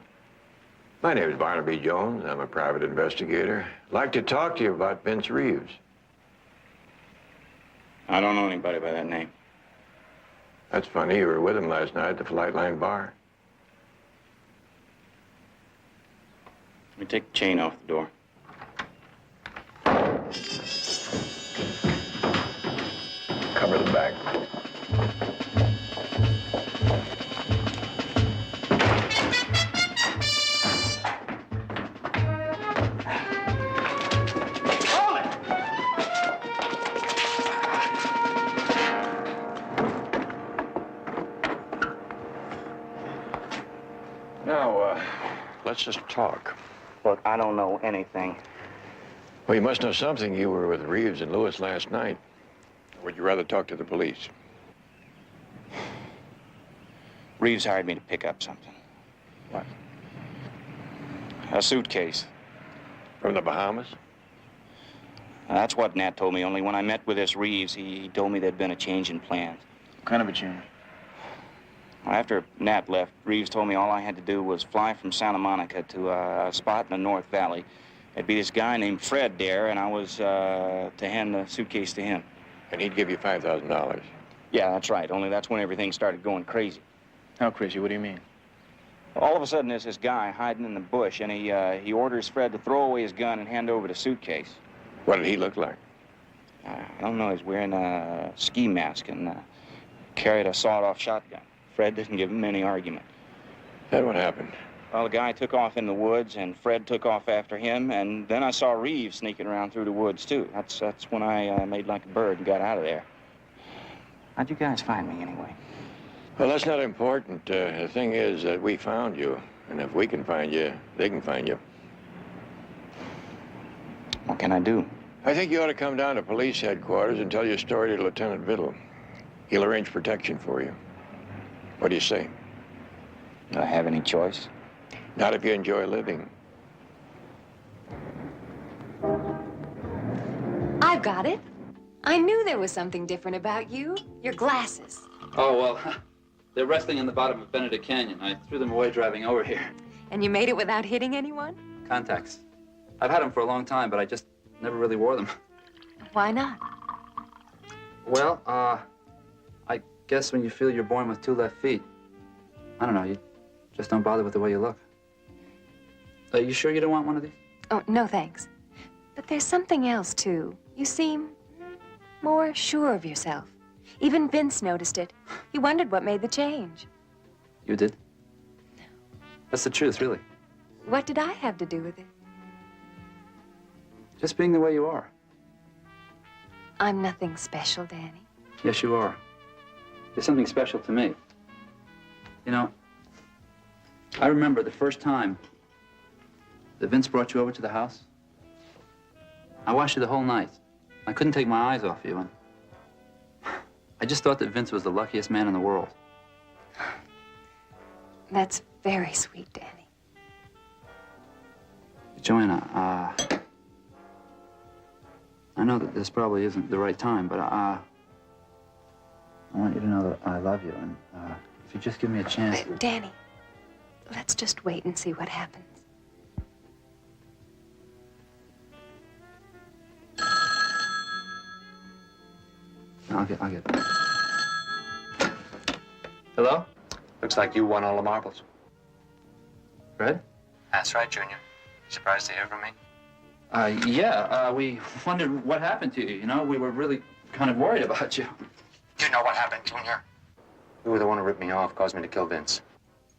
[SPEAKER 3] My name is Barnaby Jones. I'm a private investigator. I'd like to talk to you about Vince Reeves.
[SPEAKER 20] I don't know anybody by that name.
[SPEAKER 3] That's funny. You were with him last night at the Flightline bar.
[SPEAKER 20] Let me take the chain off the door.
[SPEAKER 3] Cover the back. Now, let's just talk.
[SPEAKER 20] Look, I don't know anything.
[SPEAKER 3] Well, you must know something. You were with Reeves and Lewis last night. Or would you rather talk to the police?
[SPEAKER 20] Reeves hired me to pick up something.
[SPEAKER 3] What?
[SPEAKER 20] A suitcase.
[SPEAKER 3] From the Bahamas?
[SPEAKER 15] That's what Nat told me, only when I met with this Reeves, he told me there'd been a change in plans.
[SPEAKER 7] What kind of a change?
[SPEAKER 15] After Nat left, Reeves told me all I had to do was fly from Santa Monica to a spot in the North Valley. There'd be this guy named Fred there, and I was to hand the suitcase to him.
[SPEAKER 3] And he'd give you $5,000.
[SPEAKER 15] Yeah, that's right, only that's when everything started going crazy.
[SPEAKER 7] How crazy? What do you mean?
[SPEAKER 15] All of a sudden, there's this guy hiding in the bush, and he orders Fred to throw away his gun and hand over the suitcase.
[SPEAKER 3] What did he look like?
[SPEAKER 15] I don't know. He's wearing a ski mask and carried a sawed-off shotgun. Fred didn't give him any argument.
[SPEAKER 3] Then what happened?
[SPEAKER 15] Well, the guy took off in the woods, and Fred took off after him, and then I saw Reeves sneaking around through the woods, too. That's when I made like a bird and got out of there. How'd you guys find me, anyway?
[SPEAKER 3] Well, that's not important. The thing is that we found you, and if we can find you, they can find you.
[SPEAKER 15] What can I do?
[SPEAKER 3] I think you ought to come down to police headquarters and tell your story to Lieutenant Biddle. He'll arrange protection for you. What do you say?
[SPEAKER 15] Do I have any choice?
[SPEAKER 3] Not if you enjoy living.
[SPEAKER 24] I've got it. I knew there was something different about you. Your glasses.
[SPEAKER 22] Oh, well, they're resting in the bottom of Benedict Canyon. I threw them away driving over here.
[SPEAKER 24] And you made it without hitting anyone?
[SPEAKER 22] Contacts. I've had them for a long time, but I just never really wore them.
[SPEAKER 24] Why not?
[SPEAKER 22] Well, I guess when you feel you're born with 2 left feet, I don't know, you just don't bother with the way you look. Are you sure you don't want one of these?
[SPEAKER 24] Oh, no thanks. But there's something else, too. You seem more sure of yourself. Even Vince noticed it. He wondered what made the change.
[SPEAKER 22] You did? That's the truth, really.
[SPEAKER 24] What did I have to do with it?
[SPEAKER 22] Just being the way you are.
[SPEAKER 24] I'm nothing special, Danny.
[SPEAKER 22] Yes, you are. You're something special to me. You know, I remember the first time that Vince brought you over to the house. I watched you the whole night. I couldn't take my eyes off you, and I just thought that Vince was the luckiest man in the world.
[SPEAKER 24] That's very sweet, Danny.
[SPEAKER 22] Joanna, I know that this probably isn't the right time, but I want you to know that I love you, and if you just give me a chance...
[SPEAKER 24] Danny, let's just wait and see what happens.
[SPEAKER 22] I'll get it. Hello?
[SPEAKER 11] Looks like you won all the marbles.
[SPEAKER 22] Fred?
[SPEAKER 11] That's right, Junior. Surprised to hear from me?
[SPEAKER 22] Yeah, we wondered what happened to you, you know? We were really kind of worried about you.
[SPEAKER 11] You know what happened, Junior? You were the one who ripped me off, caused me to kill Vince.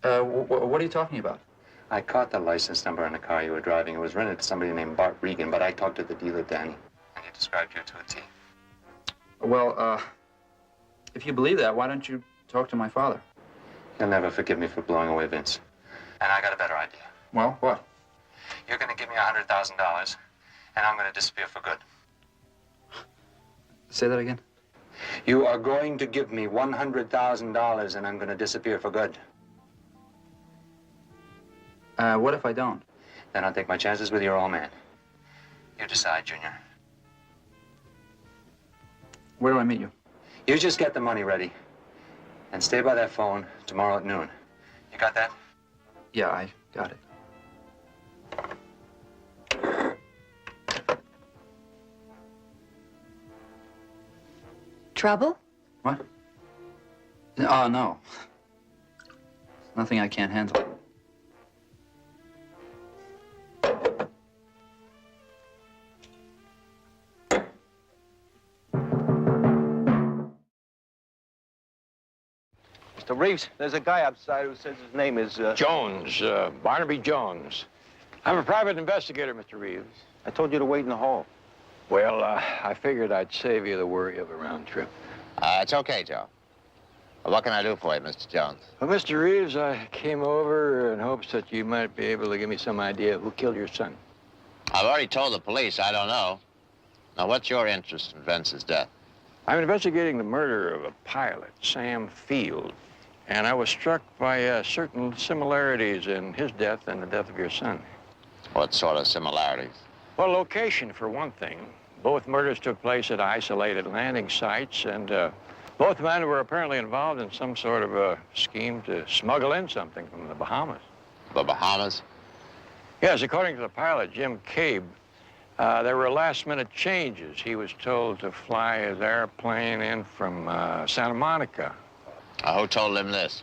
[SPEAKER 22] What are you talking about?
[SPEAKER 11] I caught the license number on the car you were driving. It was rented to somebody named Bart Regan, but I talked to the dealer, Danny, and he described you to a T.
[SPEAKER 22] Well, if you believe that, why don't you talk to my father?
[SPEAKER 11] He'll never forgive me for blowing away Vince. And I got a better idea.
[SPEAKER 22] Well, what?
[SPEAKER 11] You're going to give me $100,000, and I'm going to disappear for good.
[SPEAKER 22] Say that again?
[SPEAKER 11] You are going to give me $100,000, and I'm going to disappear for good.
[SPEAKER 22] What if I don't?
[SPEAKER 11] Then I'll take my chances with your old man. You decide, Junior.
[SPEAKER 22] Where do I meet you?
[SPEAKER 11] You just get the money ready. And stay by that phone tomorrow at noon. You got that?
[SPEAKER 22] Yeah, I got it.
[SPEAKER 24] Trouble?
[SPEAKER 22] What? Oh, no. Nothing I can't handle.
[SPEAKER 9] Mr. Reeves, there's a guy outside who says his name is...
[SPEAKER 3] Jones, Barnaby Jones. I'm a private investigator, Mr. Reeves.
[SPEAKER 9] I told you to wait in the hall.
[SPEAKER 3] Well, I figured I'd save you the worry of a round trip.
[SPEAKER 21] It's okay, Joe. What can I do for you, Mr. Jones?
[SPEAKER 3] Well, Mr. Reeves, I came over in hopes that you might be able to give me some idea of who killed your son.
[SPEAKER 21] I've already told the police. I don't know. Now, what's your interest in Vince's death?
[SPEAKER 3] I'm investigating the murder of a pilot, Sam Field, and I was struck by certain similarities in his death and the death of your son.
[SPEAKER 21] What sort of similarities?
[SPEAKER 3] Well, location, for one thing. Both murders took place at isolated landing sites, and both men were apparently involved in some sort of a scheme to smuggle in something from the Bahamas.
[SPEAKER 21] The Bahamas?
[SPEAKER 3] Yes, according to the pilot, Jim Cabe, there were last-minute changes. He was told to fly his airplane in from Santa Monica.
[SPEAKER 21] Who told him this?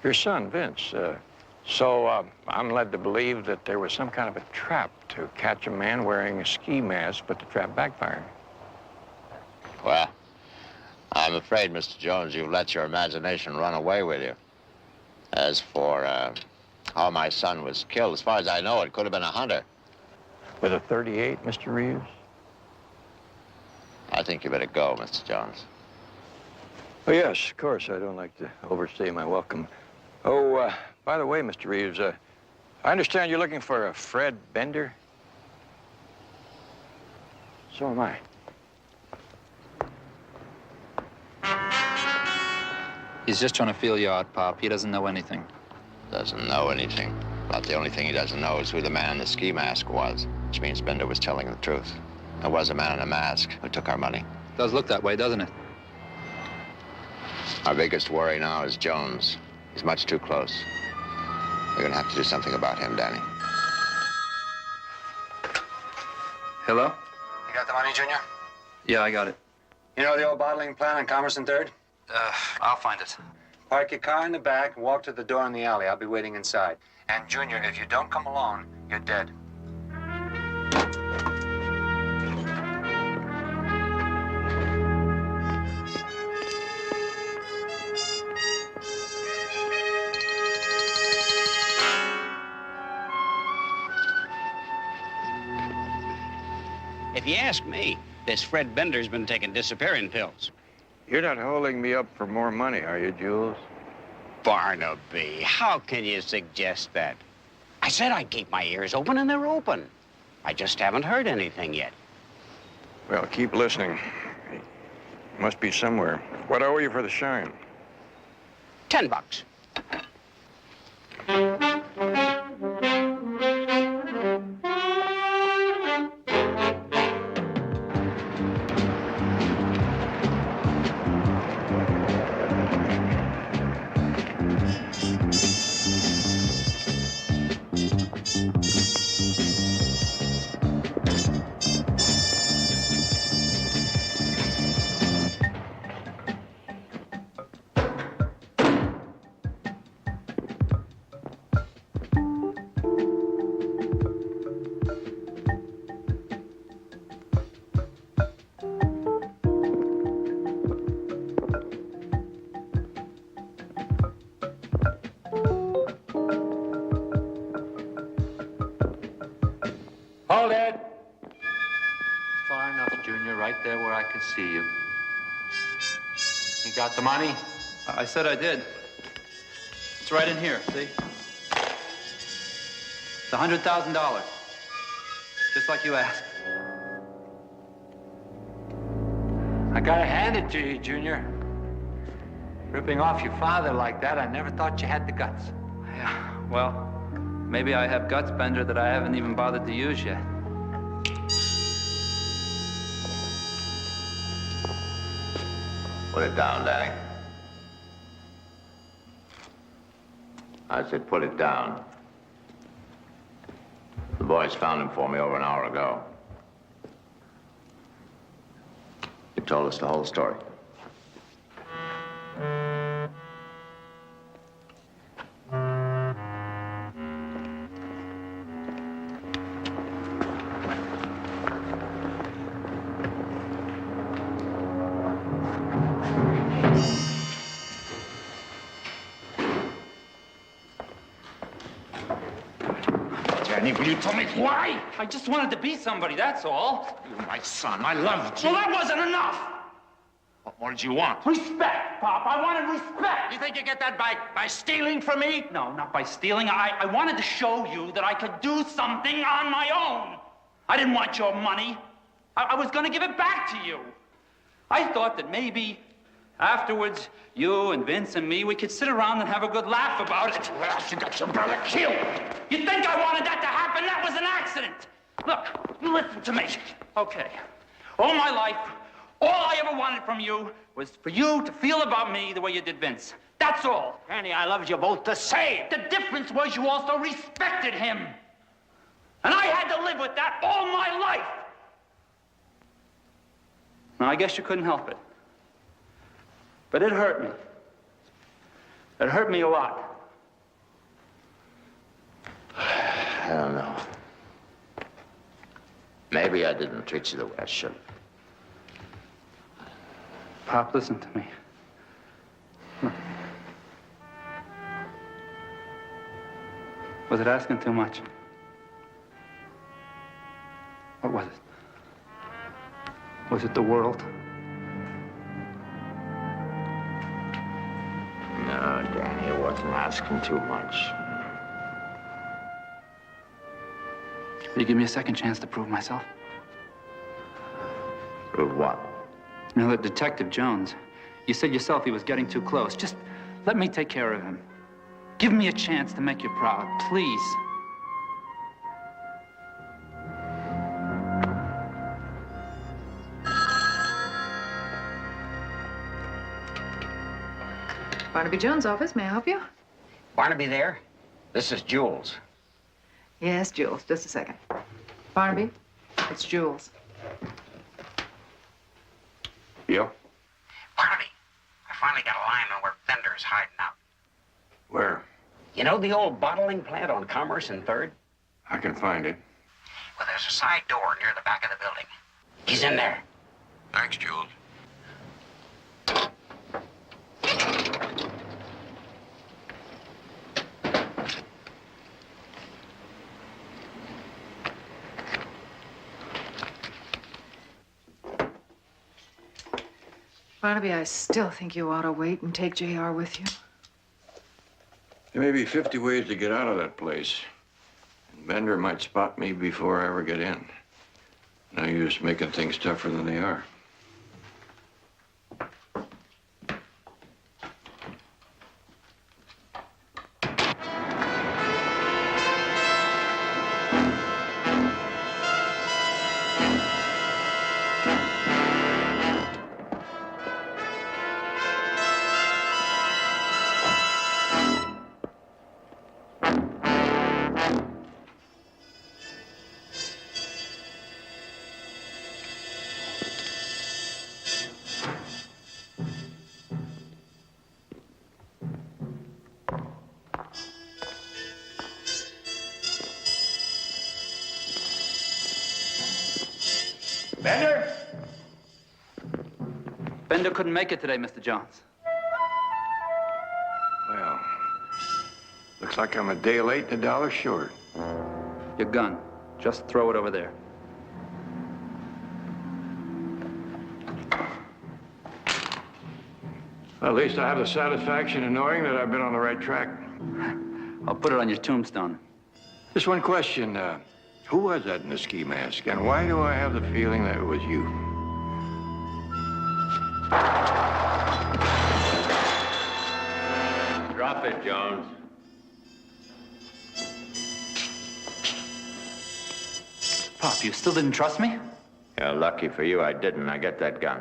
[SPEAKER 3] Your son, Vince. So I'm led to believe that there was some kind of a trap to catch a man wearing a ski mask, but the trap backfired.
[SPEAKER 21] Well, I'm afraid, Mr. Jones, you've let your imagination run away with you. As for how my son was killed, as far as I know, it could have been a hunter.
[SPEAKER 3] With a .38, Mr. Reeves?
[SPEAKER 21] I think you better go, Mr. Jones.
[SPEAKER 3] Oh, yes, of course. I don't like to overstay my welcome. Oh, by the way, Mr. Reeves, I understand you're looking for a Fred Bender? So am I.
[SPEAKER 22] He's just trying to feel you out, Pop. He doesn't know anything.
[SPEAKER 21] Doesn't know anything. About the only thing he doesn't know is who the man in the ski mask was, which means Bender was telling the truth. There was a man in a mask who took our money.
[SPEAKER 22] Does look that way, doesn't it?
[SPEAKER 21] Our biggest worry now is Jones. He's much too close. We're gonna have to do something about him, Danny.
[SPEAKER 22] Hello?
[SPEAKER 11] You got the money, Junior?
[SPEAKER 22] Yeah, I got it.
[SPEAKER 11] You know the old bottling plant on Commerce and 3rd?
[SPEAKER 22] I'll find it.
[SPEAKER 11] Park your car in the back and walk to the door in the alley. I'll be waiting inside. And, Junior, if you don't come alone, you're dead.
[SPEAKER 1] If you ask me, this Fred Bender's been taking disappearing pills.
[SPEAKER 3] You're not holding me up for more money, are you, Jules?
[SPEAKER 1] Barnaby, how can you suggest that? I said I'd keep my ears open, and they're open. I just haven't heard anything yet.
[SPEAKER 3] Well, keep listening. He must be somewhere. What owe you for the shine?
[SPEAKER 1] $10.
[SPEAKER 22] Hold it! Far enough, Junior, right there where I can see you. You got the money? I said I did. It's right in here, see? It's $100,000. Just like you asked.
[SPEAKER 16] I gotta hand it to you, Junior. Ripping off your father like that, I never thought you had the guts.
[SPEAKER 22] Yeah, well, maybe I have guts, Bender, that I haven't even bothered to use yet.
[SPEAKER 21] Put it down, Danny. I said put it down. The boys found him for me over an hour ago. He told us the whole story.
[SPEAKER 22] Danny, will you tell me why? I just wanted to be somebody, that's all.
[SPEAKER 23] You're my son. I loved you.
[SPEAKER 22] Well, that wasn't enough!
[SPEAKER 23] What more did you want?
[SPEAKER 22] Respect, Pop. I wanted respect. You think you get that by stealing from me? No, not by stealing. I wanted to show you that I could do something on my own. I didn't want your money. I was going to give it back to you. I thought that maybe afterwards, you and Vince and me, we could sit around and have a good laugh about it. Well, you got your brother killed. You think I wanted that to happen? That was an accident. Look, listen to me. Okay.
[SPEAKER 8] All my life, all I ever wanted from you was for you to feel about me the way you did Vince. That's all.
[SPEAKER 1] Danny, I loved you both the same.
[SPEAKER 8] The difference was you also respected him. And I had to live with that all my life. Now, I guess you couldn't help it. But it hurt me. It hurt me a lot.
[SPEAKER 21] I don't know. Maybe I didn't treat you the way I should.
[SPEAKER 22] Pop, listen to me. Look. Was it asking too much? What was it? Was it the world?
[SPEAKER 21] No, Danny, it wasn't asking too much.
[SPEAKER 22] Will you give me a second chance to prove myself?
[SPEAKER 21] Prove what?
[SPEAKER 22] You know, that Detective Jones, you said yourself he was getting too close. Just let me take care of him. Give me a chance to make you proud, please.
[SPEAKER 2] Barnaby Jones' office. May I help you?
[SPEAKER 1] Barnaby there? This is Jules.
[SPEAKER 2] Yes, Jules. Just a second. Barnaby, it's Jules.
[SPEAKER 3] Yeah?
[SPEAKER 1] Barnaby, I finally got a line on where Fender's hiding out.
[SPEAKER 3] Where?
[SPEAKER 1] You know the old bottling plant on Commerce and 3rd?
[SPEAKER 3] I can find it.
[SPEAKER 1] Well, there's a side door near the back of the building. He's in there.
[SPEAKER 3] Thanks, Jules.
[SPEAKER 2] Barnaby, I still think you ought to wait and take JR with you.
[SPEAKER 3] There may be 50 ways to get out of that place. And Bender might spot me before I ever get in. No use making things tougher than they are.
[SPEAKER 8] Bender?
[SPEAKER 22] Bender couldn't make it today, Mr. Jones.
[SPEAKER 3] Well, looks like I'm a day late and $1 short.
[SPEAKER 22] Your gun. Just throw it over there.
[SPEAKER 3] Well, at least I have the satisfaction of knowing that I've been on the right track.
[SPEAKER 22] I'll put it on your tombstone.
[SPEAKER 3] Just one question. Who was that in the ski mask, and why do I have the feeling that it was you?
[SPEAKER 16] Drop it, Jones.
[SPEAKER 22] Pop, you still didn't trust me?
[SPEAKER 21] Yeah, lucky for you, I didn't. I get that gun.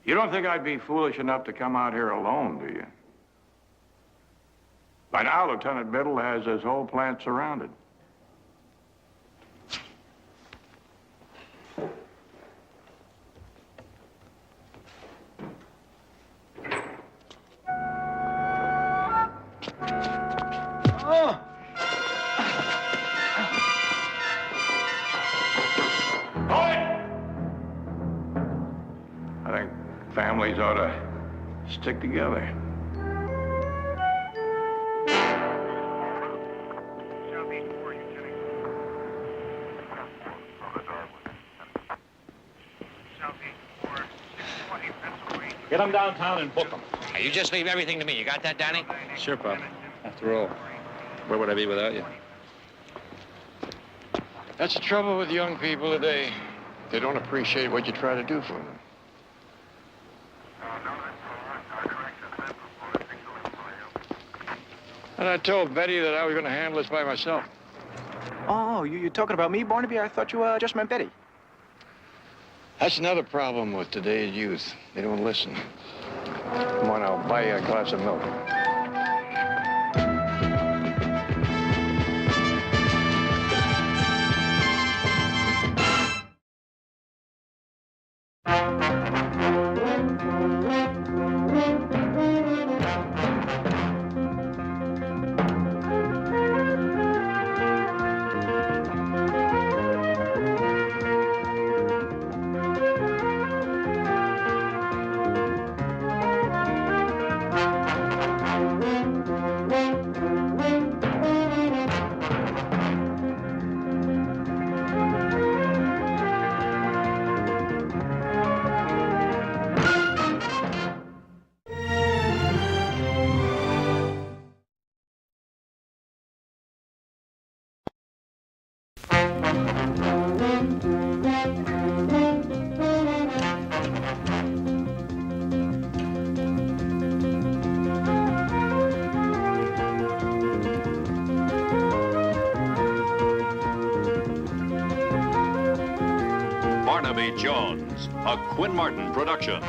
[SPEAKER 3] You don't think I'd be foolish enough to come out here alone, do you? By now, Lieutenant Biddle has his whole plant surrounded.
[SPEAKER 8] Oh!
[SPEAKER 3] I think families ought to stick together.
[SPEAKER 17] Get them downtown and book them.
[SPEAKER 21] You just leave everything to me. You got that, Danny?
[SPEAKER 22] Sure, Pop. After all, where would I be without you?
[SPEAKER 3] That's the trouble with young people today. They don't appreciate what you try to do for them. And I told Betty that I was going to handle this by myself.
[SPEAKER 7] you talking about me, Barnaby? I thought you just meant Betty.
[SPEAKER 12] That's another problem with today's youth. They don't listen. Come on, I'll buy you a glass of milk.
[SPEAKER 4] Barnaby Jones, a Quinn Martin production,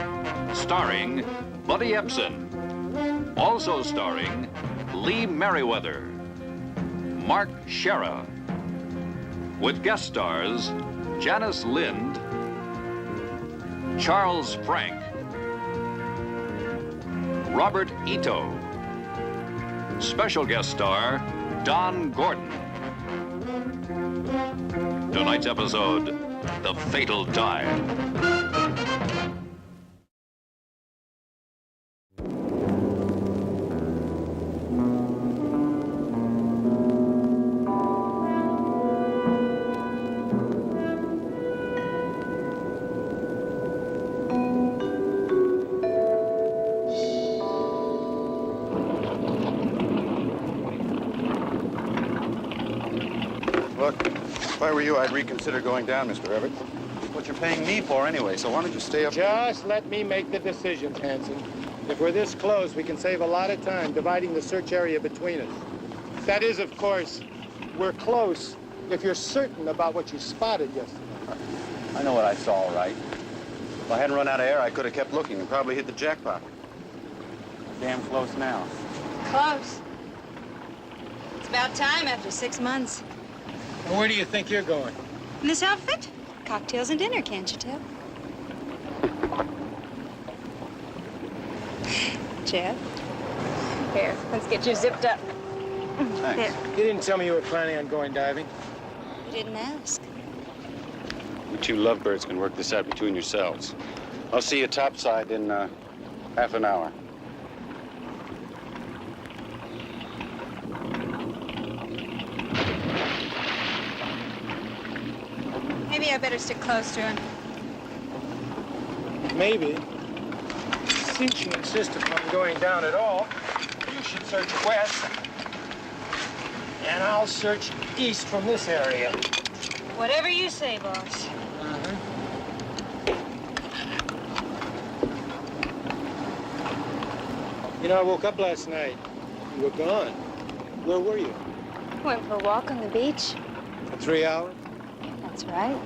[SPEAKER 4] starring Buddy Ebsen, also starring Lee Merriweather, Mark Shera, with guest stars Janice Lind, Charles Frank, Robert Ito, special guest star Don Gordon. Tonight's episode, The Fatal Dive.
[SPEAKER 13] Look, if I were you, I'd reconsider going down, Mr. Everett. What you're paying me for anyway, so why don't you stay up?
[SPEAKER 18] Just let me make the decisions, Hanson. If we're this close, we can save a lot of time dividing the search area between us. That is, of course, we're close if you're certain about what you spotted yesterday.
[SPEAKER 13] I know what I saw, all right. If I hadn't run out of air, I could have kept looking and probably hit the jackpot. Damn close now.
[SPEAKER 19] Close. It's about time after 6 months.
[SPEAKER 18] Well, where do you think you're going?
[SPEAKER 19] In this outfit? Cocktails and dinner, can't you tell? Jeff? Here, let's get you zipped up.
[SPEAKER 18] Thanks. You didn't tell me you were planning on going diving.
[SPEAKER 19] You didn't ask.
[SPEAKER 13] You two lovebirds can work this out between yourselves. I'll see you topside in half an hour.
[SPEAKER 19] Maybe I better stick close to him.
[SPEAKER 18] Maybe. Since you insist upon going down at all, you should search west, and I'll search east from this area.
[SPEAKER 19] Whatever you say, boss.
[SPEAKER 18] You know, I woke up last night. You were gone. Where were you?
[SPEAKER 19] Went for a walk on the beach.
[SPEAKER 18] For 3 hours?
[SPEAKER 19] That's right.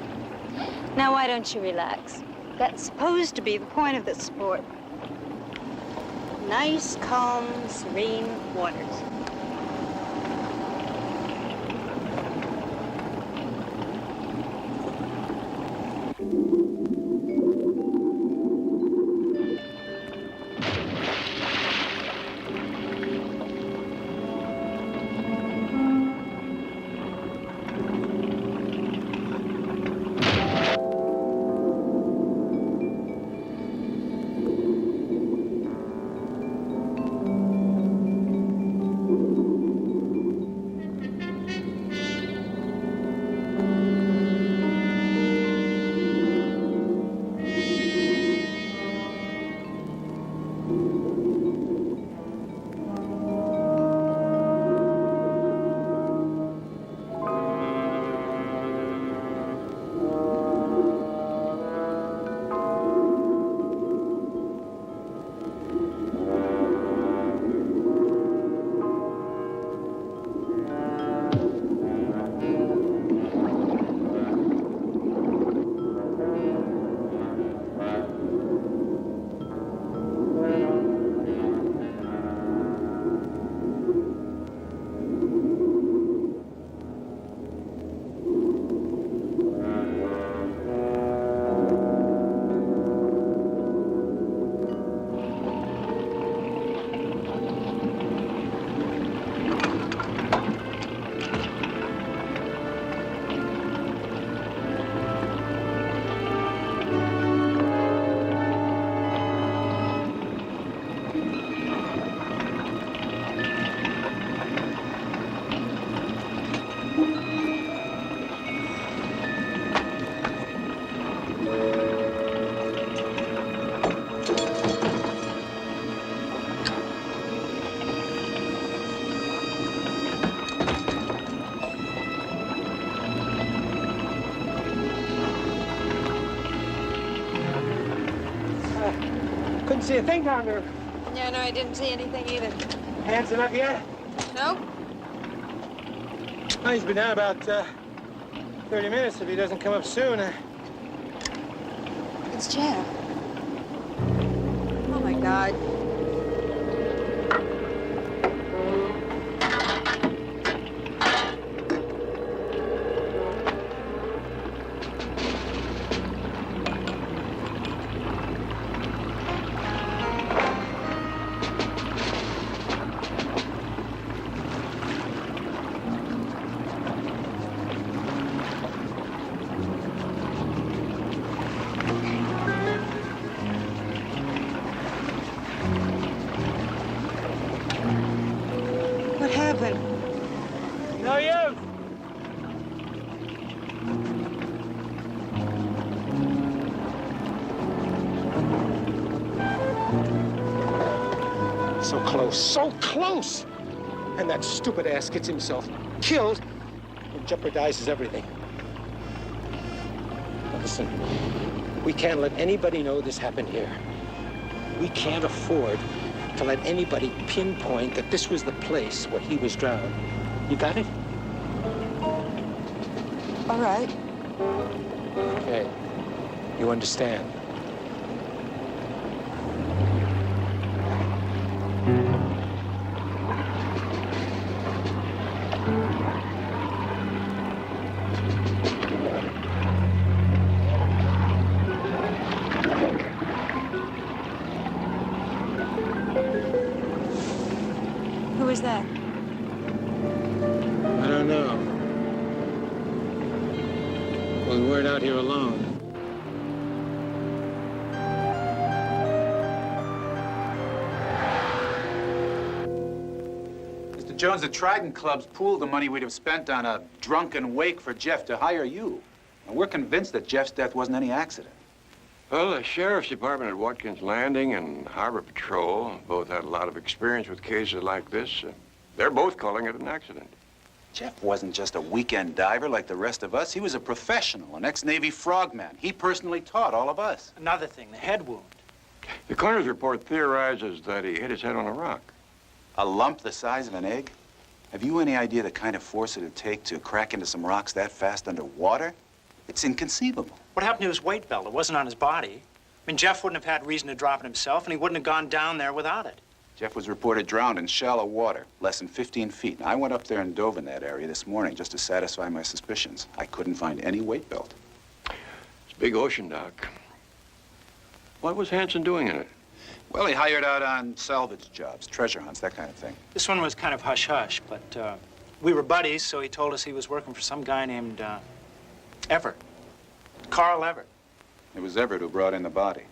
[SPEAKER 19] Now, why don't you relax? That's supposed to be the point of this sport. Nice, calm, serene waters.
[SPEAKER 18] Couldn't see a thing down there.
[SPEAKER 2] Yeah, no, I didn't see anything either.
[SPEAKER 18] Hanson up yet?
[SPEAKER 2] Nope.
[SPEAKER 18] Well, he's been down about 30 minutes if he doesn't come up soon.
[SPEAKER 2] It's Jeff. Oh, my God. What happened?
[SPEAKER 18] No use. So close, so close! And that stupid ass gets himself killed and jeopardizes everything. Now listen, we can't let anybody know this happened here. We can't afford to let anybody pinpoint that this was the place where he was drowned. You got it?
[SPEAKER 2] All right.
[SPEAKER 18] Okay. You understand?
[SPEAKER 2] Who was that?
[SPEAKER 18] I don't know. Well, we weren't out here alone.
[SPEAKER 23] Mr. Jones, the Trident Club's pooled the money we'd have spent on a drunken wake for Jeff to hire you. And we're convinced that Jeff's death wasn't any accident.
[SPEAKER 3] Well, the Sheriff's Department at Watkins Landing and Harbor Patrol both had a lot of experience with cases like this. They're both calling it an accident.
[SPEAKER 23] Jeff wasn't just a weekend diver like the rest of us. He was a professional, an ex-Navy frogman. He personally taught all of us.
[SPEAKER 15] Another thing, the head wound.
[SPEAKER 3] The coroner's report theorizes that he hit his head on a rock.
[SPEAKER 23] A lump the size of an egg? Have you any idea the kind of force it'd take to crack into some rocks that fast underwater? It's inconceivable.
[SPEAKER 15] What happened to his weight belt? It wasn't on his body. I mean, Jeff wouldn't have had reason to drop it himself, and he wouldn't have gone down there without it.
[SPEAKER 23] Jeff was reported drowned in shallow water, less than 15 feet. Now, I went up there and dove in that area this morning just to satisfy my suspicions. I couldn't find any weight belt.
[SPEAKER 3] It's a big ocean, Doc. What was Hanson doing in it?
[SPEAKER 23] Well, he hired out on salvage jobs, treasure hunts, that kind of thing.
[SPEAKER 15] This one was kind of hush-hush, but we were buddies, so he told us he was working for some guy named Everett. Carl Everett.
[SPEAKER 23] It was Everett who brought in the body.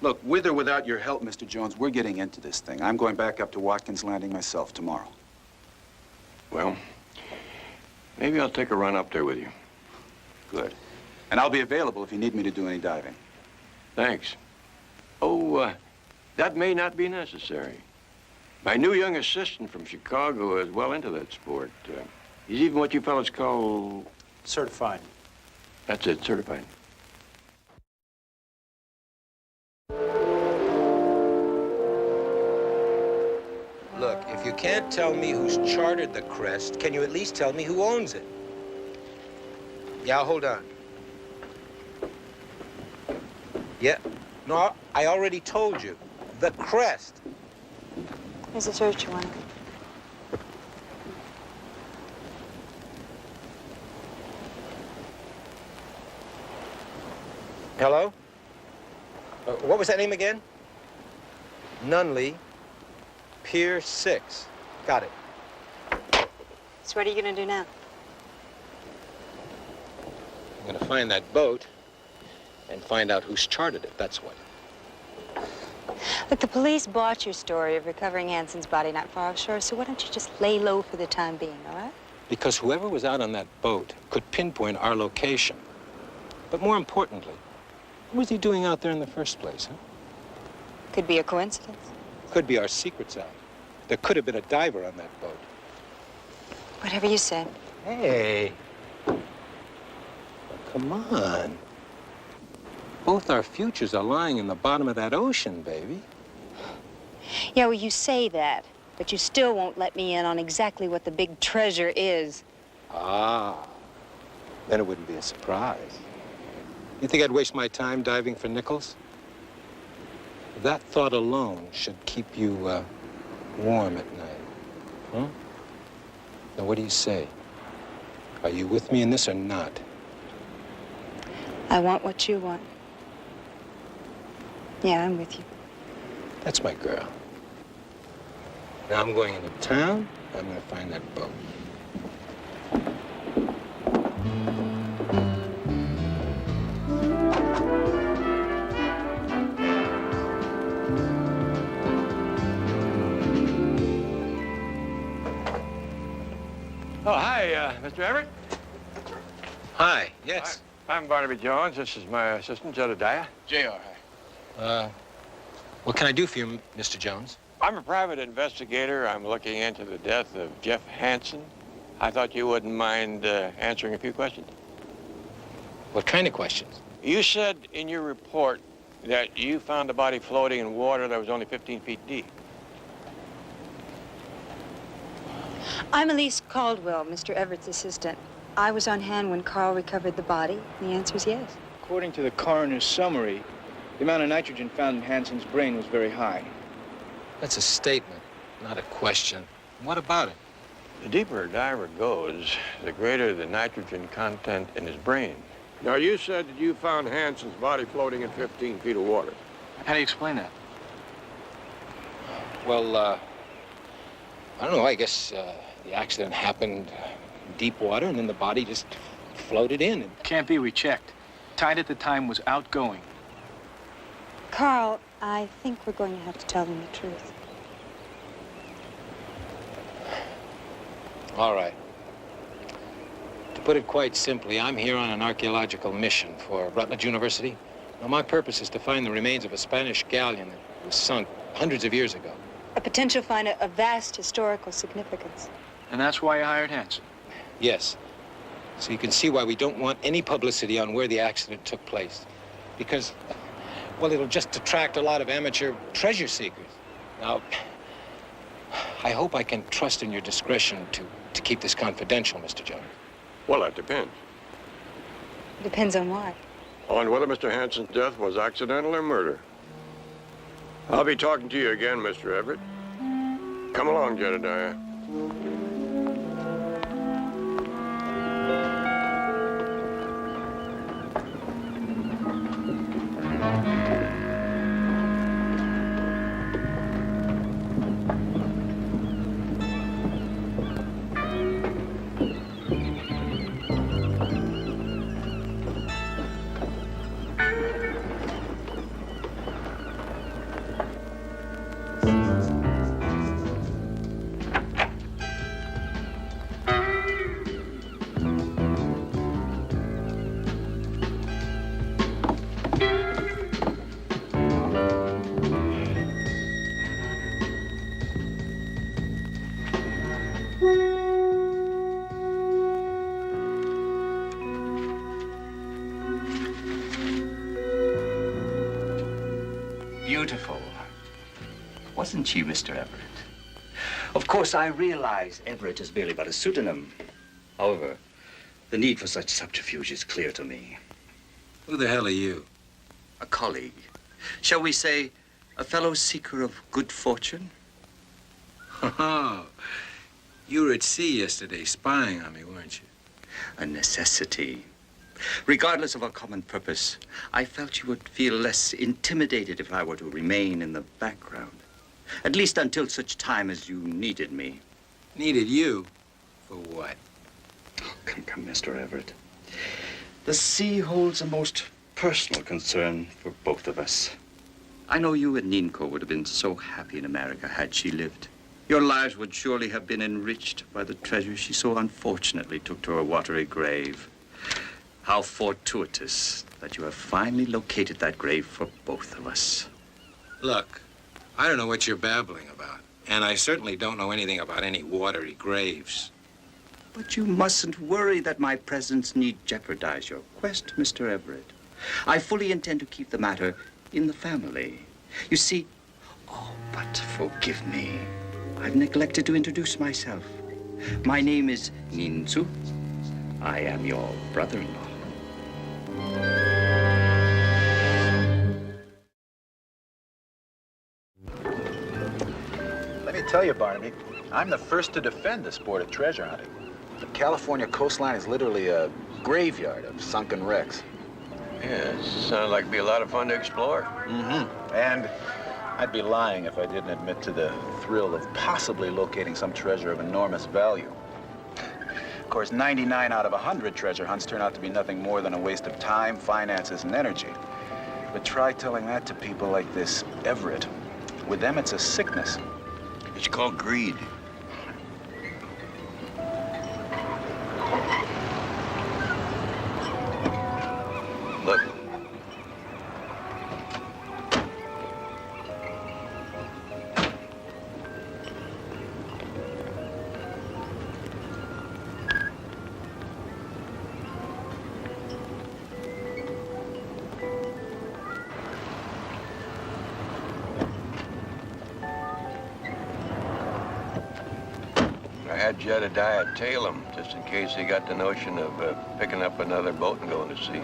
[SPEAKER 23] Look, with or without your help, Mr. Jones, we're getting into this thing. I'm going back up to Watkins Landing myself tomorrow.
[SPEAKER 3] Well, maybe I'll take a run up there with you.
[SPEAKER 23] Good. And I'll be available if you need me to do any diving.
[SPEAKER 3] Thanks. Oh, that may not be necessary. My new young assistant from Chicago is well into that sport. He's even what you fellas call...
[SPEAKER 15] Certified.
[SPEAKER 3] That's it, certified.
[SPEAKER 9] Look, if you can't tell me who's chartered the crest, can you at least tell me who owns it? Yeah, hold on. Yeah, no, I already told you. The crest.
[SPEAKER 19] Here's a search warrant.
[SPEAKER 9] Hello? What was that name again? Nunley, Pier 6. Got it.
[SPEAKER 19] So what are you going to do now?
[SPEAKER 9] I'm going to find that boat and find out who's chartered it, that's what.
[SPEAKER 19] Look, the police bought your story of recovering Hanson's body not far offshore, so why don't you just lay low for the time being, all right?
[SPEAKER 9] Because whoever was out on that boat could pinpoint our location. But more importantly, what was he doing out there in the first place, huh?
[SPEAKER 19] Could be a coincidence.
[SPEAKER 9] Could be our secrets out. There could have been a diver on that boat.
[SPEAKER 19] Whatever you say.
[SPEAKER 9] Hey. Come on.
[SPEAKER 5] Both our futures are lying in the bottom of that ocean, baby.
[SPEAKER 19] Yeah, well, you say that, but you still won't let me in on exactly what the big treasure is.
[SPEAKER 5] Ah, then it wouldn't be a surprise. You think I'd waste my time diving for nickels? That thought alone should keep you warm at night. Huh? Now, what do you say? Are you with me in this or not?
[SPEAKER 19] I want what you want. Yeah, I'm with you.
[SPEAKER 5] That's my girl. Now I'm going into town. I'm going to find that boat.
[SPEAKER 3] Oh, hi, Mr. Everett.
[SPEAKER 5] Hi, yes.
[SPEAKER 3] Hi, I'm Barnaby Jones. This is my assistant, Jedediah.
[SPEAKER 7] J.R., hi.
[SPEAKER 5] What can I do for you, Mr. Jones?
[SPEAKER 3] I'm a private investigator. I'm looking into the death of Jeff Hansen. I thought you wouldn't mind answering a few questions.
[SPEAKER 5] What kind of questions?
[SPEAKER 3] You said in your report that you found the body floating in water that was only 15 feet deep.
[SPEAKER 19] I'm Elise Caldwell, Mr. Everett's assistant. I was on hand when Carl recovered the body. The answer is yes.
[SPEAKER 7] According to the coroner's summary, the amount of nitrogen found in Hansen's brain was very high.
[SPEAKER 5] That's a statement, not a question. What about it?
[SPEAKER 3] The deeper a diver goes, the greater the nitrogen content in his brain. Now, you said that you found Hansen's body floating in 15 feet of water.
[SPEAKER 7] How do you explain that?
[SPEAKER 5] Well, I don't know. I guess the accident happened in deep water, and then the body just floated in.
[SPEAKER 7] Can't be. We checked. Tide at the time was outgoing.
[SPEAKER 19] Carl, I think we're going to have to tell them the truth.
[SPEAKER 5] All right. To put it quite simply, I'm here on an archaeological mission for Rutledge University. Now, my purpose is to find the remains of a Spanish galleon that was sunk hundreds of years ago.
[SPEAKER 19] A potential find of vast historical significance.
[SPEAKER 7] And that's why you hired Hansen?
[SPEAKER 5] Yes. So you can see why we don't want any publicity on where the accident took place. Because, well, it'll just attract a lot of amateur treasure seekers. Now, I hope I can trust in your discretion to keep this confidential, Mr. Jones.
[SPEAKER 3] Well, that depends.
[SPEAKER 19] Depends on what?
[SPEAKER 3] On whether Mr. Hansen's death was accidental or murder. I'll be talking to you again, Mr. Everett. Come along, Jedediah.
[SPEAKER 6] Beautiful. Wasn't she, Mr. Everett? Of course, I realize Everett is merely but a pseudonym. However, the need for such subterfuge is clear to me.
[SPEAKER 5] Who the hell are you?
[SPEAKER 6] A colleague. Shall we say, a fellow seeker of good fortune?
[SPEAKER 5] Oh, you were at sea yesterday spying on me, weren't you?
[SPEAKER 6] A necessity. Regardless of our common purpose, I felt you would feel less intimidated if I were to remain in the background. At least until such time as you needed me.
[SPEAKER 5] Needed you? For what?
[SPEAKER 6] Oh, come, Mr. Everett. The sea holds a most personal concern for both of us. I know you and Ninko would have been so happy in America had she lived. Your lives would surely have been enriched by the treasure she so unfortunately took to her watery grave. How fortuitous that you have finally located that grave for both of us.
[SPEAKER 5] Look, I don't know what you're babbling about. And I certainly don't know anything about any watery graves.
[SPEAKER 6] But you mustn't worry that my presence need jeopardize your quest, Mr. Everett. I fully intend to keep the matter in the family. You see, oh, but forgive me. I've neglected to introduce myself. My name is Ninsu. I am your brother-in-law.
[SPEAKER 10] Let me tell you, Barnaby, I'm the first to defend the sport of treasure hunting. The California coastline is literally a graveyard of sunken wrecks.
[SPEAKER 3] Yeah, it sounds like it'd be a lot of fun to explore.
[SPEAKER 10] Mm-hmm. And I'd be lying if I didn't admit to the thrill of possibly locating some treasure of enormous value. Of course, 99 out of 100 treasure hunts turn out to be nothing more than a waste of time, finances, and energy. But try telling that to people like this Everett. With them, it's a sickness.
[SPEAKER 3] It's called greed. Look. I had Jedediah tail him, just in case he got the notion of picking up another boat and going to sea.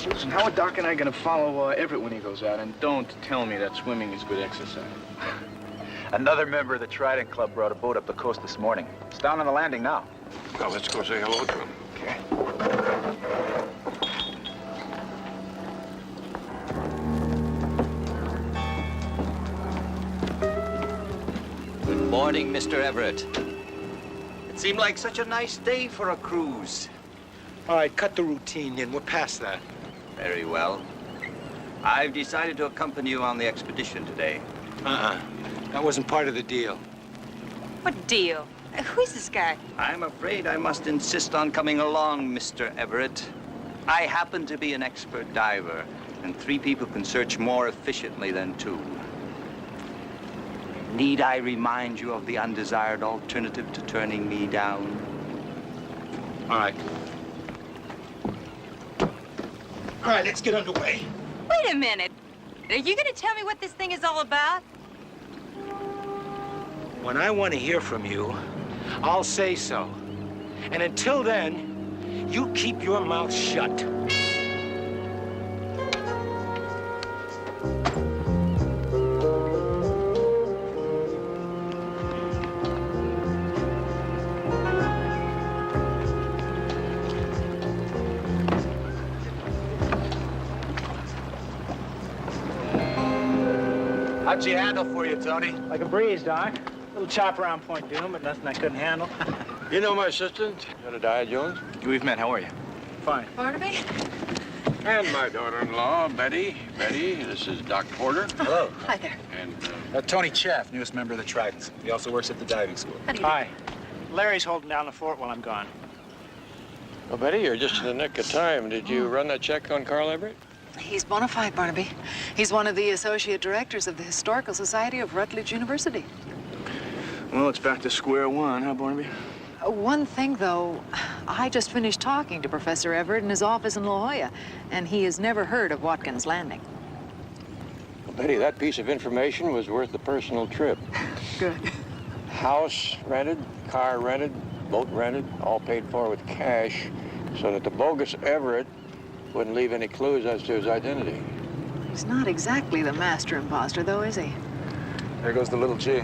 [SPEAKER 7] Listen, how are Doc and I gonna follow Everett when he goes out? And don't tell me that swimming is good exercise.
[SPEAKER 10] Another member of the Trident Club brought a boat up the coast this morning. It's down on the landing now.
[SPEAKER 3] Well, let's go say hello to him.
[SPEAKER 10] Okay.
[SPEAKER 6] Good morning, Mr. Everett. It seemed like such a nice day for a cruise.
[SPEAKER 5] All right, cut the routine in. We're past that.
[SPEAKER 6] Very well. I've decided to accompany you on the expedition today.
[SPEAKER 5] That wasn't part of the deal.
[SPEAKER 19] What deal? Who's this guy?
[SPEAKER 6] I'm afraid I must insist on coming along, Mr. Everett. I happen to be an expert diver, and 3 people can search more efficiently than 2. Need I remind you of the undesired alternative to turning me down?
[SPEAKER 5] All right. All right, let's get underway.
[SPEAKER 19] Wait a minute. Are you going to tell me what this thing is all about?
[SPEAKER 5] When I want to hear from you, I'll say so. And until then, you keep your mouth shut.
[SPEAKER 23] How'd she handle for you, Tony?
[SPEAKER 14] Like a breeze, Doc. Little chop around Point Doom, but nothing I couldn't handle.
[SPEAKER 3] You know my assistant, Jedediah Jones?
[SPEAKER 7] We've met. How are you?
[SPEAKER 14] Fine.
[SPEAKER 19] Barnaby?
[SPEAKER 3] And my daughter-in-law, Betty. Betty, this is Doc Porter.
[SPEAKER 10] Hello.
[SPEAKER 19] Hi there.
[SPEAKER 3] And
[SPEAKER 10] Tony Chaff, newest member of the Tridents. He also works at the diving school.
[SPEAKER 14] Hi. Larry's holding down the fort while I'm gone.
[SPEAKER 3] well, Betty, you're just in the nick of time. Did you run that check on Carl Everett?
[SPEAKER 2] He's bona fide, Barnaby. He's one of the associate directors of the Historical Society of Rutledge University.
[SPEAKER 7] Well, it's back to square one, huh, Barnaby?
[SPEAKER 2] One thing, though, I just finished talking to Professor Everett in his office in La Jolla, and he has never heard of Watkins Landing.
[SPEAKER 3] Well, Betty, that piece of information was worth the personal trip.
[SPEAKER 2] Good.
[SPEAKER 3] House rented, car rented, boat rented, all paid for with cash, so that the bogus Everett wouldn't leave any clues as to his identity.
[SPEAKER 2] He's not exactly the master imposter, though, is he?
[SPEAKER 10] There goes the little G.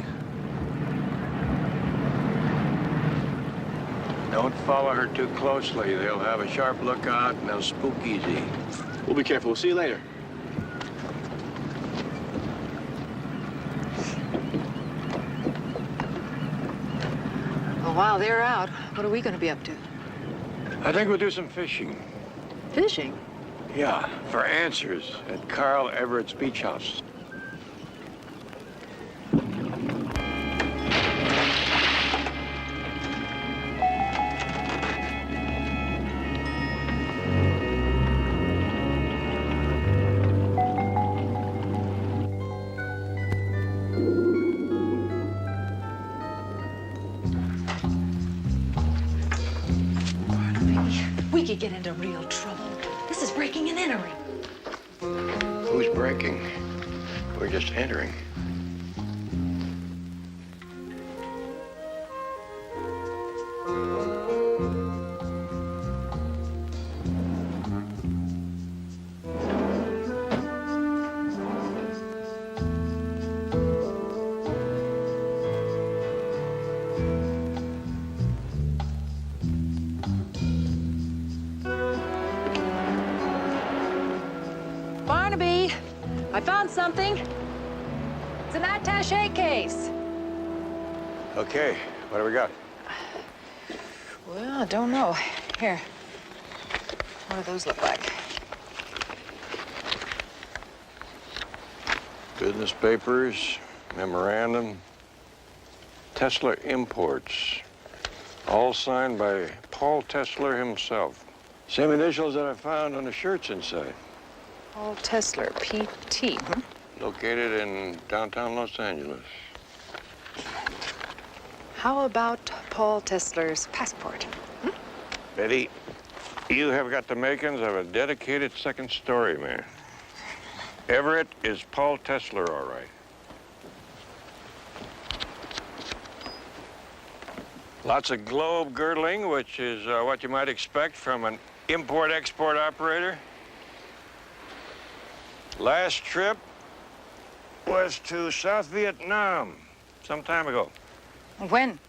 [SPEAKER 3] Don't follow her too closely. They'll have a sharp lookout and they'll spook easy.
[SPEAKER 7] We'll be careful. We'll see you later.
[SPEAKER 2] Well, while they're out, what are we going to be up to?
[SPEAKER 3] I think we'll do some fishing.
[SPEAKER 2] Fishing?
[SPEAKER 3] Yeah, for answers at Carl Everett's beach house.
[SPEAKER 2] could get into real trouble. This is breaking and entering.
[SPEAKER 3] Who's breaking? We're just entering.
[SPEAKER 2] Barnaby, I found something. It's an attaché case.
[SPEAKER 3] Okay, what do we got?
[SPEAKER 2] Well, I don't know. Here. What do those look like?
[SPEAKER 3] Business papers, memorandum, Tesla Imports. All signed by Paul Tesla himself. Same initials that I found on the shirts inside.
[SPEAKER 2] Paul Tesla, PT.
[SPEAKER 3] Located in downtown Los Angeles.
[SPEAKER 2] How about Paul Tesla's passport?
[SPEAKER 3] Betty, you have got the makings of a dedicated second story man. Everett is Paul Tesla, all right. Lots of globe girdling, which is what you might expect from an import-export operator. Last trip was to South Vietnam some time ago.
[SPEAKER 2] When?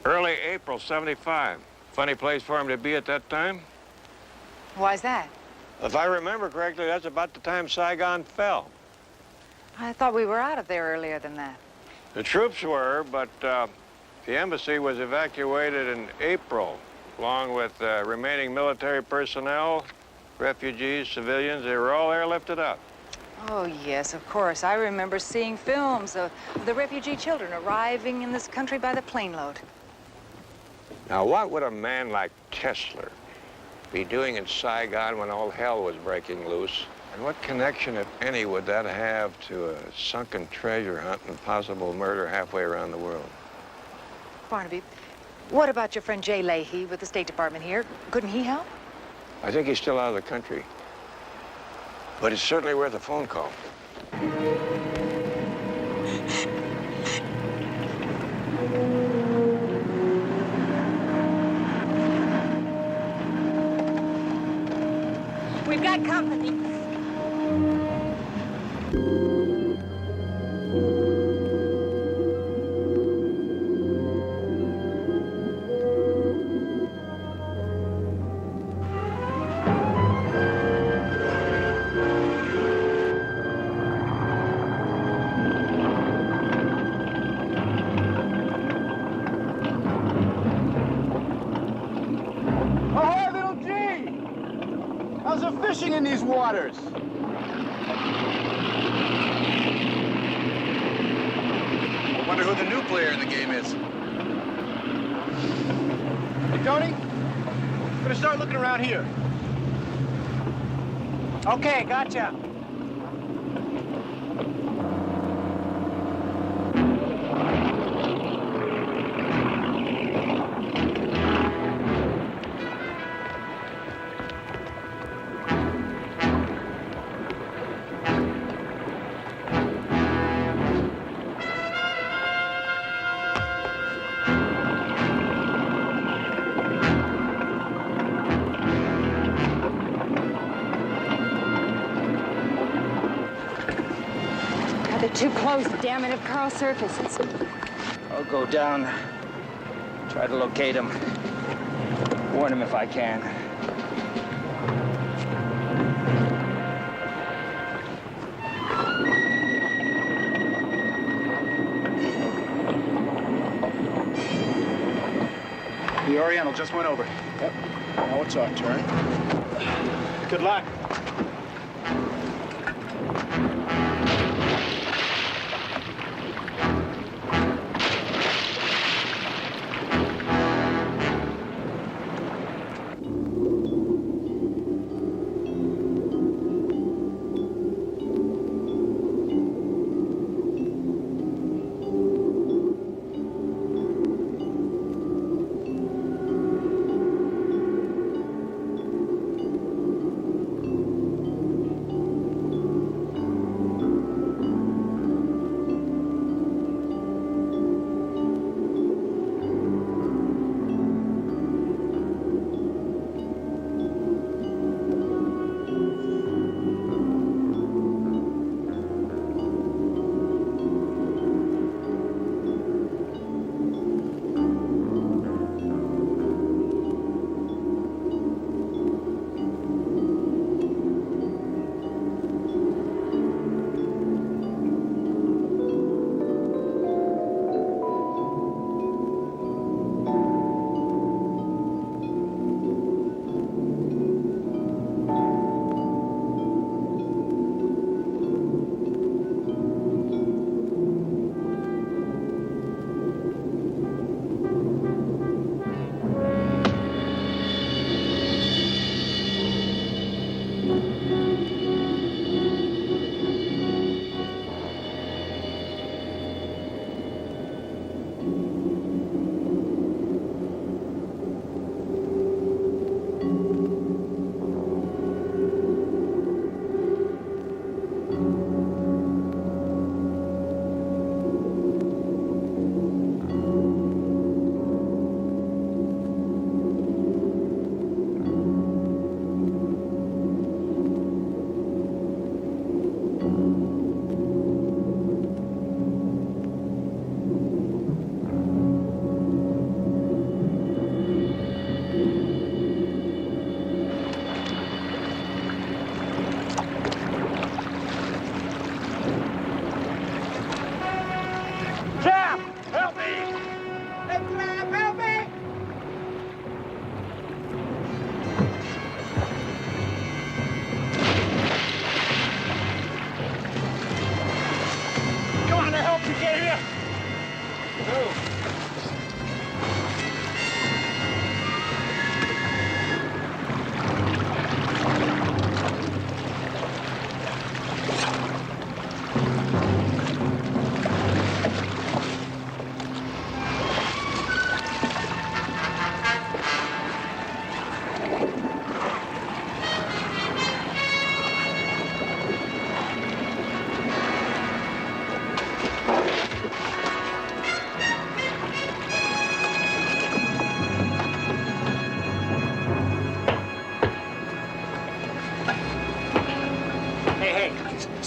[SPEAKER 3] Early April, '75. Funny place for him to be at that time.
[SPEAKER 2] Why's that?
[SPEAKER 3] If I remember correctly, that's about the time Saigon fell.
[SPEAKER 2] I thought we were out of there earlier than that.
[SPEAKER 3] The troops were, but the embassy was evacuated in April, along with remaining military personnel, refugees, civilians. They were all airlifted out.
[SPEAKER 2] Oh, yes, of course. I remember seeing films of the refugee children arriving in this country by the plane load.
[SPEAKER 3] Now, what would a man like Tesla be doing in Saigon when all hell was breaking loose? And what connection, if any, would that have to a sunken treasure hunt and possible murder halfway around the world?
[SPEAKER 2] Barnaby, what about your friend Jay Leahy with the State Department here? Couldn't he help?
[SPEAKER 3] I think he's still out of the country. But it's certainly worth a phone call.
[SPEAKER 19] We've got company.
[SPEAKER 18] Ahoy, little G! How's the fishing in these waters?
[SPEAKER 10] I wonder who the new player in the game is.
[SPEAKER 18] Hey, Tony, I'm gonna start looking around here.
[SPEAKER 14] Okay, gotcha.
[SPEAKER 19] They're too close, damn it, if Carl surfaces.
[SPEAKER 15] I'll go down, try to locate him, warn him if I can.
[SPEAKER 18] The Oriental just went over. Yep. Now it's our turn. Good luck.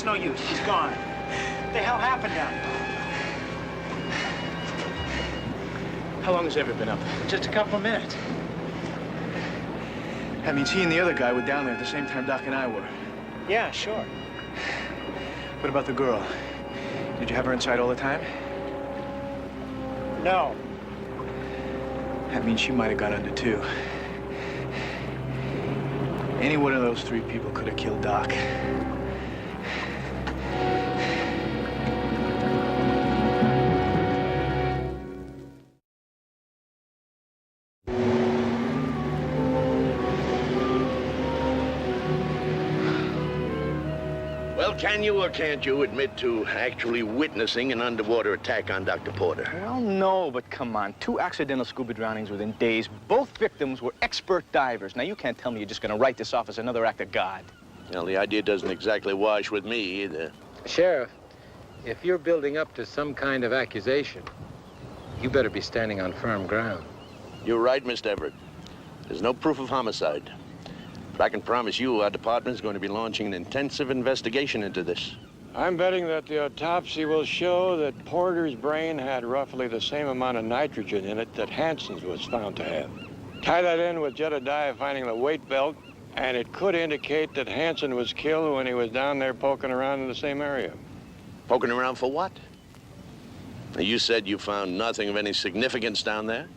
[SPEAKER 14] It's no use. He's gone. What the hell happened down there?
[SPEAKER 7] How long has Everett been up?
[SPEAKER 14] Just a couple of minutes.
[SPEAKER 7] That means he and the other guy were down there at the same time Doc and I were.
[SPEAKER 14] Yeah, sure.
[SPEAKER 7] What about the girl? Did you have her inside all the time?
[SPEAKER 14] No.
[SPEAKER 7] That means she might have gone under, too. Any one of those three people could have killed Doc.
[SPEAKER 1] Well, can you or can't you admit to actually witnessing an underwater attack on Dr. Porter?
[SPEAKER 7] Well, no, but come on. 2 accidental scuba drownings within days. Both victims were expert divers. Now, you can't tell me you're just going to write this off as another act of God.
[SPEAKER 1] Well, the idea doesn't exactly wash with me either.
[SPEAKER 5] Sheriff, if you're building up to some kind of accusation, you better be standing on firm ground.
[SPEAKER 1] You're right, Mr. Everett. There's no proof of homicide. But I can promise you our department is going to be launching an intensive investigation into this.
[SPEAKER 3] I'm betting that the autopsy will show that Porter's brain had roughly the same amount of nitrogen in it that Hansen's was found to have. Tie that in with Jedediah finding the weight belt, and it could indicate that Hansen was killed when he was down there poking around in the same area.
[SPEAKER 1] Poking around for what? Now, you said you found nothing of any significance down there?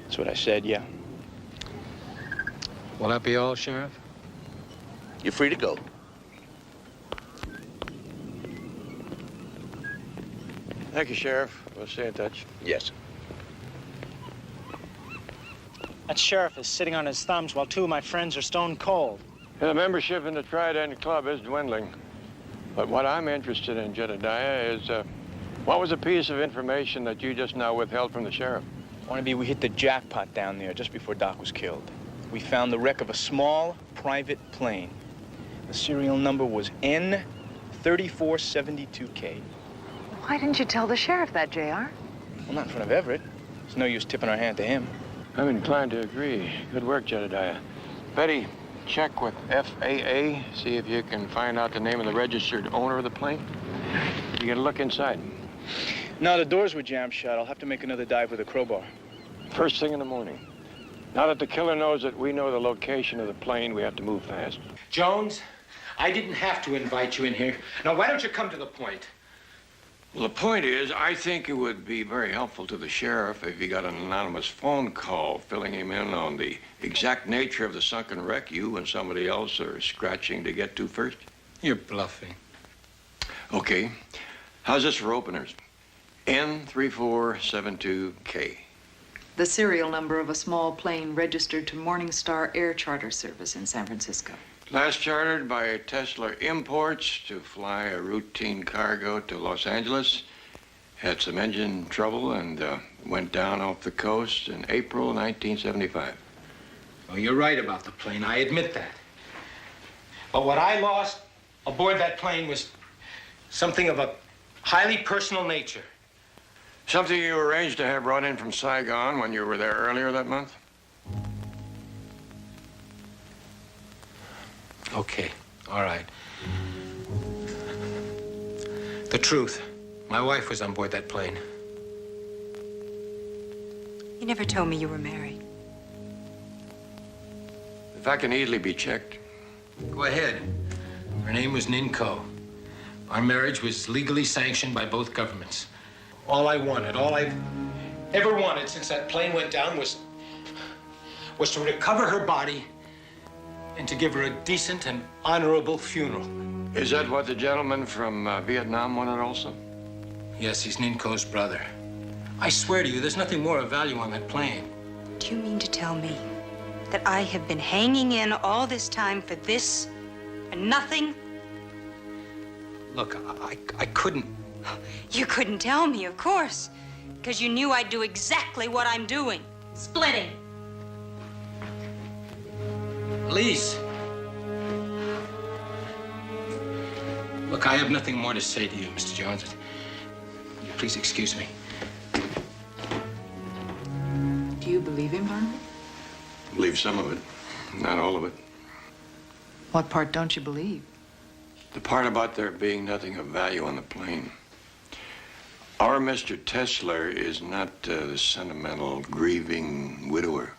[SPEAKER 7] That's what I said, yeah.
[SPEAKER 5] Will that be all, Sheriff?
[SPEAKER 1] You're free to go.
[SPEAKER 3] Thank you, Sheriff. We'll stay in touch.
[SPEAKER 1] Yes.
[SPEAKER 14] That sheriff is sitting on his thumbs while 2 of my friends are stone cold.
[SPEAKER 3] The membership in the Trident Club is dwindling. But what I'm interested in, Jedediah, is what was a piece of information that you just now withheld from the sheriff?
[SPEAKER 7] Barnaby, we hit the jackpot down there just before Doc was killed. We found the wreck of a small private plane. The serial number was N3472K.
[SPEAKER 2] Why didn't you tell the sheriff that, J.R.?
[SPEAKER 7] Well, not in front of Everett. There's no use tipping our hand to him.
[SPEAKER 3] I'm inclined to agree. Good work, Jedediah. Betty, check with FAA, see if you can find out the name of the registered owner of the plane. You get a look inside.
[SPEAKER 7] No, the doors were jammed shut. I'll have to make another dive with a crowbar.
[SPEAKER 3] First thing in the morning. Now that the killer knows that we know the location of the plane, we have to move fast.
[SPEAKER 11] Jones, I didn't have to invite you in here. Now, why don't you come to the point?
[SPEAKER 3] Well, the point is, I think it would be very helpful to the sheriff if he got an anonymous phone call filling him in on the exact nature of the sunken wreck you and somebody else are scratching to get to first.
[SPEAKER 11] You're bluffing.
[SPEAKER 3] Okay. How's this for openers? N3472K.
[SPEAKER 2] The serial number of a small plane registered to Morningstar Air Charter Service in San Francisco.
[SPEAKER 3] Last chartered by Tesla Imports to fly a routine cargo to Los Angeles. Had some engine trouble and went down off the coast in April 1975.
[SPEAKER 11] Well, you're right about the plane. I admit that. But what I lost aboard that plane was something of a highly personal nature.
[SPEAKER 3] Something you arranged to have brought in from Saigon when you were there earlier that month?
[SPEAKER 11] Okay, all right. The truth. My wife was on board that plane.
[SPEAKER 19] You never told me you were married.
[SPEAKER 3] The fact can easily be checked.
[SPEAKER 11] Go ahead. Her name was Ninko. Our marriage was legally sanctioned by both governments. All I wanted, all I've ever wanted since that plane went down was to recover her body and to give her a decent and honorable funeral.
[SPEAKER 3] Is that what the gentleman from Vietnam wanted also?
[SPEAKER 11] Yes, he's Ninko's brother. I swear to you, there's nothing more of value on that plane.
[SPEAKER 19] Do you mean to tell me that I have been hanging in all this time for this, for nothing?
[SPEAKER 11] Look, I couldn't.
[SPEAKER 19] You couldn't tell me, of course, because you knew I'd do exactly what I'm doing, splitting.
[SPEAKER 11] Please. Look, I have nothing more to say to you, Mr. Jones. Will you please excuse me?
[SPEAKER 2] Do you believe him, Barnaby?
[SPEAKER 3] Believe some of it, not all of it.
[SPEAKER 2] What part don't you believe?
[SPEAKER 3] The part about there being nothing of value on the plane. Our Mr. Tesler is not the sentimental, grieving widower.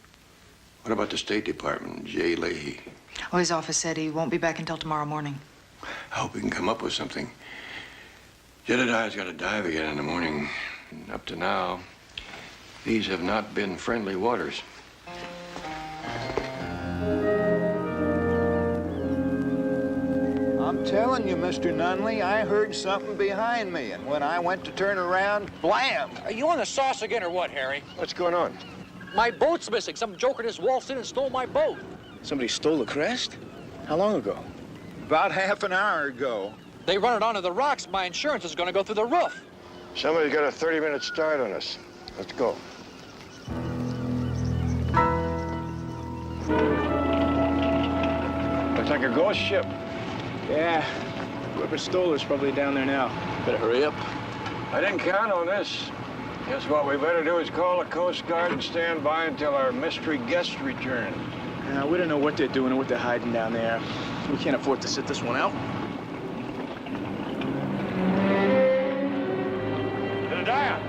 [SPEAKER 3] What about the State Department, Jay Leahy?
[SPEAKER 2] Oh, his office said he won't be back until tomorrow morning.
[SPEAKER 3] I hope we can come up with something. Jedediah's got to dive again in the morning. And up to now, these have not been friendly waters.
[SPEAKER 23] I'm telling you, Mr. Nunley, I heard something behind me, and when I went to turn around, blam!
[SPEAKER 8] Are you on the sauce again or what, Harry?
[SPEAKER 3] What's going on?
[SPEAKER 8] My boat's missing. Some joker just waltzed in and stole my boat.
[SPEAKER 7] Somebody stole the crest? How long ago?
[SPEAKER 23] About half an hour ago.
[SPEAKER 8] They run it onto the rocks. My insurance is going to go through the roof.
[SPEAKER 3] Somebody's got a 30-minute start on us. Let's go.
[SPEAKER 7] Looks like a ghost ship. Yeah. Whoever stole it's probably down there now. Better hurry up.
[SPEAKER 3] I didn't count on this. Guess what we better do is call the Coast Guard and stand by until our mystery guest returns.
[SPEAKER 7] We don't know what they're doing or what they're hiding down there. We can't afford to sit this one out.
[SPEAKER 3] Jedediah!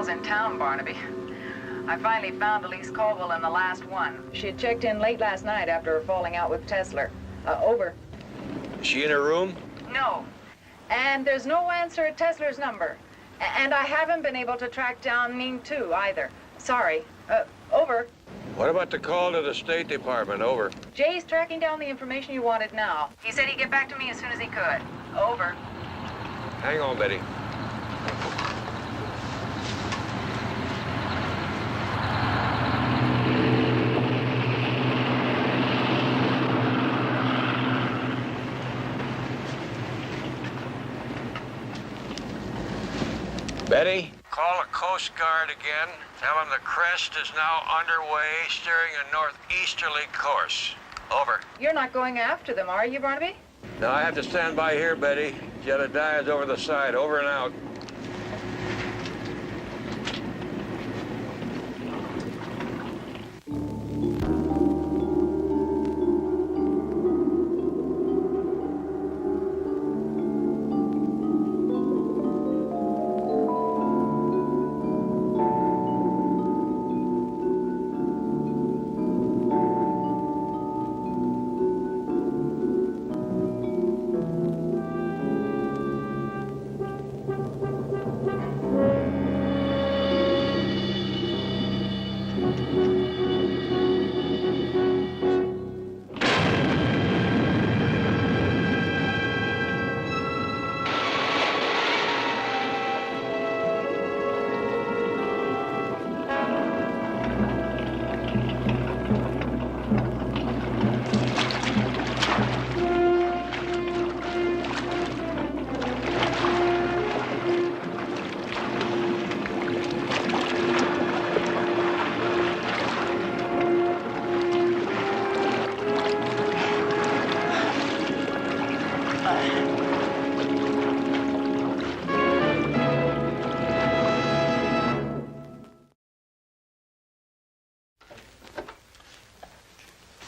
[SPEAKER 2] In town, Barnaby. I finally found Elise Caldwell in the last one. She had checked in late last night after her falling out with Tesler. Over.
[SPEAKER 3] Is she in her room?
[SPEAKER 2] No. And there's no answer at Tesler's number. And I haven't been able to track down Mean 2 either. Sorry. Over.
[SPEAKER 3] What about the call to the State Department? Over.
[SPEAKER 2] Jay's tracking down the information you wanted now. He said he'd get back to me as soon as he could. Over.
[SPEAKER 3] Hang on, Betty. Betty? Call the Coast Guard again. Tell them the crest is now underway, steering a northeasterly course. Over.
[SPEAKER 2] You're not going after them, are you, Barnaby?
[SPEAKER 3] No, I have to stand by here, Betty. Jedediah's over the side. Over and out.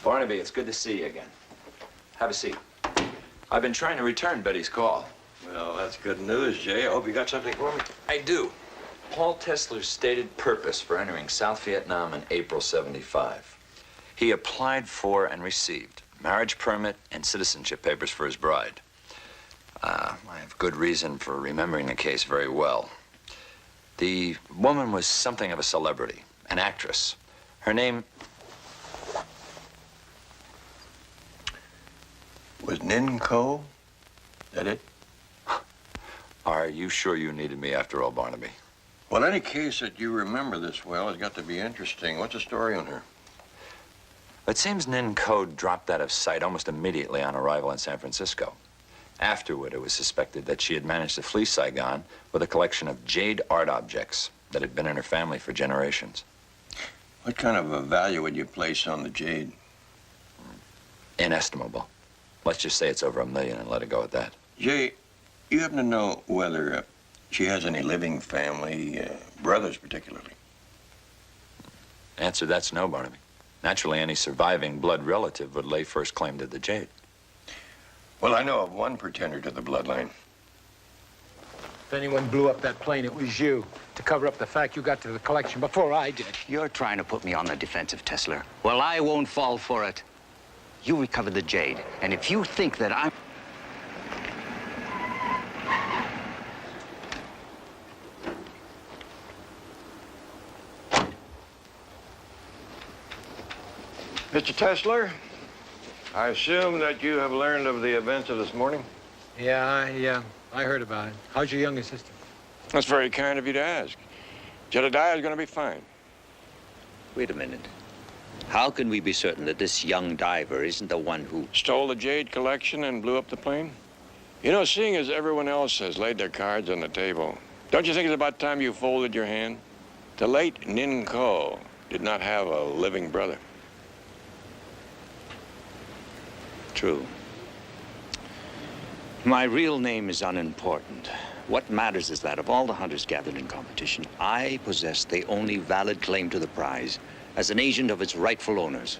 [SPEAKER 16] Barnaby, it's good to see you again. Have a seat. I've been trying to return Betty's call.
[SPEAKER 3] Well, that's good news, Jay. I hope you got something for me.
[SPEAKER 16] I do. Paul Tesler's stated purpose for entering South Vietnam in April '75. He applied for and received marriage permit and citizenship papers for his bride. I have good reason for remembering the case very well. The woman was something of a celebrity, an actress. Her name
[SPEAKER 3] Was Ninko? That it?
[SPEAKER 16] Are you sure you needed me after all, Barnaby?
[SPEAKER 3] Well, any case that you remember this well has got to be interesting. What's the story on her?
[SPEAKER 16] It seems Nin Ko dropped out of sight almost immediately on arrival in San Francisco. Afterward, it was suspected that she had managed to flee Saigon with a collection of jade art objects that had been in her family for generations.
[SPEAKER 3] What kind of a value would you place on the jade?
[SPEAKER 16] Inestimable. Let's just say it's over $1 million and let it go at that.
[SPEAKER 3] Jay, you happen to know whether she has any living family, brothers particularly?
[SPEAKER 16] Answer, that's no, Barnaby. Naturally, any surviving blood relative would lay first claim to the jade.
[SPEAKER 3] Well, I know of one pretender to the bloodline.
[SPEAKER 11] If anyone blew up that plane, it was you, to cover up the fact you got to the collection before I did.
[SPEAKER 17] You're trying to put me on the defensive, Tesler. Well, I won't fall for it. You recovered the jade, and if you think that I'm...
[SPEAKER 3] Mr. Tesler, I assume that you have learned of the events of this morning?
[SPEAKER 11] Yeah, I heard about it. How's your younger sister?
[SPEAKER 3] That's very kind of you to ask. Jedediah is going to be fine.
[SPEAKER 17] Wait a minute. How can we be certain that this young diver isn't the one who...
[SPEAKER 3] Stole the jade collection and blew up the plane? You know, seeing as everyone else has laid their cards on the table, don't you think it's about time you folded your hand? The late Nin Ko did not have a living brother.
[SPEAKER 17] True. My real name is unimportant. What matters is that of all the hunters gathered in competition, I possess the only valid claim to the prize as an agent of its rightful owners.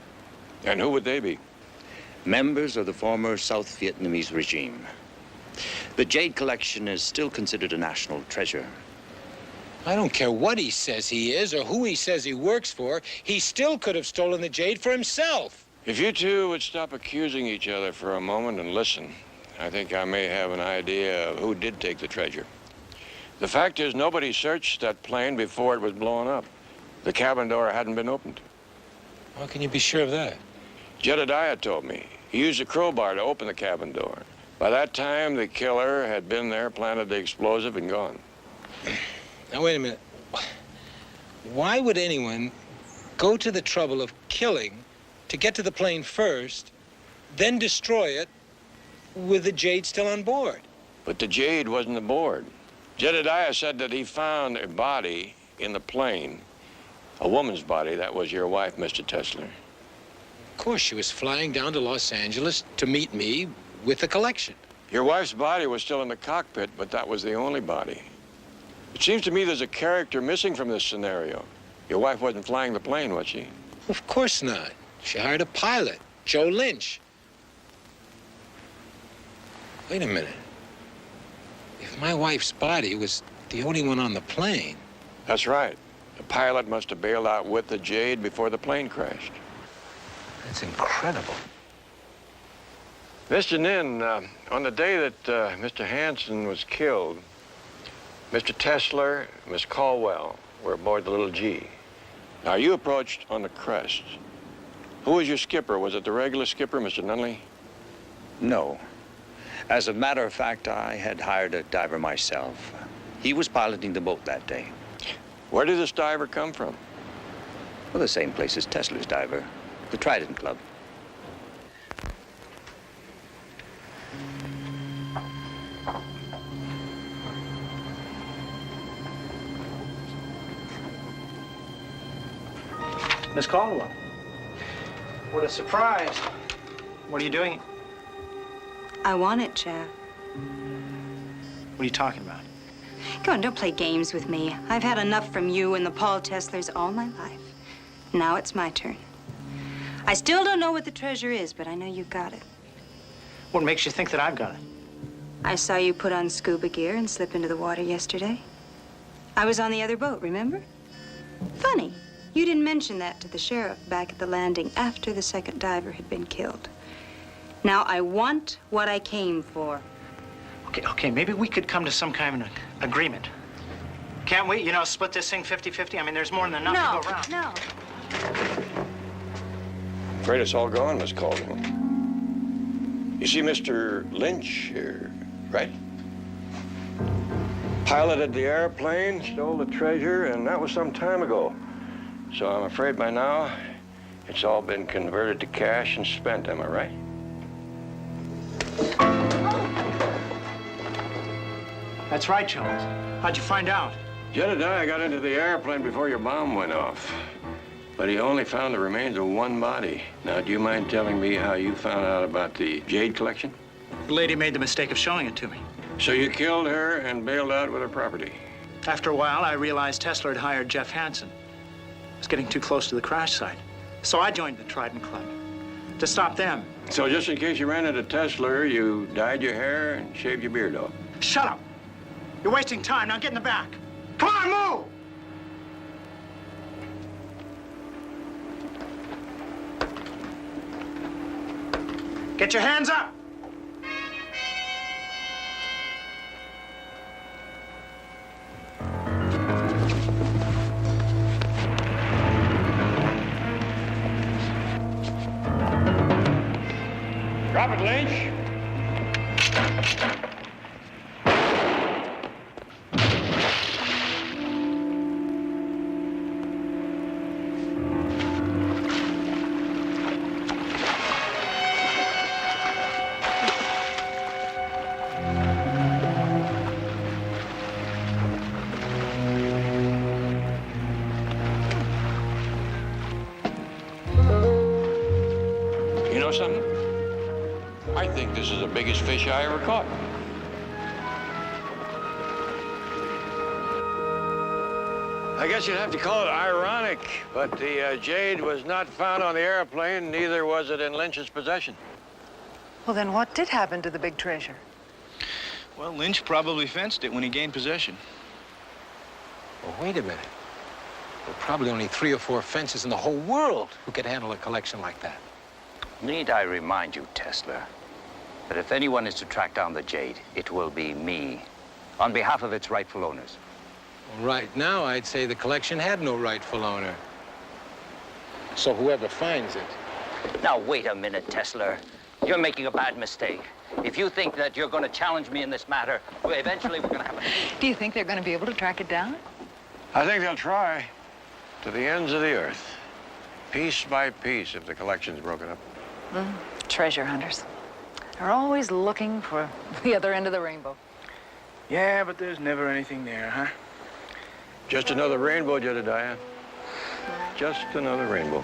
[SPEAKER 3] And who would they be?
[SPEAKER 17] Members of the former South Vietnamese regime. The jade collection is still considered a national treasure.
[SPEAKER 11] I don't care what he says he is or who he says he works for. He still could have stolen the jade for himself.
[SPEAKER 3] If you two would stop accusing each other for a moment and listen, I think I may have an idea of who did take the treasure. The fact is, nobody searched that plane before it was blown up. The cabin door hadn't been opened.
[SPEAKER 11] How can you be sure of that?
[SPEAKER 3] Jedediah told me. He used a crowbar to open the cabin door. By that time, the killer had been there, planted the explosive, and gone.
[SPEAKER 11] Now, wait a minute. Why would anyone go to the trouble of killing to get to the plane first, then destroy it with the jade still on board?
[SPEAKER 3] But the jade wasn't aboard. Jedediah said that he found a body in the plane, a woman's body. That was your wife, Mr. Tesler.
[SPEAKER 11] Of course, she was flying down to Los Angeles to meet me with the collection.
[SPEAKER 3] Your wife's body was still in the cockpit, but that was the only body. It seems to me there's a character missing from this scenario. Your wife wasn't flying the plane, was she?
[SPEAKER 11] Of course not. She hired a pilot, Joe Lynch. Wait a minute. If my wife's body was the only one on the plane...
[SPEAKER 3] That's right. The pilot must have bailed out with the jade before the plane crashed.
[SPEAKER 11] That's incredible.
[SPEAKER 3] Mr. Nin, on the day that Mr. Hansen was killed, Mr. Tesler, Miss Caldwell were aboard the little G. Now, you approached on the crest. Who was your skipper? Was it the regular skipper, Mr. Nunley?
[SPEAKER 17] No. As a matter of fact, I had hired a diver myself. He was piloting the boat that day.
[SPEAKER 3] Where did this diver come from?
[SPEAKER 17] Well, the same place as Tesler's diver, the Trident Club.
[SPEAKER 14] Miss Caldwell. What a surprise. What are you doing?
[SPEAKER 19] I want it, Jeff.
[SPEAKER 14] What are you talking about?
[SPEAKER 19] Come on, don't play games with me. I've had enough from you and the Paul Teslers all my life. Now it's my turn. I still don't know what the treasure is, but I know you got it.
[SPEAKER 14] What makes you think that I've got it?
[SPEAKER 19] I saw you put on scuba gear and slip into the water yesterday. I was on the other boat, remember? Funny. You didn't mention that to the sheriff back at the landing after the second diver had been killed. Now, I want what I came for.
[SPEAKER 14] Okay, maybe we could come to some kind of an agreement. Can't we, you know, split this thing 50-50? I mean, there's more than enough to go around.
[SPEAKER 19] No.
[SPEAKER 3] Afraid it's all gone, Miss Caldwell. You see, Mr. Lynch here, right? Piloted the airplane, stole the treasure, and that was some time ago. So I'm afraid by now, It's all been converted to cash and spent, am I right?
[SPEAKER 14] That's right, Jones. How'd you find out?
[SPEAKER 3] Jedediah got into the airplane before your bomb went off. But he only found the remains of one body. Now, do you mind telling me how you found out about the jade collection?
[SPEAKER 14] The lady made the mistake of showing it to me.
[SPEAKER 3] So you killed her and bailed out with her property?
[SPEAKER 14] After a while, I realized Tesler had hired Jeff Hansen. It was getting too close to the crash site. So I joined the Trident Club to stop them.
[SPEAKER 3] So just in case you ran into Tesler, you dyed your hair and shaved your beard off?
[SPEAKER 14] Shut up! You're wasting time. Now get in the back. Come on, move! Get your hands up!
[SPEAKER 3] Drop it, Lynch. You know something? I think this is the biggest fish I ever caught. I guess you'd have to call it ironic, but the jade was not found on the airplane, neither was it in Lynch's possession.
[SPEAKER 2] Well, then what did happen to the big treasure?
[SPEAKER 7] Well, Lynch probably fenced it when he gained possession.
[SPEAKER 5] Well, wait a minute. There are probably only 3 or 4 fences in the whole world who could handle a collection like that.
[SPEAKER 17] Need I remind you, Tesler, that if anyone is to track down the jade, it will be me, on behalf of its rightful owners.
[SPEAKER 5] Well, right now, I'd say the collection had no rightful owner. So whoever finds it...
[SPEAKER 17] Now, wait a minute, Tesler. You're making a bad mistake. If you think that you're going to challenge me in this matter, well, eventually we're going to have a...
[SPEAKER 2] Do you think they're going to be able to track it down?
[SPEAKER 3] I think they'll try to the ends of the earth, piece by piece, if the collection's broken up.
[SPEAKER 2] Treasure hunters. They're always looking for the other end of the rainbow.
[SPEAKER 7] Yeah, but there's never anything there, huh?
[SPEAKER 3] Just another rainbow, Jedediah. Just another rainbow.